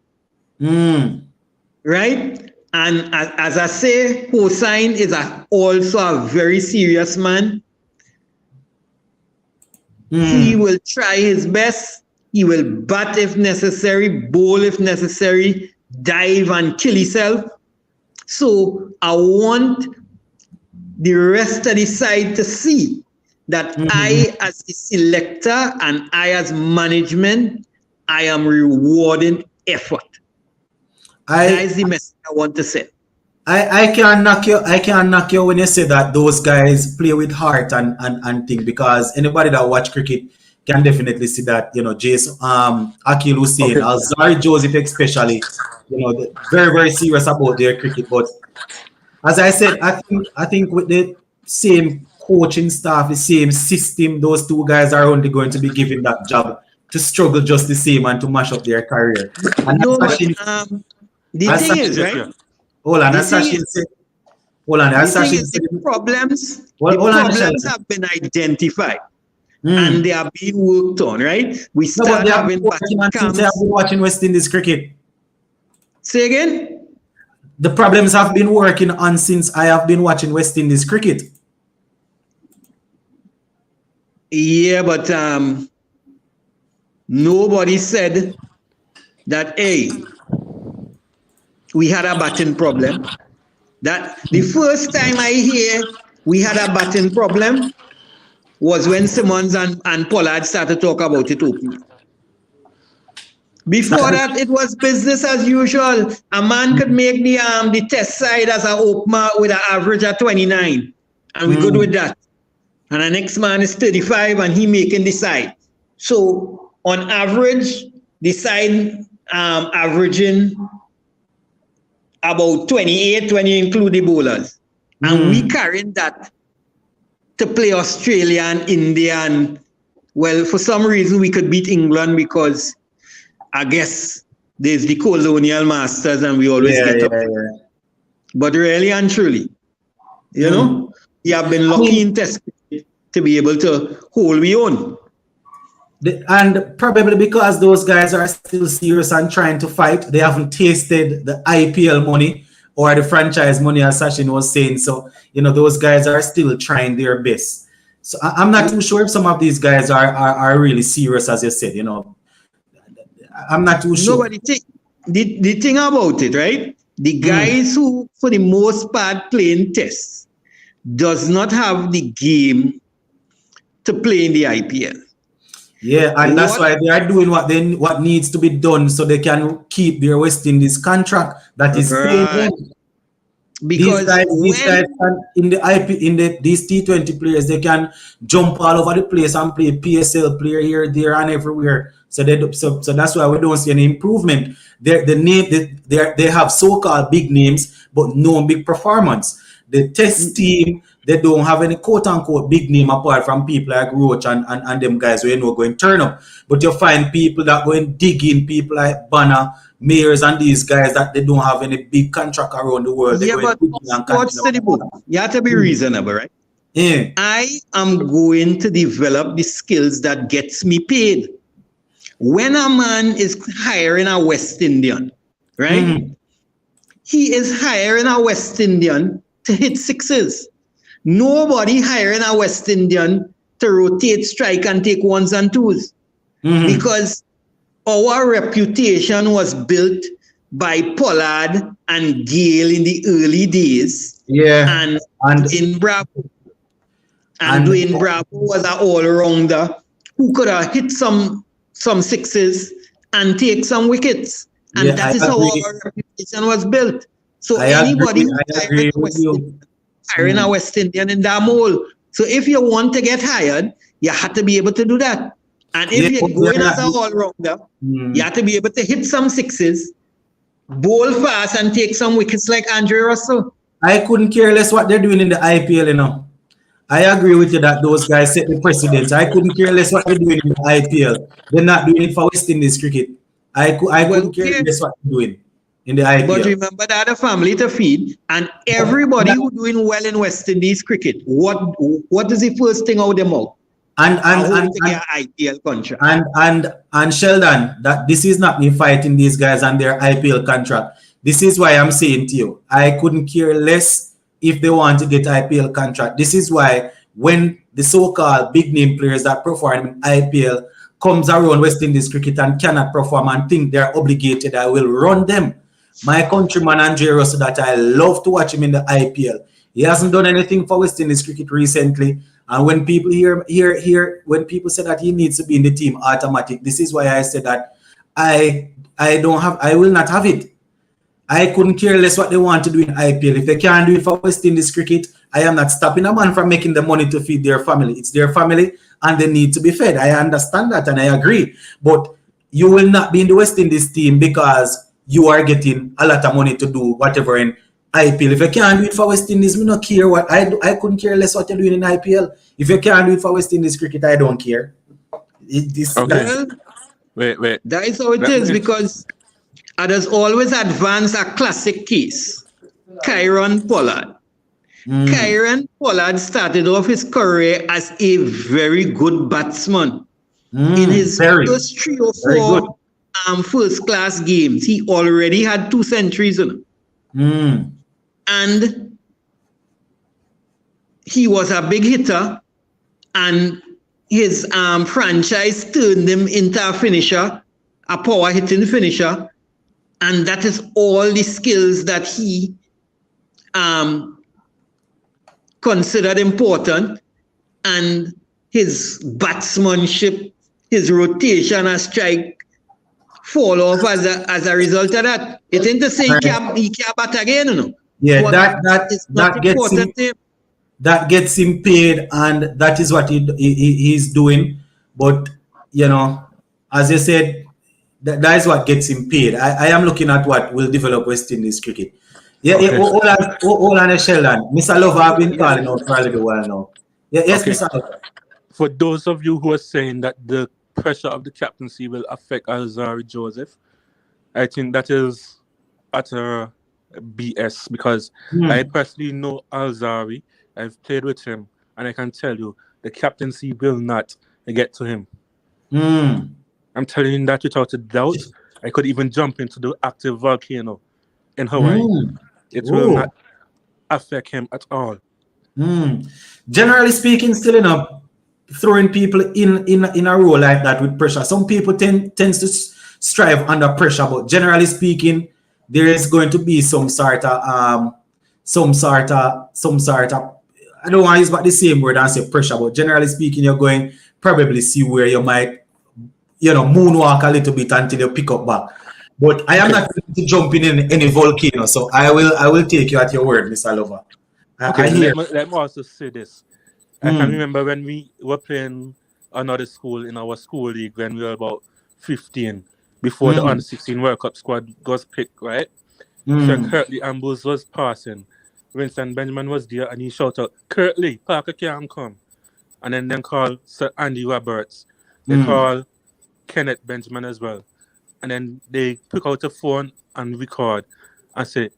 Right? And as I say, Hossein is also a very serious man. He will try his best. He will bat if necessary, bowl if necessary, dive and kill himself. So I want the rest of the side to see that I, as the selector and I, as management, I am rewarding effort. That is the message I want to say. I can't knock you when you say that those guys play with heart and thing, because anybody that watch cricket can definitely see that, you know, Jason, Akil Hussein, Alzari Joseph especially, you know, very, very serious about their cricket. But as I said, I think with the same coaching staff, the same system, those two guys are only going to be given that job to struggle just the same and to mash up their career. And no, the thing is, right? Hold on, Sachin said. Hold on, the problems have been identified and they are being worked on, right? We start having since I have been watching West Indies cricket. Say again? The problems have been working on since I have been watching West Indies cricket. Yeah, but nobody said that, hey, we had a batting problem. That the first time I hear we had a batting problem was when Simmons and Pollard started to talk about it openly. Before that, it was business as usual. A man could make the test side as an opener with an average of 29, and we're good with that. And the next man is 35, and he making the side. So on average, the side averaging about 28 when you include the bowlers. And we carrying that to play Australia and India. And, well, for some reason, we could beat England because I guess there's the colonial masters and we always get up. But really and truly, you know, we have been lucky in test to be able to hold we own. And probably because those guys are still serious and trying to fight, they haven't tasted the IPL money or the franchise money, as Sachin was saying. So, you know, those guys are still trying their best. So I'm not too sure if some of these guys are really serious, as you said, you know. I'm not too sure. Nobody the thing about it, right? The guys who, for the most part, playing tests does not have the game to play in the IPL. Yeah, and that's What? why they are doing what needs to be done so they can keep their West Indies contract that is paying Right. them. Because These guys when can, in the IP in the these T20 players, they can jump all over the place and play PSL player here, there, and everywhere. So so that's why we don't see any improvement. They have so-called big names, but no big performance. The test team, they don't have any quote unquote big name apart from people like Roach and them guys who you know going turn up. But you find people that go and dig in, people like Banner, Mayors, and these guys that they don't have any big contract around the world. They yeah, go and but dig in and sports continue. to the book, you have to be reasonable, right? Yeah. I am going to develop the skills that gets me paid. When a man is hiring a West Indian, right? Mhm. He is hiring a West Indian to hit sixes. Nobody hiring a West Indian to rotate, strike, and take ones and twos. Mhm. Because our reputation was built by Pollard and Gale in the early days, Yeah. and And Dwayne Bravo. And and Dwayne Bravo was an all-rounder who could have hit some sixes and take some wickets. And yeah, that is how our reputation was built. So anybody who I agree with you. hiring a West Indian in that mold. So if you want to get hired, you have to be able to do that. And if Yeah, you're but going they're as an not- all-rounder, Mm. you have to be able to hit some sixes, bowl fast, and take some wickets like Andre Russell. I couldn't care less what they're doing in the IPL, you know. I agree with you that those guys set the precedence. I couldn't care less what they're doing in the IPL. They're not doing it for West Indies cricket. I Well, couldn't care okay. less what they're doing in the But IPL. remember that a family to feed, and everybody who doing well in West Indies cricket, what is the first thing out of their mouth? And I and hope and to and, get an IPL contract. and Sheldon, that this is not me fighting these guys and their IPL contract. This is why I'm saying to you, I couldn't care less if they want to get IPL contract. This is why when the so-called big name players that perform in IPL comes around West Indies cricket and cannot perform and think they're obligated, I will run them. My countryman Andre Russell, that I love to watch him in the IPL. He hasn't done anything for West Indies cricket recently. And when people when people say that he needs to be in the team automatic, this is why I said that I will not have it. I couldn't care less what they want to do in IPL. If they can't do it for West Indies cricket, I am not stopping a man from making the money to feed their family. It's their family and they need to be fed. I understand that and I agree. But you will not be in the West Indies team because you are getting a lot of money to do whatever in IPL. If you can't do it for West Indies, me not care what I couldn't care less what you're doing in IPL. If you can't do it for West Indies cricket, I don't care. Okay. Well, Wait. that is how it Let is, me- because others always advance a classic case. Kyron Pollard. Kyron Pollard started off his career as a very good batsman. In his first 3 or 4 first class games, he already had 2 centuries in him. And he was a big hitter, and his franchise turned him into a finisher, a power hitting finisher, and that is all the skills that he considered important, and his batsmanship, his rotation and strike fall off as a result of that. It ain't to say he can't bat again, you know. Yeah, But it's not that gets him. important to him. That gets him paid, and that is what he's doing. But you know, as you said, that is what gets him paid. I am looking at what will develop West Indies cricket. Yeah, Okay. hold on, Sheldon. Mr. Lover, I've been calling out for a little while now. Yeah, yes, Okay. Mr. Lover. For those of you who are saying that the pressure of the captaincy will affect Alzari Joseph, I think that is utter BS, because I personally know Alzari. I've played with him, and I can tell you the captaincy will not get to him. I'm telling you that without a doubt. I could even jump into the active volcano in Hawaii. It will not affect him at all. Generally speaking, still enough, throwing people in a role like that with pressure. Some people tends to strive under pressure, but generally speaking, there is going to be some sort of I don't want to use the same word and say pressure, but generally speaking, you're going probably see where you might moonwalk a little bit until you pick up back. But I am not going to jump in any volcano, so I will take you at your word, Mr. Lover. Okay, let me also say this. I can remember when we were playing another school in our school league when we were about 15, before the under-16 World Cup squad was picked, right? Sir Curtly Ambrose was passing. Winston Benjamin was there and he shouted out, Curtly, Parker can't come. And then call Sir Andy Roberts. They call Kenneth Benjamin as well. And then they pick out a phone and record and say,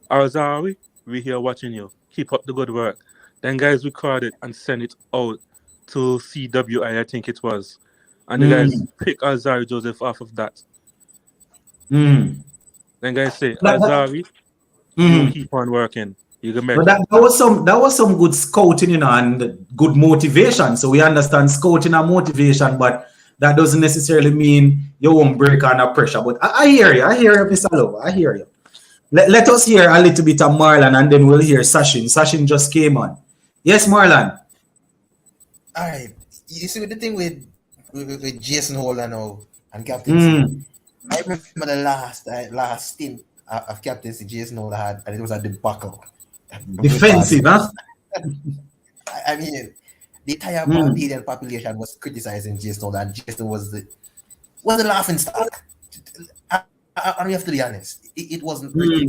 Alzari, we're here watching you. Keep up the good work. Then guys record it and send it out to CWI, I think it was. And the guys pick Alzari Joseph off of that. Then guys say, Alzari, you keep on working. You can make but that was some good scouting, and good motivation. So we understand scouting and motivation, but that doesn't necessarily mean you won't break under pressure. But I hear you, Mr. Lover. I hear you. Let us hear a little bit of Marlon, and then we'll hear Sachin. Sachin just came on. Yes, Marlon. All right. You see the thing with Jason Holder now and Captaincy. I remember the last stint of Captaincy Jason Holder had, and it was a debacle. Defensive, huh? I mean, the entire Barbadian population was criticizing Jason Holder, and Jason was the laughing stock. And we have to be honest, it wasn't pretty.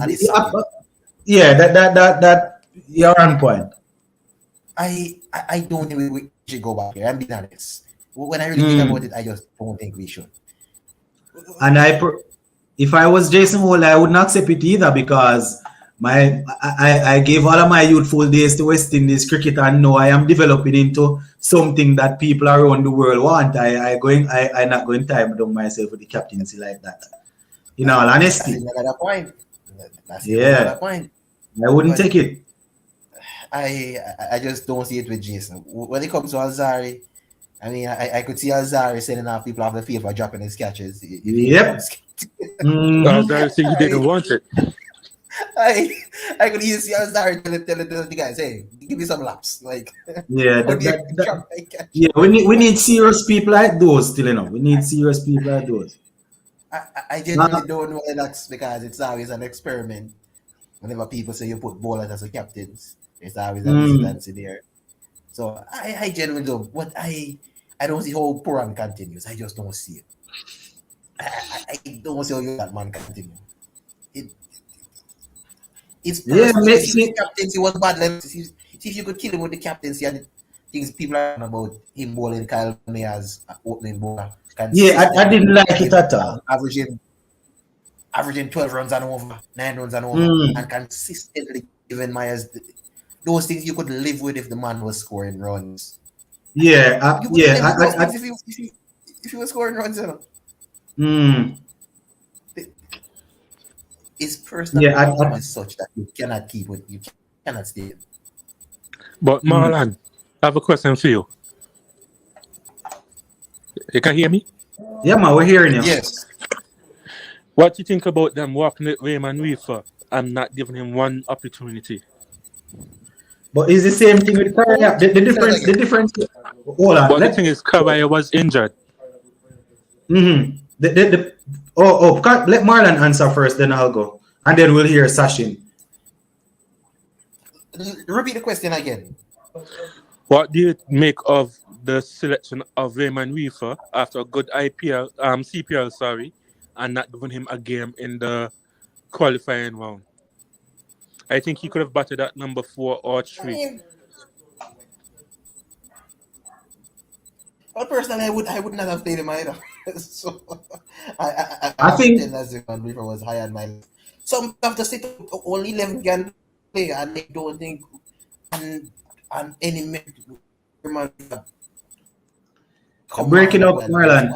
Yeah, that you're on point. I don't think we should go back here. I'm being honest. When I really think about it, I just don't think we should. And if I was Jason Holder, I would not accept it either, because I gave all of my youthful days to West Indies cricket, and now I am developing into something that people around the world want. I not going to time down myself with the captaincy like that. In all honesty. That's another point. I wouldn't take it. I just don't see it with Jason. When it comes to Alzari, I mean, I could see Alzari sending off people off the field for dropping his catches. Yep. Alzari said he didn't want it. I could even see Alzari telling the guys, hey, give me some laps. Like, yeah, we need serious people like those still, We need serious people like those. I genuinely don't know whether that's because it's always an experiment. Whenever people say you put bowlers as a captains, there's always a hesitancy there. So I genuinely don't. What I don't see how Puran continues. I just don't see it. I don't see how that man continue. It's personal. If the captaincy was bad, see if you could kill him with the captaincy and things people are about him bowling Kyle May as opening bowler. Yeah, I didn't like it at all. Averaging 12 runs and over, 9 runs and over, and consistently giving Myers those things you could live with if the man was scoring runs. Yeah, if he was scoring runs, It's personal as such that you cannot keep it, you cannot stay it. But Marlon, I have a question for you. You can hear me? Yeah, man, we're hearing you. Yes. What do you think about them walking with Raymond Reefer and not giving him one opportunity? But it's the same thing with Karaya. The difference. Hold on. But the thing is, Karaya was injured. Let Marlon answer first, then I'll go, and then we'll hear Sachin. Repeat the question again. What do you make of the selection of Raymond Reefer after a good CPL, and not giving him a game in the qualifying round? I think he could have batted at number 4 or 3. Well, personally, I would not have played him either. So I think as if Reefer was high on my list. Some have to sit only 11 can play, and I don't think on any breaking up Marlon.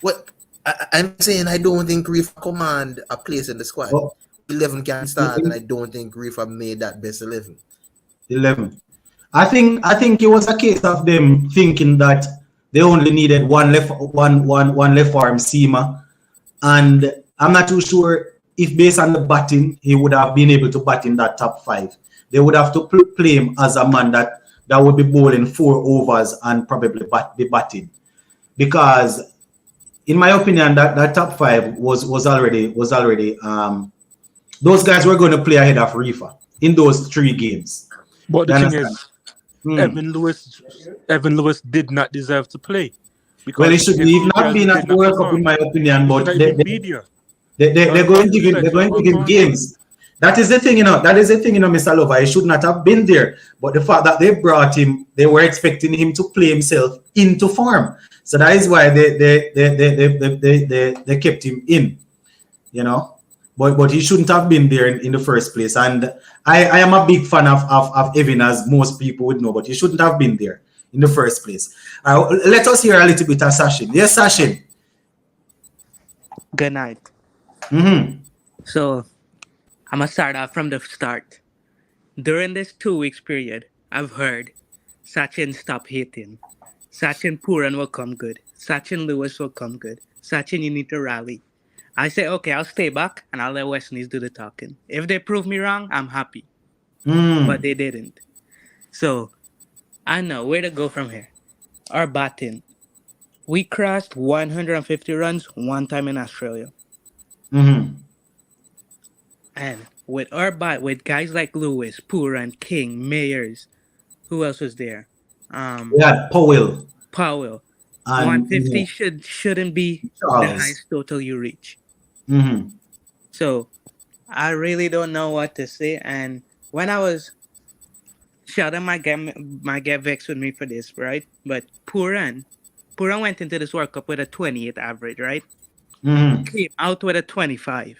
What I'm saying, I don't think Reefer command a place in the squad. 11 can start, and I don't think Reefer made that best 11. 11. I think it was a case of them thinking that they only needed one left arm seamer, and I'm not too sure if based on the batting he would have been able to bat in that top 5. They would have to play him as a man that that would be bowling 4 overs and probably be batting. Because in my opinion, that top 5 was already those guys were going to play ahead of Reefer in those 3 games. But the You thing understand? is, Evan Lewis did not deserve to play Well, because he should his have three not girls been at did the not World Cup in perform. my opinion, He but should not even be there. they're going to give him games. That is the thing, Mr. Lover. He should not have been there. But the fact that they brought him, they were expecting him to play himself into form. So that is why they kept him in, you know. But he shouldn't have been there in the first place. And I am a big fan of Evan, as most people would know, but he shouldn't have been there in the first place. Let us hear a little bit of Sachin. Yes, Sachin. Good night. Mm-hmm. So I'm gonna start off from the start. During this 2 weeks period, I've heard Sachin stop hitting. Sachin Puran will come good. Sachin Lewis will come good. Sachin, you need to rally. I say, okay, I'll stay back and I'll let West Indies do the talking. If they prove me wrong, I'm happy. But they didn't. So I know where to go from here. Our batting. We crossed 150 runs one time in Australia. Mm-hmm. And with our bat, with guys like Lewis, Puran, King, Mayers, who else was there? Yeah, Powell Powell. and 150 shouldn't be the Charles. highest total you reach. Mm-hmm. So I really don't know what to say. And when I was Sheldon might get vexed with me for this, right? But Puran went into this World Cup with a 28 average, right? Mm-hmm. Came out with a 25.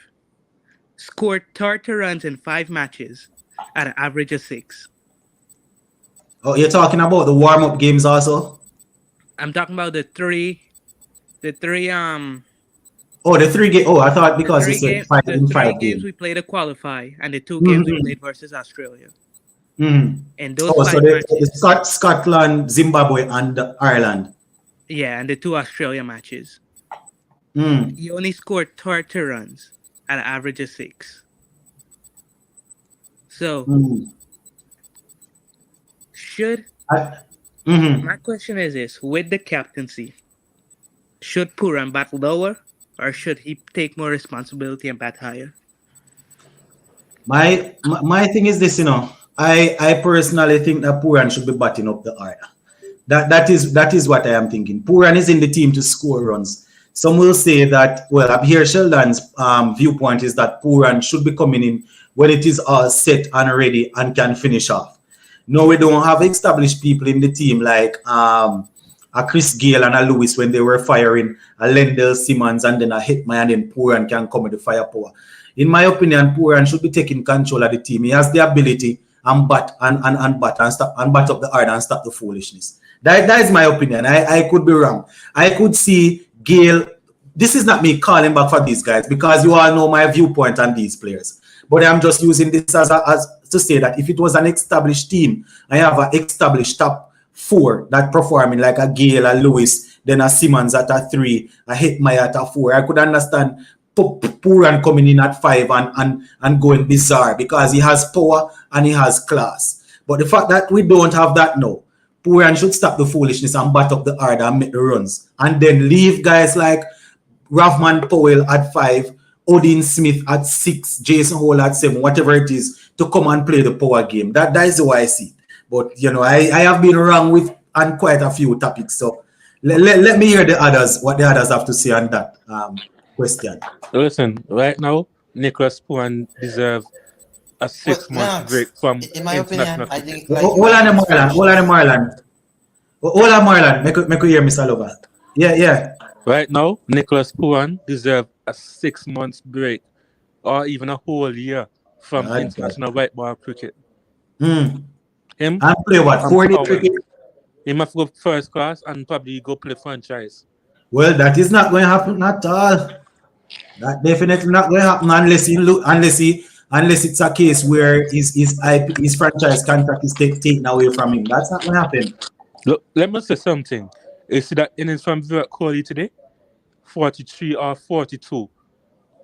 Scored 30 runs in 5 matches at an average of 6. Oh, you're talking about the warm-up games also? I'm talking about the three Oh, the 3 game. Oh, I thought because you said the 5 3 games games. we played to qualify and the 2 games we Mm-hmm. played versus Australia. Mm-hmm. And those Oh, so 5 matches. Scotland, Zimbabwe, and Ireland. Yeah, and the 2 Australia matches. Mm. He only scored 30 runs at an average of 6. So my question is this: with the captaincy, should Puran bat lower or should he take more responsibility and bat higher? My thing is this, I personally think that Puran should be batting up the order. That is what I am thinking. Puran is in the team to score runs. Some will say that, well, up here Sheldon's viewpoint is that Puran should be coming in when it is all set and ready and can finish off. No, we don't have established people in the team like a Chris Gale and a Lewis when they were firing, a Lendl Simmons and then a Hitman, and then Puran can come with the firepower. In my opinion, Puran should be taking control of the team. He has the ability and bat up the order and stop the foolishness. That is my opinion. I could be wrong. I could see Gale. This is not me calling back for these guys because you all know my viewpoint on these players. But I'm just using this as to say that if it was an established team, I have an established top 4 that performing like a Gale, a Lewis, then a Simmons at a 3, a Hitmaya at a 4. I could understand Puran coming in at 5 and going bizarre because he has power and he has class. But the fact that we don't have that now, Puran should stop the foolishness and bat up the order and make the runs. And then leave guys like Rahman Powell at 5, Odin Smith at 6, Jason Hall at 7, whatever it is, to come and play the power game. That is the way I see it. But, I have been wrong with on quite a few topics. So let me hear what the others have to say on that question. Listen, right now, Nicholas Puan deserves a 6-month break from in my opinion, international I cricket. think Hold on, Marlon. Make you hear Mr. Lover. Yeah. Right now, Nicholas Puan deserves a 6-month break or even a whole year from international white ball cricket. Him and play what? 4-day cricket? He must go first class and probably go play franchise. Well, that is not going to happen at all. That definitely not going to happen unless it's a case where his franchise contract is taken away from him. That's not going to happen. Look, let me say something. You see that innings from Virat Kohli today? 43 or 42.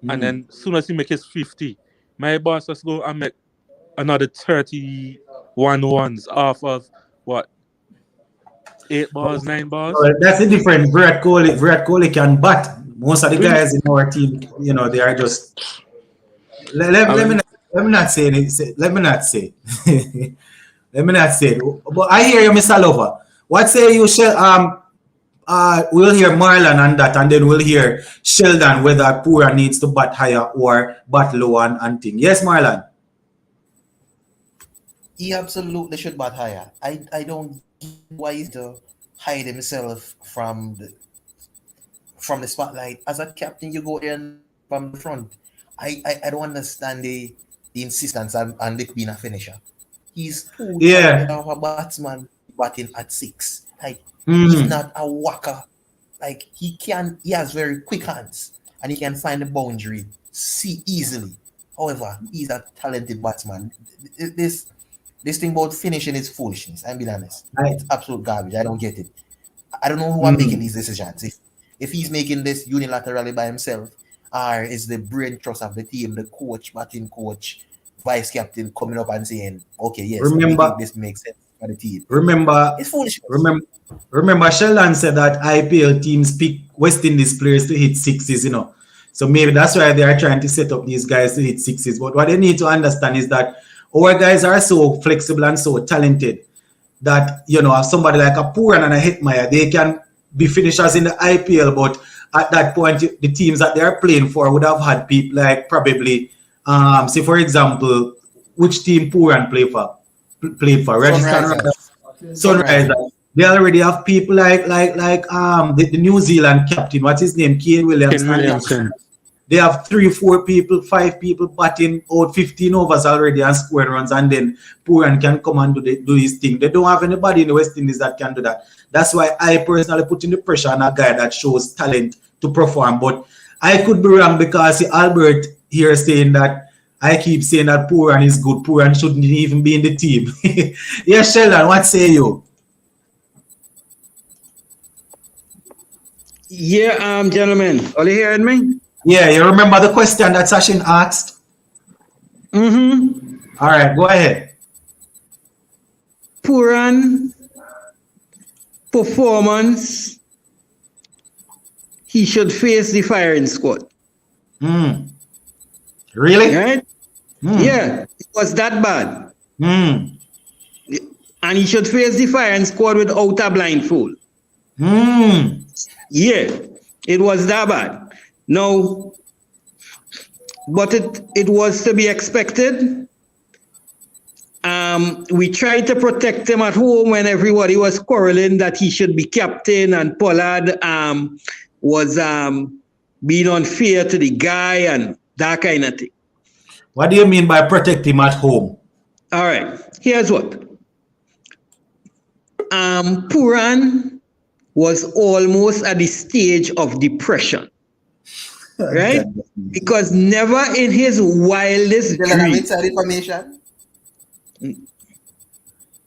And then as soon as he makes his 50, my boss has go and make another 31 ones off of 8 balls, 9 balls. Well, that's the difference. Virat Kohli can bat. Most of the guys in our team, they are just. I Let mean, me not say it. Let me not say. Let me not say it. But I hear you, Mr. Lover. What say you, we'll hear Marlon on that, and then we'll hear Sheldon whether Pura needs to bat higher or bat lower and thing. Yes, Marlon. He absolutely should bat higher. I don't get why he's to hide himself from the spotlight. As a captain, you go there and from the front. I don't understand the insistence on it being a finisher. He's too Yeah. of a batsman batting at 6. Like Hmm. he's not a whacker. Like he has very quick hands and he can find the boundary easily. However, he's a talented batsman. This thing about finishing is foolishness. I'm being honest. It's absolute garbage. I don't get it. I don't know who are making these decisions. If he's making this unilaterally by himself, or is the brain trust of the team, the coach, batting coach, vice captain coming up and saying, okay, yes, we think this makes sense for the team. It's foolishness. Remember Sheldon said that IPL teams pick West Indies players to hit sixes, So maybe that's why they are trying to set up these guys to hit sixes. But what they need to understand is that our guys are so flexible and so talented that, somebody like a Puran and a Hitmaya, they can be finishers in the IPL, but at that point, the teams that they are playing for would have had people like probably, say for example, which team Puran played for? Sunrisers. They already have people like the New Zealand captain, what's his name? Kane Williamson. They have 3, 4 people, 5 people batting out 15 overs already and scoring runs, and then Puran can come and do his thing. They don't have anybody in the West Indies that can do that. That's why I personally put in the pressure on a guy that shows talent to perform. But I could be wrong because Albert here saying that I keep saying that Puran is good. Puran shouldn't even be in the team. Yes, Sheldon, what say you? Yeah, gentlemen, are you hearing me? Yeah, you remember the question that Sachin asked? Mm-hmm. All right, go ahead. Puran performance, he should face the firing squad. Really? Right? Yeah, it was that bad. And he should face the firing squad without a blindfold. Yeah, it was that bad. No, but it was to be expected. We tried to protect him at home when everybody was quarreling that he should be captain, and Pollard was being unfair to the guy and that kind of thing. What do you mean by protect him at home? All right, here's what. Puran was almost at the stage of depression. Right? Because never in his wildest dreams.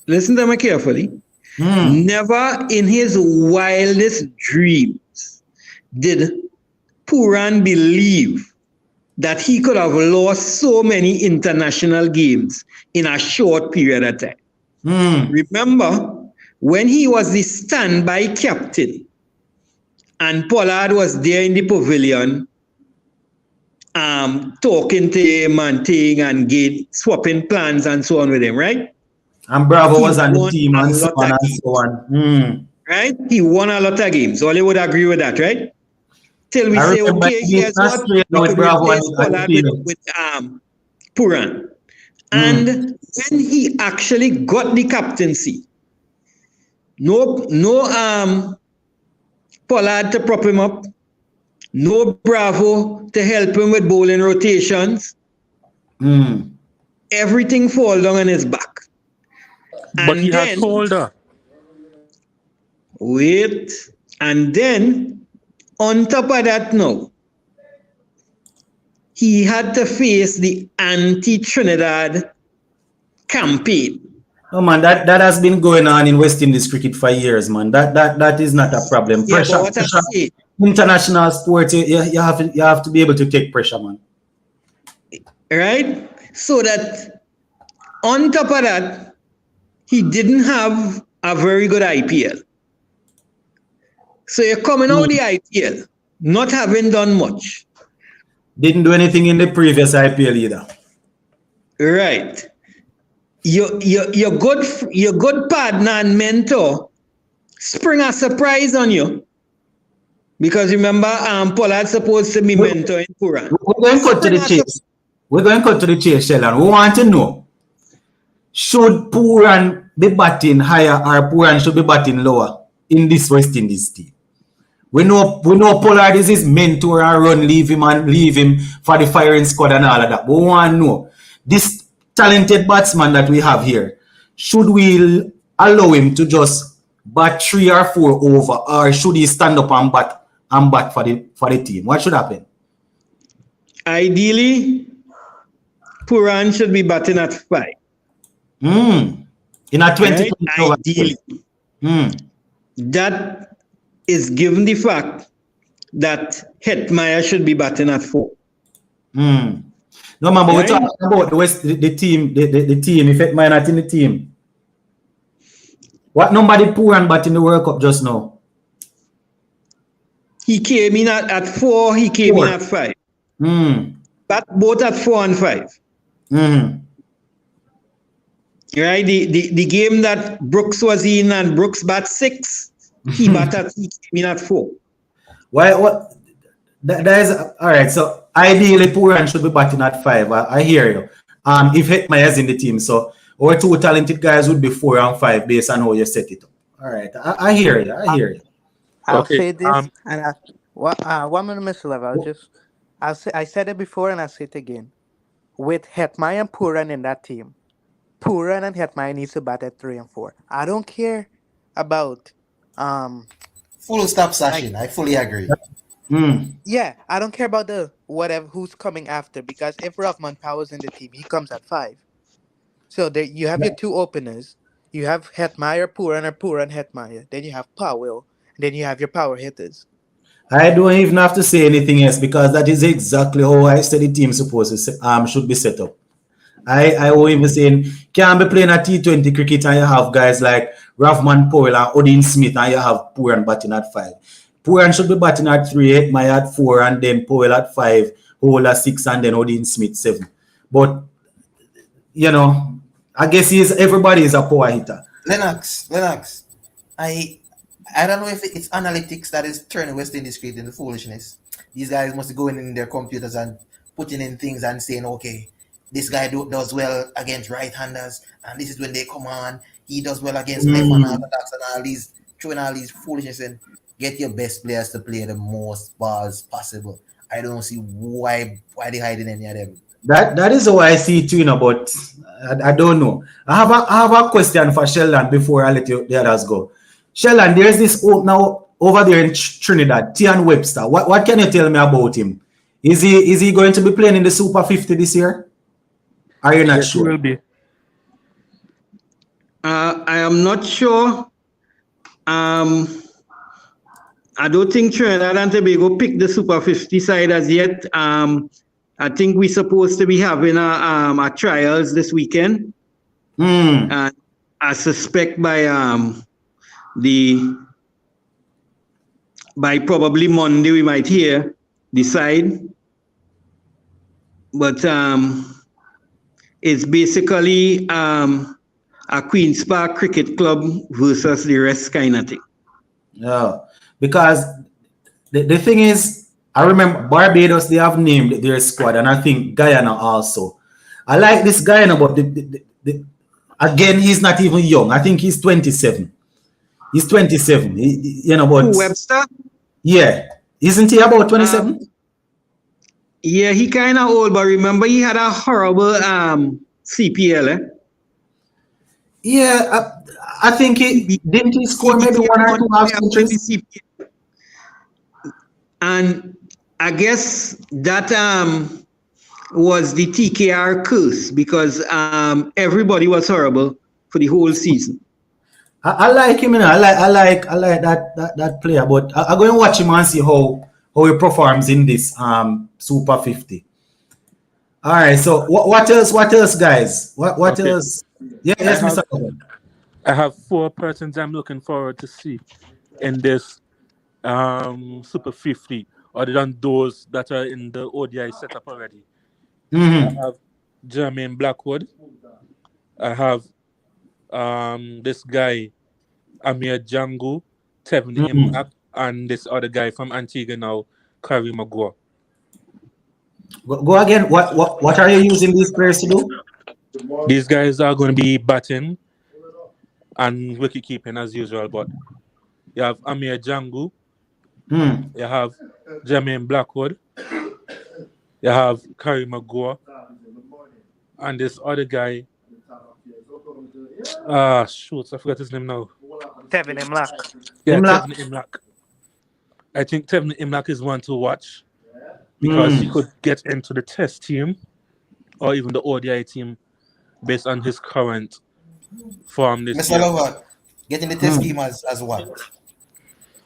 Listen to me carefully. Never in his wildest dreams did Puran believe that he could have lost so many international games in a short period of time. Remember, when he was the standby captain and Pollard was there in the pavilion, talking to him and thing and swapping plans and so on with him, right? And Bravo was on the team and so on and so on. Right? He won a lot of games. All you would agree with that, right? Till we say, okay, here's what we could replace Pollard with Puran. And when he actually got the captaincy, no Pollard to prop him up, no Bravo to help him with bowling rotations. Everything fall down on his back. But he had shoulder. Wait. And then, on top of that now, he had to face the anti-Trinidad campaign. Oh man, that has been going on in West Indies cricket for years, man. That is not a problem. Yeah, pressure, international sports, you have to be able to take pressure, man. Right? So that on top of that, he didn't have a very good IPL. So you're coming out the IPL, not having done much. Didn't do anything in the previous IPL either. Right. Your good partner and mentor spring a surprise on you. Because remember, Pollard's supposed to be mentoring Puran. We're going to cut to the chase. We're going to cut to the chase, Sheldon. We want to know, should Puran be batting higher or Puran should be batting lower in this West Indies team? We know Pollard is his mentor and run, leave him for the firing squad and all of that. But we want to know, this talented batsman that we have here, should we allow him to just bat 3 or 4 over, or should he stand up and bat for the team? What should happen? Ideally, Puran should be batting at 5. In a 20 right? Ideally. That is given the fact that Hetmeyer should be batting at 4. No, man, but we're talking about the team, the team, if Hetmeyer not in the team. What number did Puran bat in the World Cup just now? He came in at 4, he came in at 5. But both at 4 and 5. Right? The game that Brooks was in and Brooks bat 6, he came in at 4. Why? What? That is all right. So ideally, Puran should be batting at 5. I hear you. If Hetmeyer is in the team, so our 2 talented guys would be 4 and 5 based on how you set it up. All right, I hear you. I'll say this, and one minute, Mr. Level. I said it before, and I'll say it again. With Hetmeyer and Puran in that team, Puran and Hetmeyer needs to bat at 3 and 4. I don't care about full stop Sachin. I fully agree. Yeah, I don't care about the whatever who's coming after, because if Rahman Power's in the team, he comes at 5. So there you have your 2 openers. You have Hetmeyer, Puran, or Puran, Hetmeyer. Then you have Powell. Then you have your power hitters. I don't even have to say anything else because that is exactly how I said the team should be set up. I won't even say can't be playing a T20 cricket and you have guys like Rahman Powell and Odin Smith and you have Puran batting at 5. Puran should be batting at 3, Hetmeyer at 4, and then Powell at 5, Hole at 6, and then Odin Smith 7. But you know, I guess everybody is a power hitter. Lennox. I don't know if it's analytics that is turning West Indies cricket into foolishness. These guys must be going in their computers and putting in things and saying, okay, this guy does well against right-handers, and this is when they come on. He does well against left-handers and all these, throwing all these foolishness and get your best players to play the most balls possible. I don't see why they hiding any of them. That is how I see it too, but I don't know. I have a question for Sheldon before I let the others go. Sheldon, there's this now over there in Trinidad, Tian Webster. What can you tell me about him? Is he going to be playing in the Super 50 this year? Are you not sure? He will be. I am not sure. I don't think Trinidad and Tobago picked the Super 50 side as yet. I think we're supposed to be having a trials this weekend. And I suspect by probably Monday we might hear the side. But it's basically a Queen's Park Cricket Club versus the rest kind of thing. Yeah, because the thing is, I remember Barbados, they have named their squad, and I think Guyana also. I like this Guyana, but again, he's not even young. I think he's 27. He's 27. But Webster? Yeah. Isn't he about 27? Yeah, he kind of old, but remember he had a horrible CPL, eh? Yeah, I think didn't he score maybe 1 or 2 half centuries? And I guess that was the TKR curse because everybody was horrible for the whole season. I like him, I like that player, but I'm going to watch him and see how he performs in this Super 50. All right, so what else, guys? What else? Yes, Mr. I have 4 persons I'm looking forward to see in this Super 50, other than those that are in the ODI setup already. I Mm-hmm. have Jermaine Blackwood. I have this guy Amir Django, Tevin Mm-hmm. Imnak, and this other guy from Antigua now, Kari Magua. Go again. What are you using these players to do? These guys are going to be batting and wicket keeping as usual, but you have Amir Django, Hmm. you have Jermaine Blackwood, you have Kari Magua, and this other guy. Shoot, I forgot his name now. Tevin Imlak. Yeah, Imla. Tevin Imlak. I think Tevin Imlak is one to watch because he Hmm. could get into the test team or even the ODI team based on his current form this Mr. year. Lover, get in the test Hmm. team as what?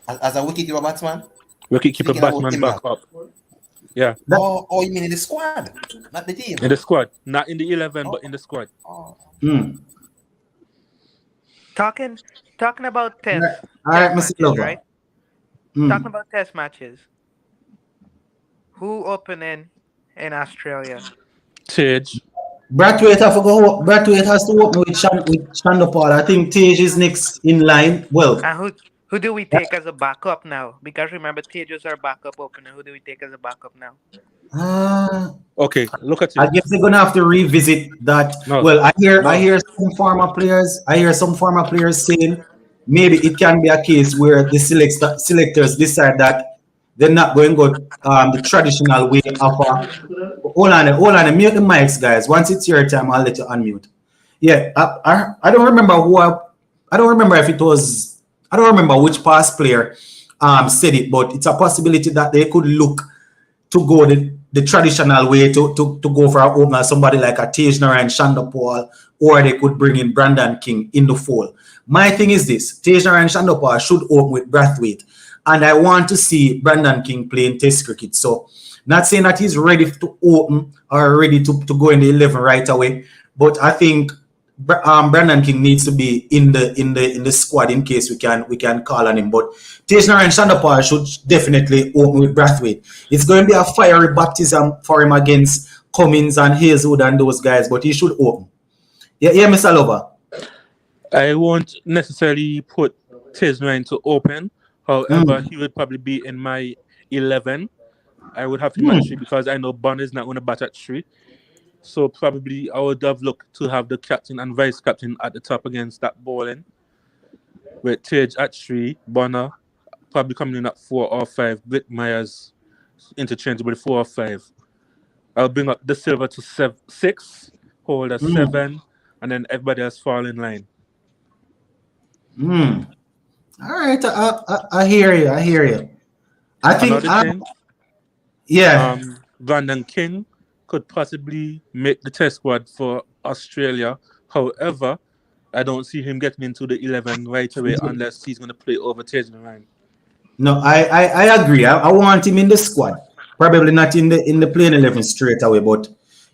As a wicketkeeper batsman? Wicket keeper Speaking about Batman back Imran. up. Yeah, That, Oh, you mean in the squad, not the team? in the squad. Not in the 11, Oh, but in the squad. oh. hmm. Talking about All right, test Mr. matches, Lover. right? Talking Hmm. about test matches. Who opening in Australia? Tage. Brathwaite, I forgot. Brathwaite has to open with Chandopal. I think Tej is next in line. Well, And who do we take as a backup now? Because remember, Tej was our backup opener. Who do we take as a backup now? uh, Okay, look at I it. guess they're gonna have to revisit that. No, Well, I no. hear some former players. I hear some former players saying maybe it can be a case where the selectors decide that they're not going to go the traditional way of hold on, mute the mics, guys. Once it's your time, I'll let you unmute. Yeah, I don't remember I don't remember if it was I don't remember which past player said it, but it's a possibility that they could look to go the traditional way to go for an opener, somebody like a Tajner and Shanda Paul, or they could bring in Brandon King in the fold. My thing is this: Tajner and Shanda Paul should open with Brathwaite, and I want to see Brandon King playing Test cricket. So, not saying that he's ready to open or ready to go in the 11 right away, but I think Brandon King needs to be in the squad in case we can call on him. But Tajner and Shandapar should definitely open with Brathwaite. It's going to be a fiery baptism for him against Cummins and Hazelwood and those guys, but he should open. Yeah, Mr. Lover. I won't necessarily put Tisman to open. However, Mm. he would probably be in my 11. I would have him at 3 Mm. because I know Bonner is not going to bat at 3. So probably I would have looked to have the captain and vice captain at the top against that bowling. With Tage at 3, Bonner probably coming in at 4 or 5. Blake Myers interchangeable 4 or 5. I'll bring up the silver to 6, hold at Mm. 7, and then everybody else fall in line. Mm. All right, I hear you. I hear you. I think, Another thing, yeah. Brandon King could possibly make the test squad for Australia. However, I don't see him getting into the 11 right away unless he's going to play over Tajan Ryan. No, I agree. I want him in the squad. Probably not in the playing 11 straight away, but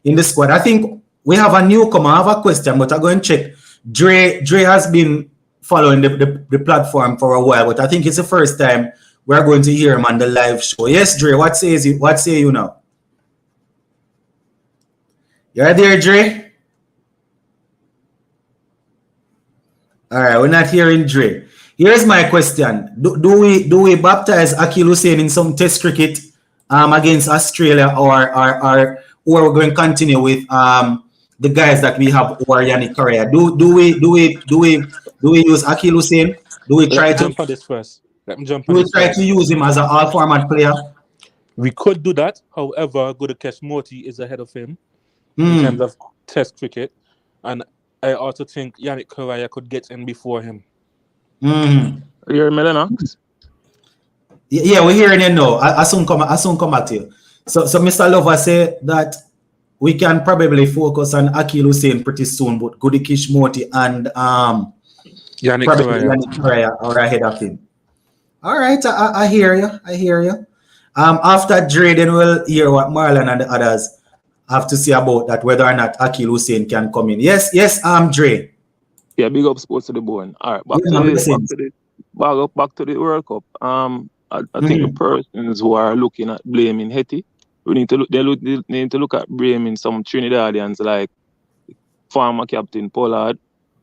in the squad. I think we have a newcomer. I have a question, but I'm going to check. Dre has been following the platform for a while, but I think it's the first time we're going to hear him on the live show. Yes, Dre, what say you now? You're there, Dre? All right, we're not hearing Dre. Here's my question: Do we baptize Akil Hussein in some Test cricket against Australia, or we're going to continue with the guys that we have or Yannick Correa? Do we use Akil Hussein? Do we Let try me to jump on this first. use him as an all format player? We could do that. However, Gudakesh Moti is ahead of him in terms Hmm. of Test cricket, and I also think Yannick Correa could get in before him. Hmm. You're Melanox? Yeah, we're hearing you now. I soon come back to you. So Mr. Lover said that we can probably focus on Akil Hussein pretty soon, but Gudikish Moti and Yannick probably Correa. Yannick Correa are ahead of him. All right, I hear you. I hear you. After Dre, then we'll hear what Marlon and the others have to say about that, whether or not Akil Hussein can come in. Yes, Dre. Yeah, big up sports to the bone. All right, Yeah, I'm listening. back to the World Cup. I think the persons who are looking at blaming Hetty, we need to look. They need to look at blaming some Trinidadians like former captain Pollard,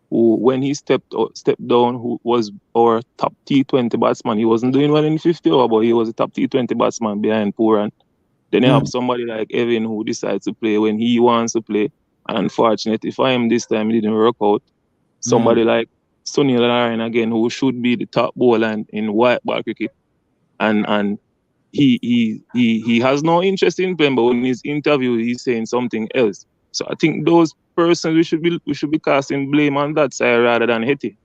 who when he stepped down, who was our top T20 batsman. He wasn't doing well in 50 over, but he was a top T20 batsman behind Pooran. Then you have somebody like Evan who decides to play when he wants to play. And unfortunately for him this time, it didn't work out. Somebody like Sunil Narayan again, who should be the top bowler in white ball cricket. And he has no interest in playing, but in his interview he's saying something else. So I think those persons we should be casting blame on that side rather than Hetty.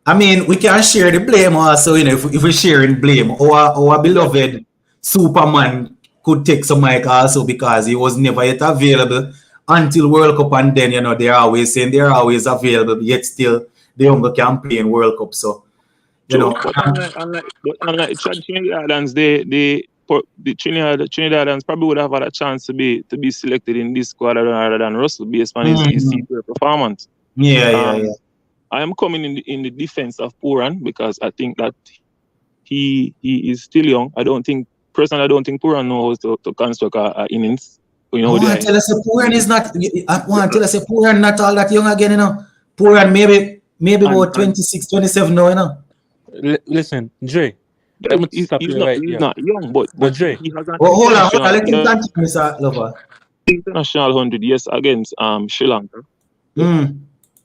I mean, we can share the blame also, if we're sharing blame. Our beloved Superman could take some mic also because he was never yet available until World Cup, and then they're always saying they're always available, yet still they only can play in World Cup. So But unlike Trinidadians, the Trinidadians probably would have had a chance to be selected in this squad rather than Russell based on his CPR performance. Yeah. I am coming in the defense of Pooran because I think that he is still young. I don't think Pooran knows to construct a innings. I want to tell us Pooran is not. I want to tell us Pooran not all that young again. Pooran maybe about 26, 27 now. Listen, Dre. He's not young, but Dre. He has an hold on. Let him continue, Mr. Lover. International 100, yes, against Sri Lanka.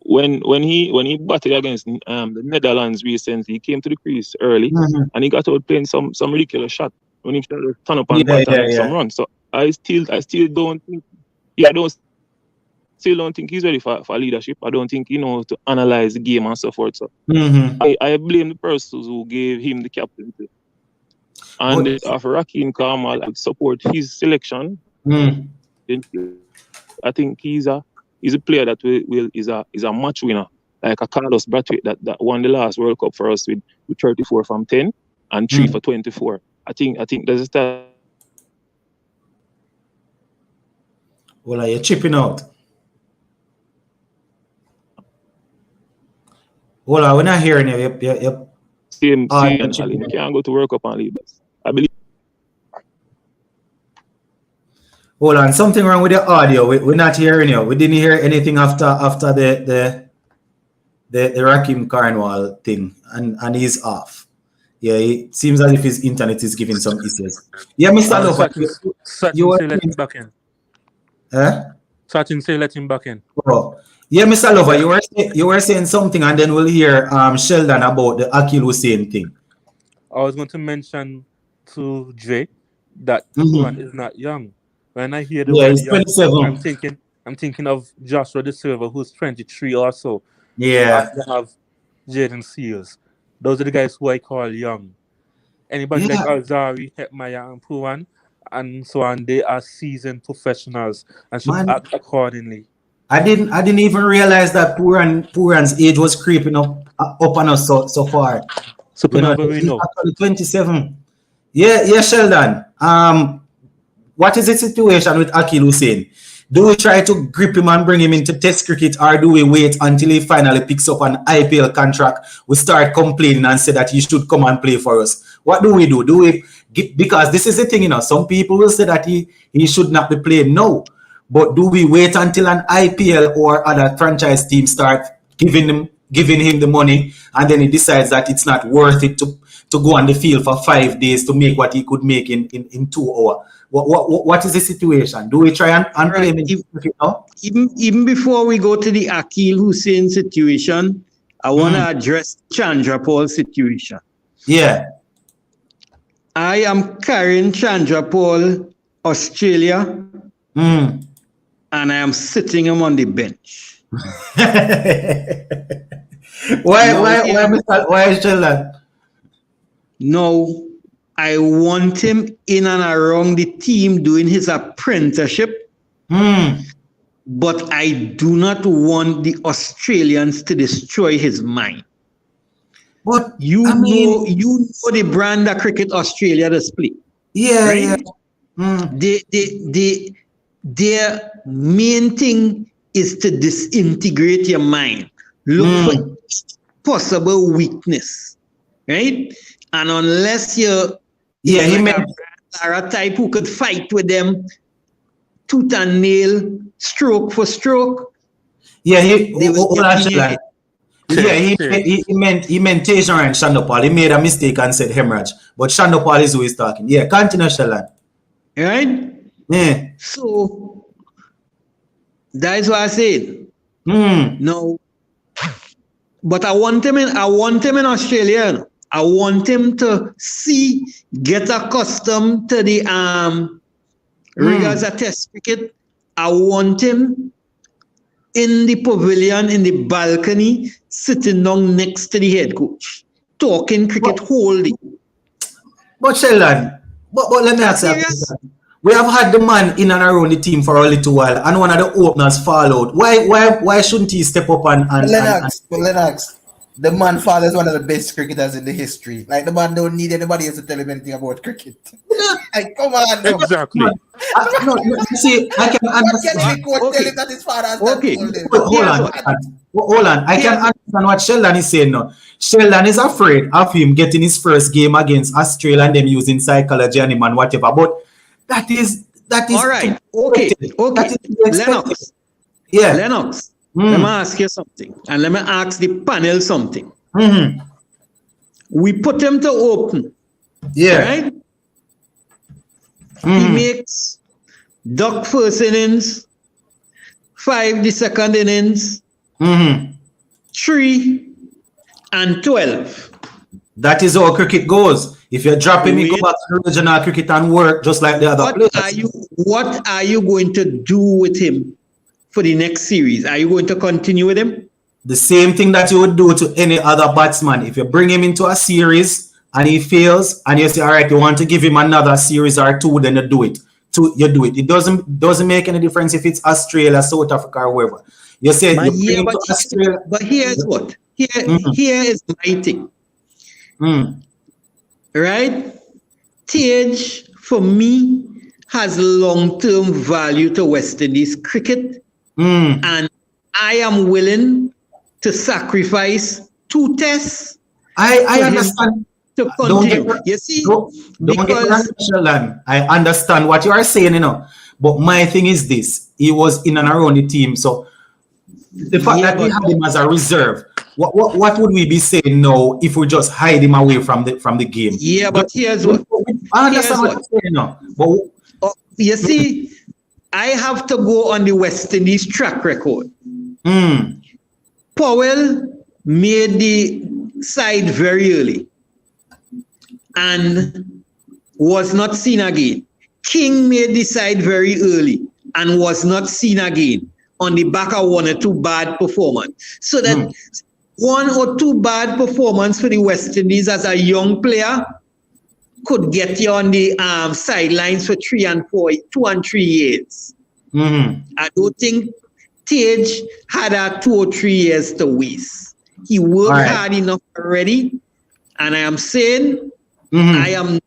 When he batted against the Netherlands recently, he came to the crease early and he got out playing some ridiculous shot when he started to turn up and bat and make some runs. So I still don't think still don't think he's ready for leadership. I don't think he knows to analyze the game and so forth. So I blame the persons who gave him the captaincy. And after Rakim Kamal, I support his selection. I think he's a player that is a match winner, like a Carlos Brathwaite that won the last World Cup for us with 34 from 10 and 3 for 24. I think there's a style. Well, you're chipping out. Hold on, we're not hearing you. Yep. Same, you can't go to World Cup and leave us. I believe. Hold on, something wrong with the audio. We're not hearing you. We didn't hear anything after the Rakim Carnival thing, and he's off. Yeah, it seems as if his internet is giving some issues. Yeah, Mr. Lover. Sachin say let him back in. Sachin say let him back in. Oh. Yeah, Mr. Lover, you were saying something, and then we'll hear Sheldon about the Akil Hussein thing. I was going to mention to Dre that Pooran is not young. When I hear the word he's 27. I'm thinking of Joshua De Silva, who's 23 or so. Yeah. I have Jaden Seals. Those are the guys who I call young. Anybody like Alzari, Hetmaya, and Pooran, and so on, they are seasoned professionals and should act accordingly. I didn't even realize that Pooran's age was creeping up on us so far. So we know. 27. Yeah, Sheldon. What is the situation with Akil Hussein? Do we try to grip him and bring him into Test cricket, or do we wait until he finally picks up an IPL contract? We start complaining and say that he should come and play for us. What do we do? Because this is the thing, some people will say that he should not be playing now. But do we wait until an IPL or other franchise team start giving him the money, and then he decides that it's not worth it to go on the field for 5 days to make what he could make in 2 hours? What is the situation? Do we try and play him? Even before we go to the Akil Hussein situation, I want to address Chandra Paul's situation. Yeah. I am carrying Chandra Paul, Australia, and I am sitting him on the bench. Why is that? No, I want him in and around the team doing his apprenticeship. But I do not want the Australians to destroy his mind. But you know the brand of cricket Australia display. Yeah, right? Their main thing is to disintegrate your mind. Look for possible weakness, right? And unless you're Yeah, he like meant. a Lara type who could fight with them tooth and nail, stroke for stroke. Yeah, They will hold get on, in your Sheldon. head. Yeah, Cheers. he meant Tajan and Shandopal. He made a mistake and said hemorrhage. But Shandopal is who he's talking. Yeah, continue, Sheldon. Right? Yeah. So that's what I said. Hmm. No, but I want him in Australia. I want him to get accustomed to the rigors of test cricket. I want him in the pavilion, in the balcony, sitting down next to the head coach, talking cricket whole day. But Sheldon, but let me ask you a Serious? question. We have had the man in and around the team for a little while, and one of the openers fall out. Why shouldn't he step up and Lennox, the man father is one of the best cricketers in the history. Like the man don't need anybody else to tell him anything about cricket. Like, come on, no. Exactly. No, you see, I can What can understand. any coach tell him that his father has not Okay. told him? Hold on. I can understand what Sheldon is saying now. Sheldon is afraid of him getting his first game against Australia and them using psychology and him and whatever. But that is All right. Okay. That is to be expected. Lennox. Yeah. Lennox. Let me ask you something, and let me ask the panel something. Mm-hmm. We put him to open, Yeah. right? He makes duck first innings, 5 the second innings, 3 and 12. That is how cricket goes. If you drop him, he go Wait. back to regional cricket and work just like the other players. What are you going to do with him for the next series? Are you going to continue with him? The same thing that you would do to any other batsman. If you bring him into a series and he fails, and you say, all right, you want to give him another series or two, then you do it. You do it. It doesn't make any difference if it's Australia, South Africa, or wherever. You say you bring him to Australia. But here's what. Here is my thing. Right? Tage, for me, has long-term value to West Indies cricket. And I am willing to sacrifice 2 tests. I understand. To continue. You see, because I understand what you are saying, But my thing is this: he was in and around the team, so the fact that we had him as a reserve, what would we be saying now if we just hide him away from the game? Yeah, but here's what. I understand what you're saying now. But you see, I have to go on the West Indies track record. Powell made the side very early and was not seen again. King made the side very early and was not seen again on the back of 1 or 2 bad performance. So that 1 or 2 bad performance for the West Indies as a young player could get you on the sidelines for 2 and 3 years. I don't think Tage had 2 or 3 years to waste. He worked hard enough already, and I am saying I am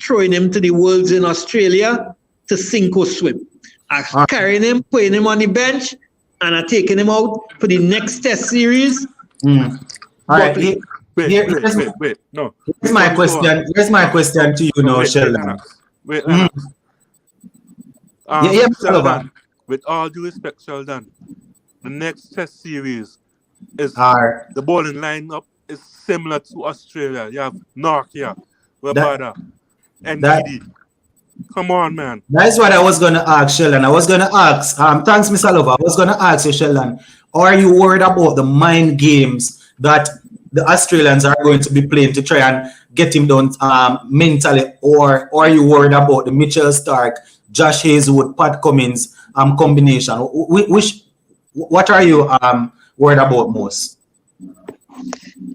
throwing him to the Worlds in Australia to sink or swim. I'm carrying him, putting him on the bench, and I'm taking him out for the next test series. All right. Wait. No. Here's my question. Here's my question to you now, Sheldon. Wait, Sheldon. With all due respect, Sheldon, the next test series is the bowling lineup is similar to Australia. You have Nokia, Wabada, NDD. Come on, man. That's what I was going to ask, Sheldon. I was going to ask, thanks, Mr. Lover. I was going to ask you, Sheldon, are you worried about the mind games that the Australians are going to be playing to try and get him down mentally, or are you worried about the Mitchell Stark, Josh Hazelwood, Pat Cummins combination? What are you worried about most?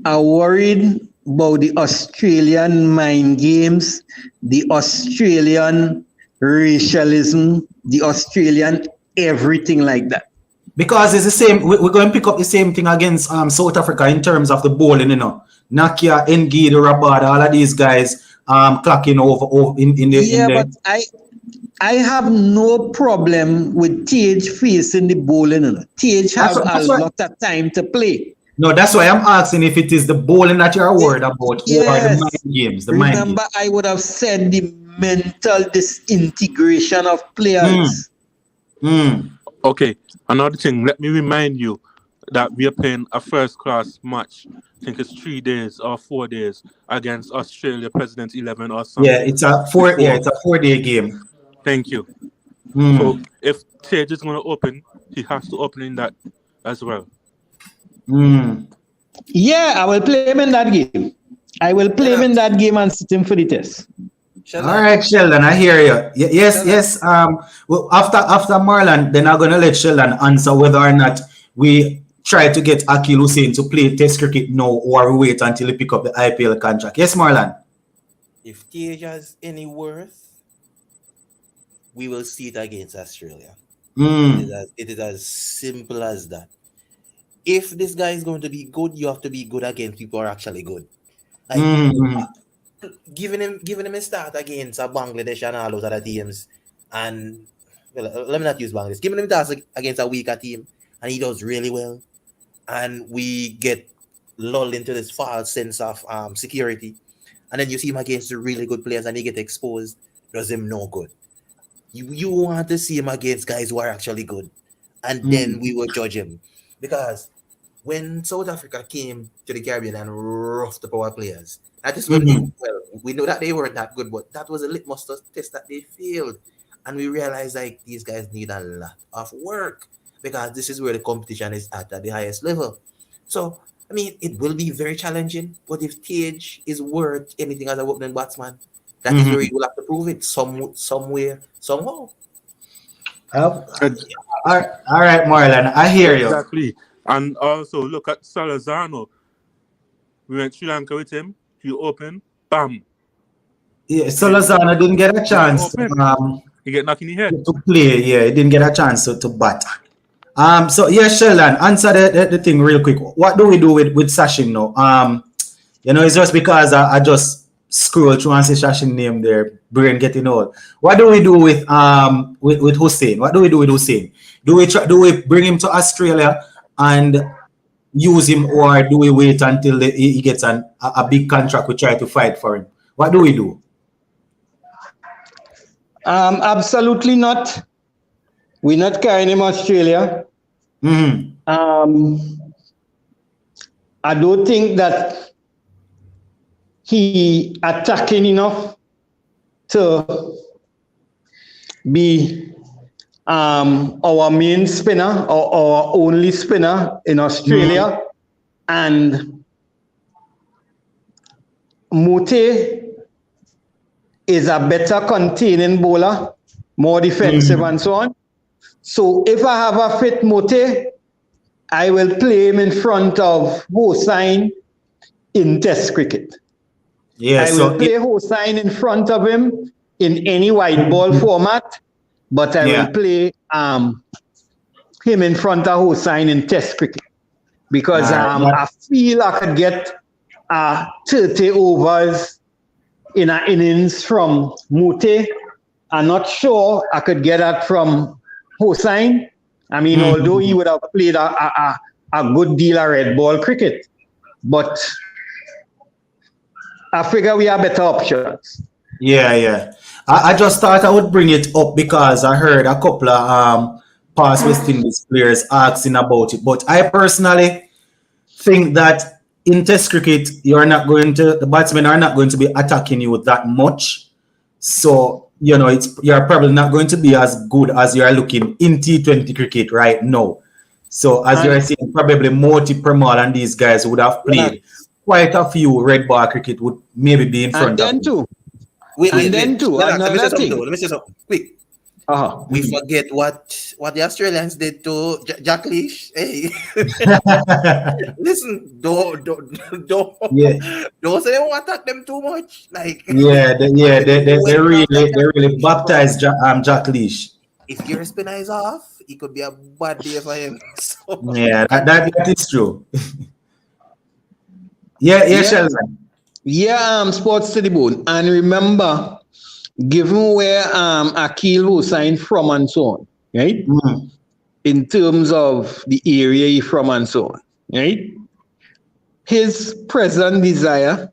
I'm worried about the Australian mind games, the Australian racialism, the Australian everything like that. Because it's the same, we're going to pick up the same thing against South Africa in terms of the bowling, Nakia, Ngidi, Rabada, all of these guys clocking over in the... But I have no problem with Tage facing the bowling. Tage has a lot of time to play. No, that's why I'm asking if it is the bowling that you're worried about or the Yes. mind games. The mind Remember, games. I would have said the mental disintegration of players. Okay, another thing, let me remind you that we are playing a first class match. I think it's 3 days or 4 days against Australia President 11 or Yeah, something. it's a Before. 4-day game. Thank you. So if Tage is going to open, he has to open in that as well. Yeah, I will play him in that game. I will play him in that game and sit him for the test. All right, Sheldon, I hear you. Yes. Well, after Marlon, then I'm gonna let Sheldon answer whether or not we try to get Akil Hussein to play Test cricket now, or we wait until he pick up the IPL contract. Yes, Marlon. If Tage has any worth, we will see it against Australia. It is as simple as that. If this guy is going to be good, you have to be good against people who are actually good. Like giving him a start against a Bangladesh and all those other teams, and well, let me not use Bangladesh. Giving him a task against a weaker team, and he does really well, and we get lulled into this false sense of security, and then you see him against the really good players, and he get exposed. Does him no good. You want to see him against guys who are actually good, and then we will judge him, because when South Africa came to the Caribbean and roughed the power players, that is when we know that they weren't that good, but that was a litmus test that they failed. And we realized like these guys need a lot of work, because this is where the competition is at the highest level. So, I mean, it will be very challenging, but if Tage is worth anything as a opening batsman, that is where you will have to prove it somewhere, somehow. All right, Marlon, I hear you. Exactly. And also, look at Salazano. We went Sri Lanka with him. He opened. Bam. Yeah, Salazano didn't get a chance he get knocked in the head. to play. Yeah, he didn't get a chance to bat. So yeah, Sheldon, answer the thing real quick. What do we do with Sachin now? It's just because I just scroll through and see Sachin name there, brain getting old. What do we do with Hussein? What do we do with Hussein? Do we bring him to Australia and use him, or do we wait until he gets a big contract? We try to fight for him. What do we do? Absolutely not. We're not carrying him Australia. I don't think that he attacking enough to be our main spinner or our only spinner in Australia. And Mute is a better containing bowler, more defensive and so on. So if I have a fit Mute, I will play him in front of Hossain in Test cricket. I will play Hossain in front of him in any white ball format, but I will play him in front of Hossain in Test cricket, because I feel I could get 30 overs in an innings from Mute. I'm not sure I could get that from Hossain. I mean, although he would have played a good deal of red ball cricket, but I figure we have better options. Yeah. I just thought I would bring it up because I heard a couple of past West Indies players asking about it. But I personally think that in Test cricket, the batsmen are not going to be attacking you that much. So, you're probably not going to be as good as you're looking in T20 cricket right now. So, as you're saying, probably Moti, Pramal and these guys would have played quite a few red ball cricket, would maybe be in front of them. Wait. Let me say something. Quick. We forget what the Australians did to Jack Leach. Hey, listen, don't say they won't attack them too much. Like they really baptized Jack Leach. If your spinner is off, it could be a bad day for him. So. Yeah, that is true. Yeah, Sheldon. Yeah, sports to the bone. And remember, given where Akil Hussain from and so on, right? In terms of the area he from and so on, right? his present desire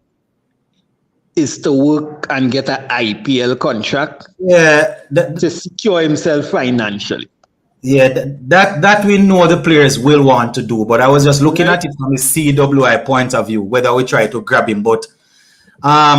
is to work and get an IPL contract Yeah, to secure himself financially. yeah, that we know the players will want to do, but I was just looking at it from a CWI point of view, whether we try to grab him, but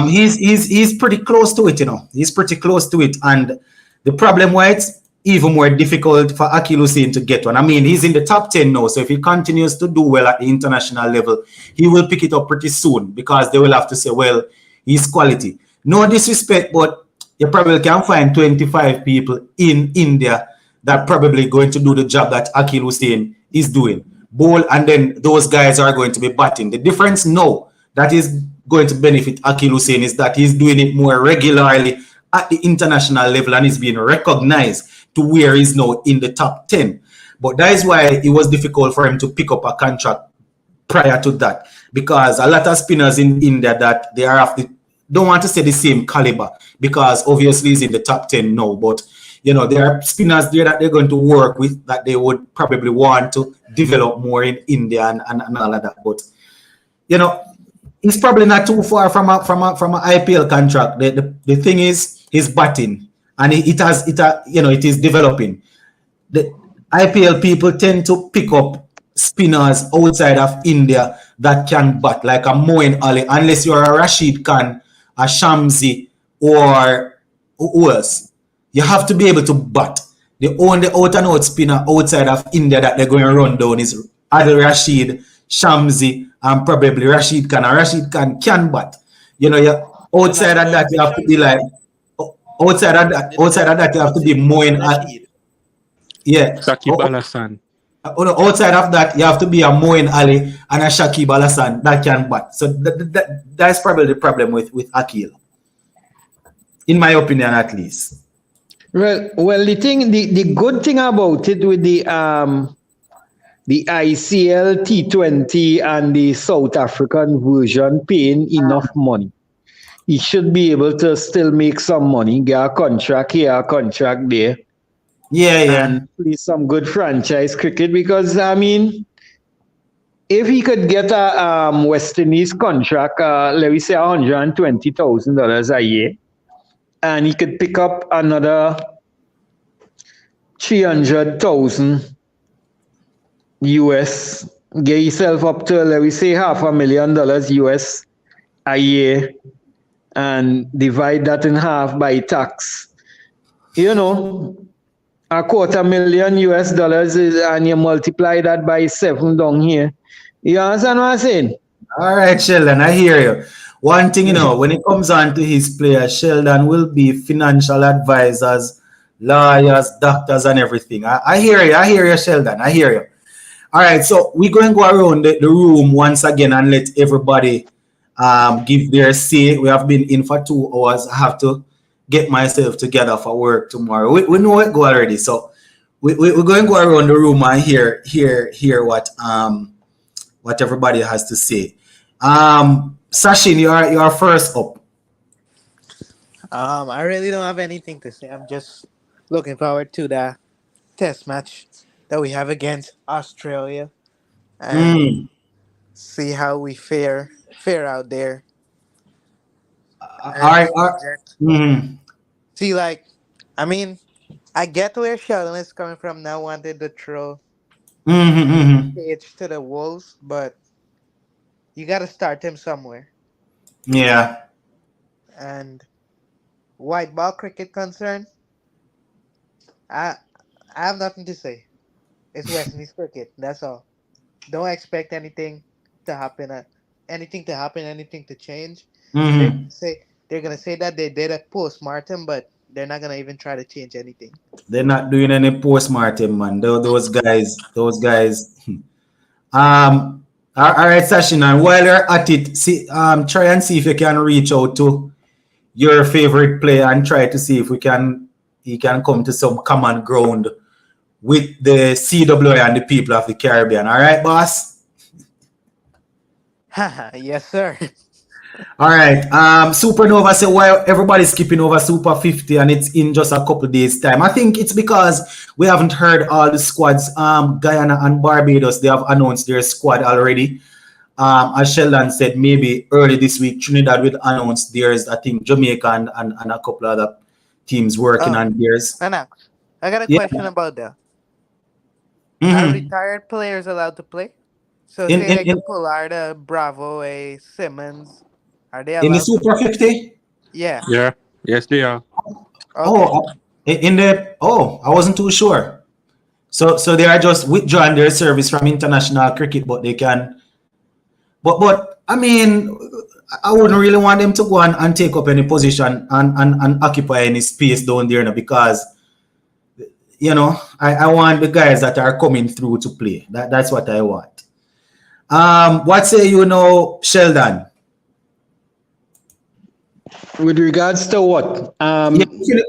he's pretty close to it, you know. He's pretty close to it, and the problem why it's even more difficult for Akil Hussein to get one. I mean, he's in the top 10 now, so if he continues to do well at the international level, he will pick it up pretty soon because they will have to say, well, he's quality. No disrespect, but you probably can find 25 people in India that probably going to do the job that Akil Hussein is doing. Bowl, and then those guys are going to be batting. The difference now that is going to benefit Akil Hussein is that he's doing it more regularly at the international level and is being recognized to where he's now in the top 10. But that is why it was difficult for him to pick up a contract prior to that, because a lot of spinners in India that they are of the, don't want to say the same caliber, because obviously he's in the top 10 now, but you know, there are spinners there that they're going to work with that they would probably want to develop more in India and all of that. But you know, he's probably not too far from an IPL contract. The thing is his batting, and it is developing. The IPL people tend to pick up spinners outside of India that can bat, like a Moeen Ali, unless you're a Rashid Khan, a Shamsi, or who else. You have to be able to bat. The only out and out spinner outside of India that they're going to run down is Adil Rashid, Shamsi, and probably Rashid Khan. And Rashid Khan can bat. You know, outside of that, you have to be like, outside of that, you have to be Moeen Ali. Yeah. Shakib Al Hassan. Outside of that, you have to be a Moeen Ali and a Shakib Al Hassan that can bat. So that's probably the problem with Akil, in my opinion, at least. Well, the good thing about it with the ICL T20 and the South African version paying enough money, he should be able to still make some money, get a contract here, a contract there. Yeah. And play some good franchise cricket, because I mean, if he could get a West Indies contract, let me say $120,000 a year, and he could pick up another 300,000 US, get yourself up to, let me say, $500,000 US a year, and divide that in half by tax. You know, $250,000 US is, and you multiply that by 7 down here. You understand what I'm saying? All right, Sheldon, I hear you. One thing, you know, when it comes on to his players, Sheldon will be financial advisors, lawyers, doctors, and everything. I hear you, Sheldon. I hear you. All right, so we're going to go around the room once again and let everybody give their say. We have been in for 2 hours. I have to get myself together for work tomorrow. We know it go already, so we're going to go around the room and hear what everybody has to say. Sachin, you're first up. I really don't have anything to say. I'm just looking forward to the test match that we have against Australia and see how we fare out there. See, like, I mean, I get where Sheldon is coming from now, wanted to throw Page to the wolves, but you got to start him somewhere. Yeah. And white ball cricket concern, I have nothing to say. It's West Indies cricket. That's all. Don't expect anything to happen. Anything to change. They're gonna say that they did a post-mortem, but they're not gonna even try to change anything. They're not doing any post-mortem, man. Those guys. All right, Sachin, and while you're at it, see, try and see if you can reach out to your favorite player and try to see if he can come to some common ground with the CWA and the people of the Caribbean. All right, boss? Yes, sir. All right. Supernova said, why everybody's skipping over Super 50 and it's in just a couple days' time? I think it's because we haven't heard all the squads. Guyana and Barbados, they have announced their squad already. as Sheldon said, maybe early this week, Trinidad will announce theirs. I think Jamaica and a couple other teams working Oh, on theirs. Anax, I got a Yeah. question about that. Are Mm-hmm. retired players allowed to play? So In, say in, like a in, Pollard, a Bravo, a Simmons, are they in the allowed to Super play? 50? Yeah. Yeah. Yes, they are. Okay. Oh, I wasn't too sure. So they are just withdrawing their service from international cricket, but they can. But I mean, I wouldn't really want them to go and take up any position and occupy any space down there now because I want the guys that are coming through to play. That's what I want. What say you know, Sheldon? With regards to what? Yeah,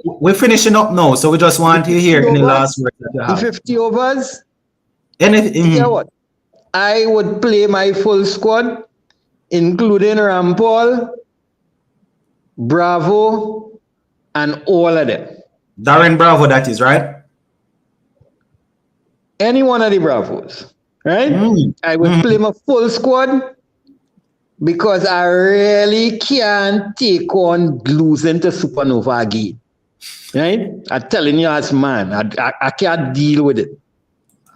we're finishing up now, so we just want to hear any last words that you The have. 50 overs, Anything? you know what? I would play my full squad, including Rampol, Bravo, and all of them. Darren Bravo, that is right. Any one of the Bravos, right? I would Mm. play my full squad because I really can't take on losing to Supernova again. Right? I'm telling you as man, I can't deal with it.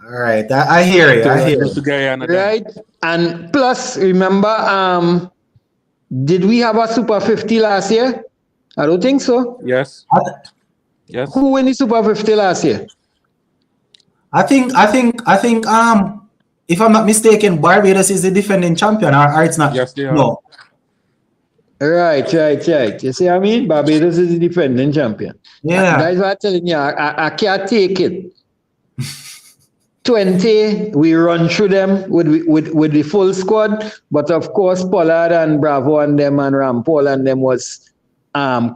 All right, I hear you. I hear you. Right? And plus, remember, did we have a Super 50 last year? I don't think so. Yes. Yes. Who won the Super 50 last year? I think. If I'm not mistaken, Barbados is the defending champion, or it's not. Yes, they are. No. Right. You see what I mean? Barbados is the defending champion. Yeah. That's what I'm telling you. I can't take it. 20, we run through them with the full squad. But of course, Pollard and Bravo and them and Rampol and them was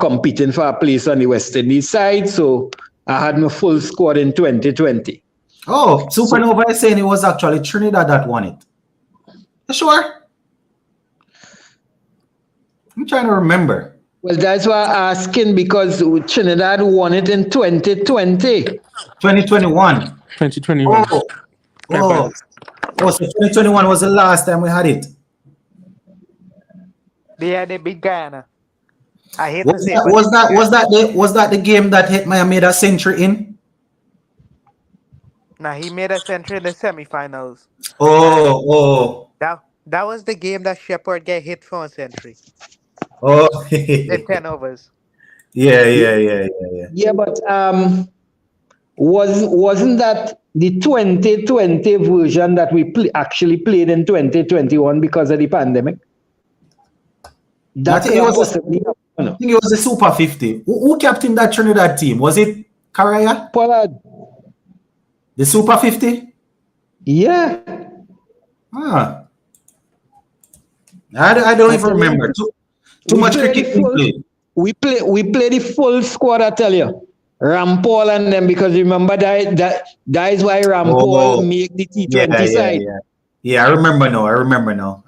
competing for a place on the West Indies side. So I had my full squad in 2020. Oh, Supernova is saying it was actually Trinidad that won it. You sure? I'm trying to remember. Well, that's why I'm asking because Trinidad won it in 2020. 2021. 2021. So 2021 was the last time we had it. They beat Guyana. I hate Was to say that, it, but was that the game that Hetmeyer made a century in? nah, he made a century in the semifinals. That was the game that Shepard get hit for a century in 10 overs. Yeah. Yeah, but wasn't that the 2020 version that we actually played in 2021 because of the pandemic? I think it was the Super 50. Who captained that Trinidad team? Was it Karaya? Pollard. The Super 50? Yeah. I don't even remember. Too much cricket we played. We play the full squad, I tell you. Rampol and them, because remember that is why Rampol make the T20 side. Yeah, I remember now.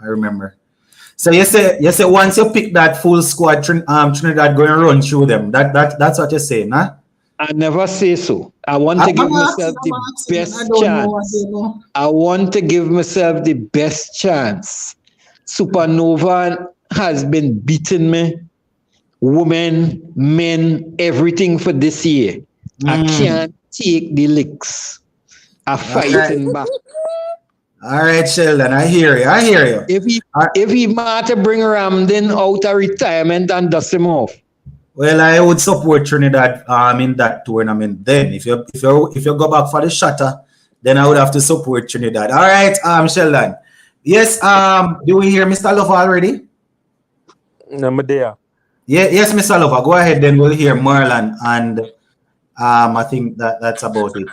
So you say once you pick that full squad, Trinidad going to run through them. That's what you're saying, huh? I never say so. I want to give myself the best chance. I want to give myself the best chance. Supernova has been beating me. Women, men, everything for this year. I can't take the licks. I'm fighting back. All right, Sheldon, I hear you. If he might bring Ramden out of retirement and dust him off. Well, I would support Trinidad in that tournament. Then, if you go back for the shutter, then I would have to support Trinidad. All right, Sheldon. Yes, do we hear Mr. Lover already? No, I'm there. Yes, Mr. Lover. Go ahead, then we'll hear Marlon, and I think that's about it.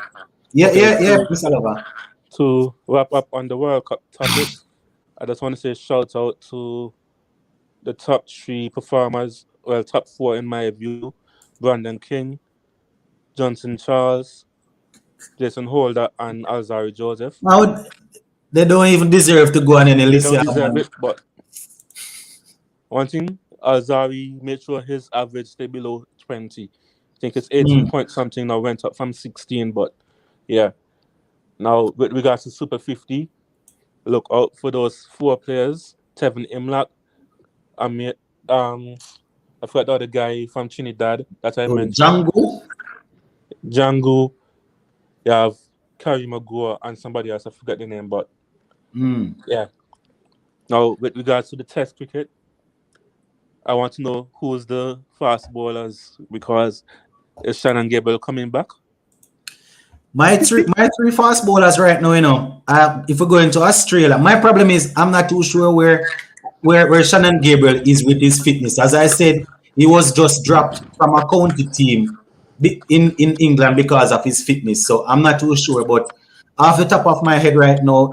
Yeah, Mr. Lover. To wrap up on the World Cup topic, I just want to say shout out to the top 3 performers, well, top 4 in my view: Brandon King, Johnson Charles, Jason Holder, and Alzari Joseph. Now, they don't even deserve to go on any list. They don't deserve it, but one thing, Alzari made sure his average stay below 20. I think it's 18 point something now, went up from 16, but yeah. Now, with regards to Super 50, look out for those 4 players. Tevin Imlach, I mean, I forgot the other guy from Trinidad that I mentioned. Django. You have Kerry Maguire and somebody else. I forgot the name, but yeah. Now, with regards to the Test cricket, I want to know who's the fast bowlers because is Shannon Gabriel coming back? My three fast bowlers right now, if we go into Australia, my problem is I'm not too sure where Shannon Gabriel is with his fitness. As I said, he was just dropped from a county team in England because of his fitness. So I'm not too sure, but off the top of my head right now,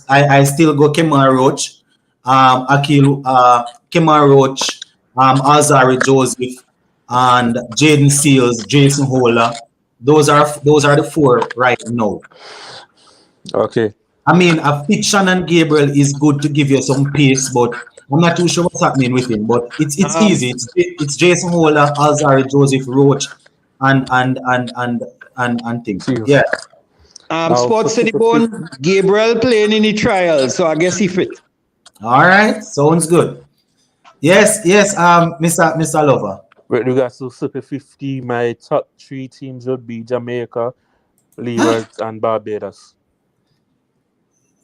I still go Kemar Roach, Kemar Roach, Alzari Joseph, and Jaden Seals, Jason Holler. Those are the 4 right now. Okay. I mean, a fit Shannon Gabriel is good to give you some pace, but I'm not too sure what's happening with him. But it's easy. It's Jason Holler, Alzari Joseph, Roach, and things. Yeah. Sports City Bone, Gabriel playing in the trials, so I guess he fit. All right, sounds good. Yes, Mr. Lover. With regards to Super 50, my top 3 teams would be Jamaica, Leeward, and Barbados.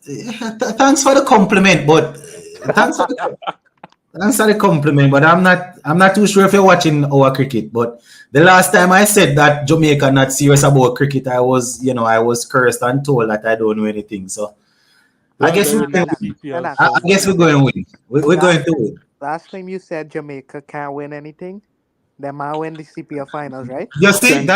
Thanks for the compliment, but I'm not too sure if you're watching our cricket. But the last time I said that Jamaica not serious about cricket, I was cursed and told that I don't know anything. So I guess we're going to win. We're going to win. Last time you said Jamaica can't win anything, they might win the CPL finals, right? You see,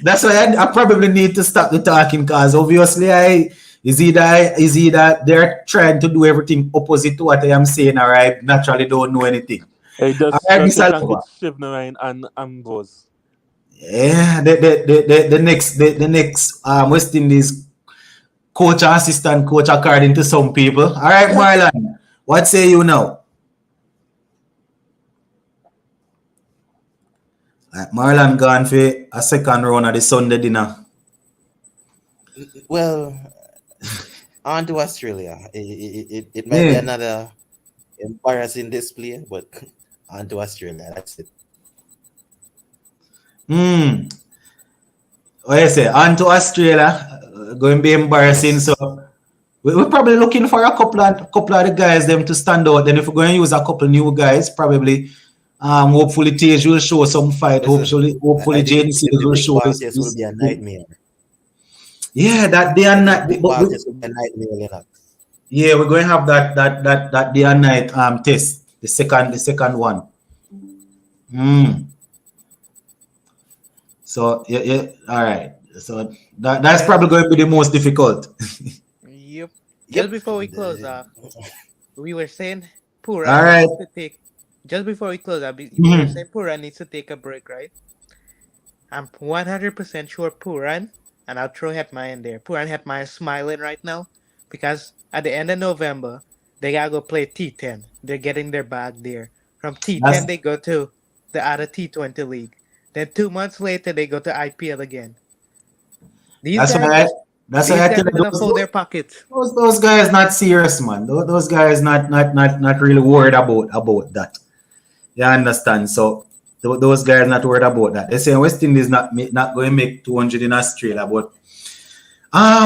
that's why I probably need to stop the talking because obviously is either they're trying to do everything opposite to what I am saying, or I naturally don't know anything. Hey, just Shivnarine and Ambrose. Yeah, the next West Indies coach or assistant coach according to some people. All right, Marlon, what say you now? Marlon gone for a second round of the Sunday dinner. Well, on to Australia. It might be another embarrassing display, but on to Australia. That's it. What you say? On to Australia. Going to be embarrassing. So we're probably looking for a couple of the guys them to stand out. Then if we're going to use a couple new guys, probably hopefully Tej will show some fight. Hopefully Jaden Seals will show this will be a nightmare. Yeah, that day and night. Yeah, we're going to have that day and night test. The second one. So yeah, all right. So that's probably going to be the most difficult. Yep. Just before we close, we were saying Pura. All right. Just before we close, we were saying Pura needs to take a break, right? I'm 100% sure Puran, and I'll throw Hetma in there. Puran Hetma is smiling right now because at the end of November, they gotta go play T10. They're getting their bag there. From T10, they go to the other T20 league. Then 2 months later, they go to IPL again. That's why I tell you, hold their pockets. Those guys not serious, man. Those guys not really worried about that. You understand? So those guys not worried about that. They say West Indies not going to make 200 in Australia, but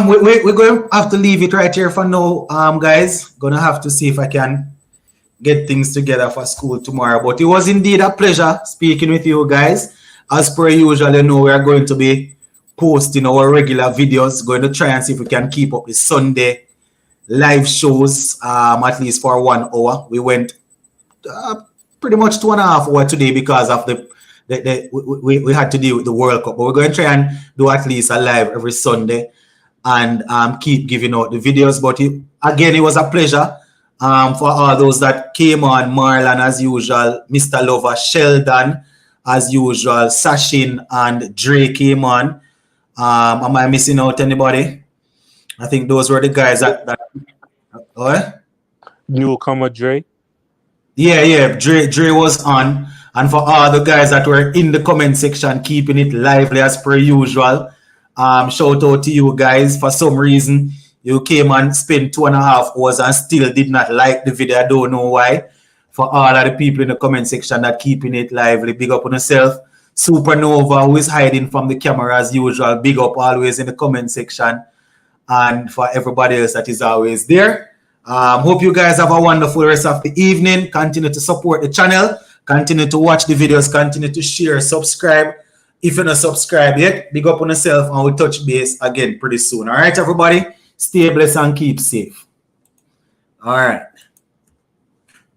we're going to have to leave it right here for now, guys. Gonna have to see if I can get things together for school tomorrow. But it was indeed a pleasure speaking with you guys. As per usual, we are going to be posting our regular videos. Going to try and see if we can keep up the Sunday live shows at least for 1 hour. We went pretty much 2.5 hours today because of we had to deal with the World Cup. But we're going to try and do at least a live every Sunday and keep giving out the videos. But it was a pleasure for all those that came on. Marlon, as usual, Mr. Lover, Sheldon, as usual, Sachin and Dre came on. Am I missing out anybody? I think those were the guys that Newcomer Dre. Yeah, Dre was on. And for all the guys that were in the comment section, keeping it lively as per usual, shout out to you guys. For some reason, You came and spent 2.5 hours and still did not like the video. I don't know why. For all of the people in the comment section that keeping it lively, big up on yourself. Supernova, who is hiding from the camera as usual, big up always in the comment section. And for everybody else that is always there. Hope you guys have a wonderful rest of the evening. Continue to support the channel. Continue to watch the videos. Continue to share, subscribe. If you're not subscribed yet, big up on yourself and we'll touch base again pretty soon. All right, everybody? Stay blessed and keep safe. All right.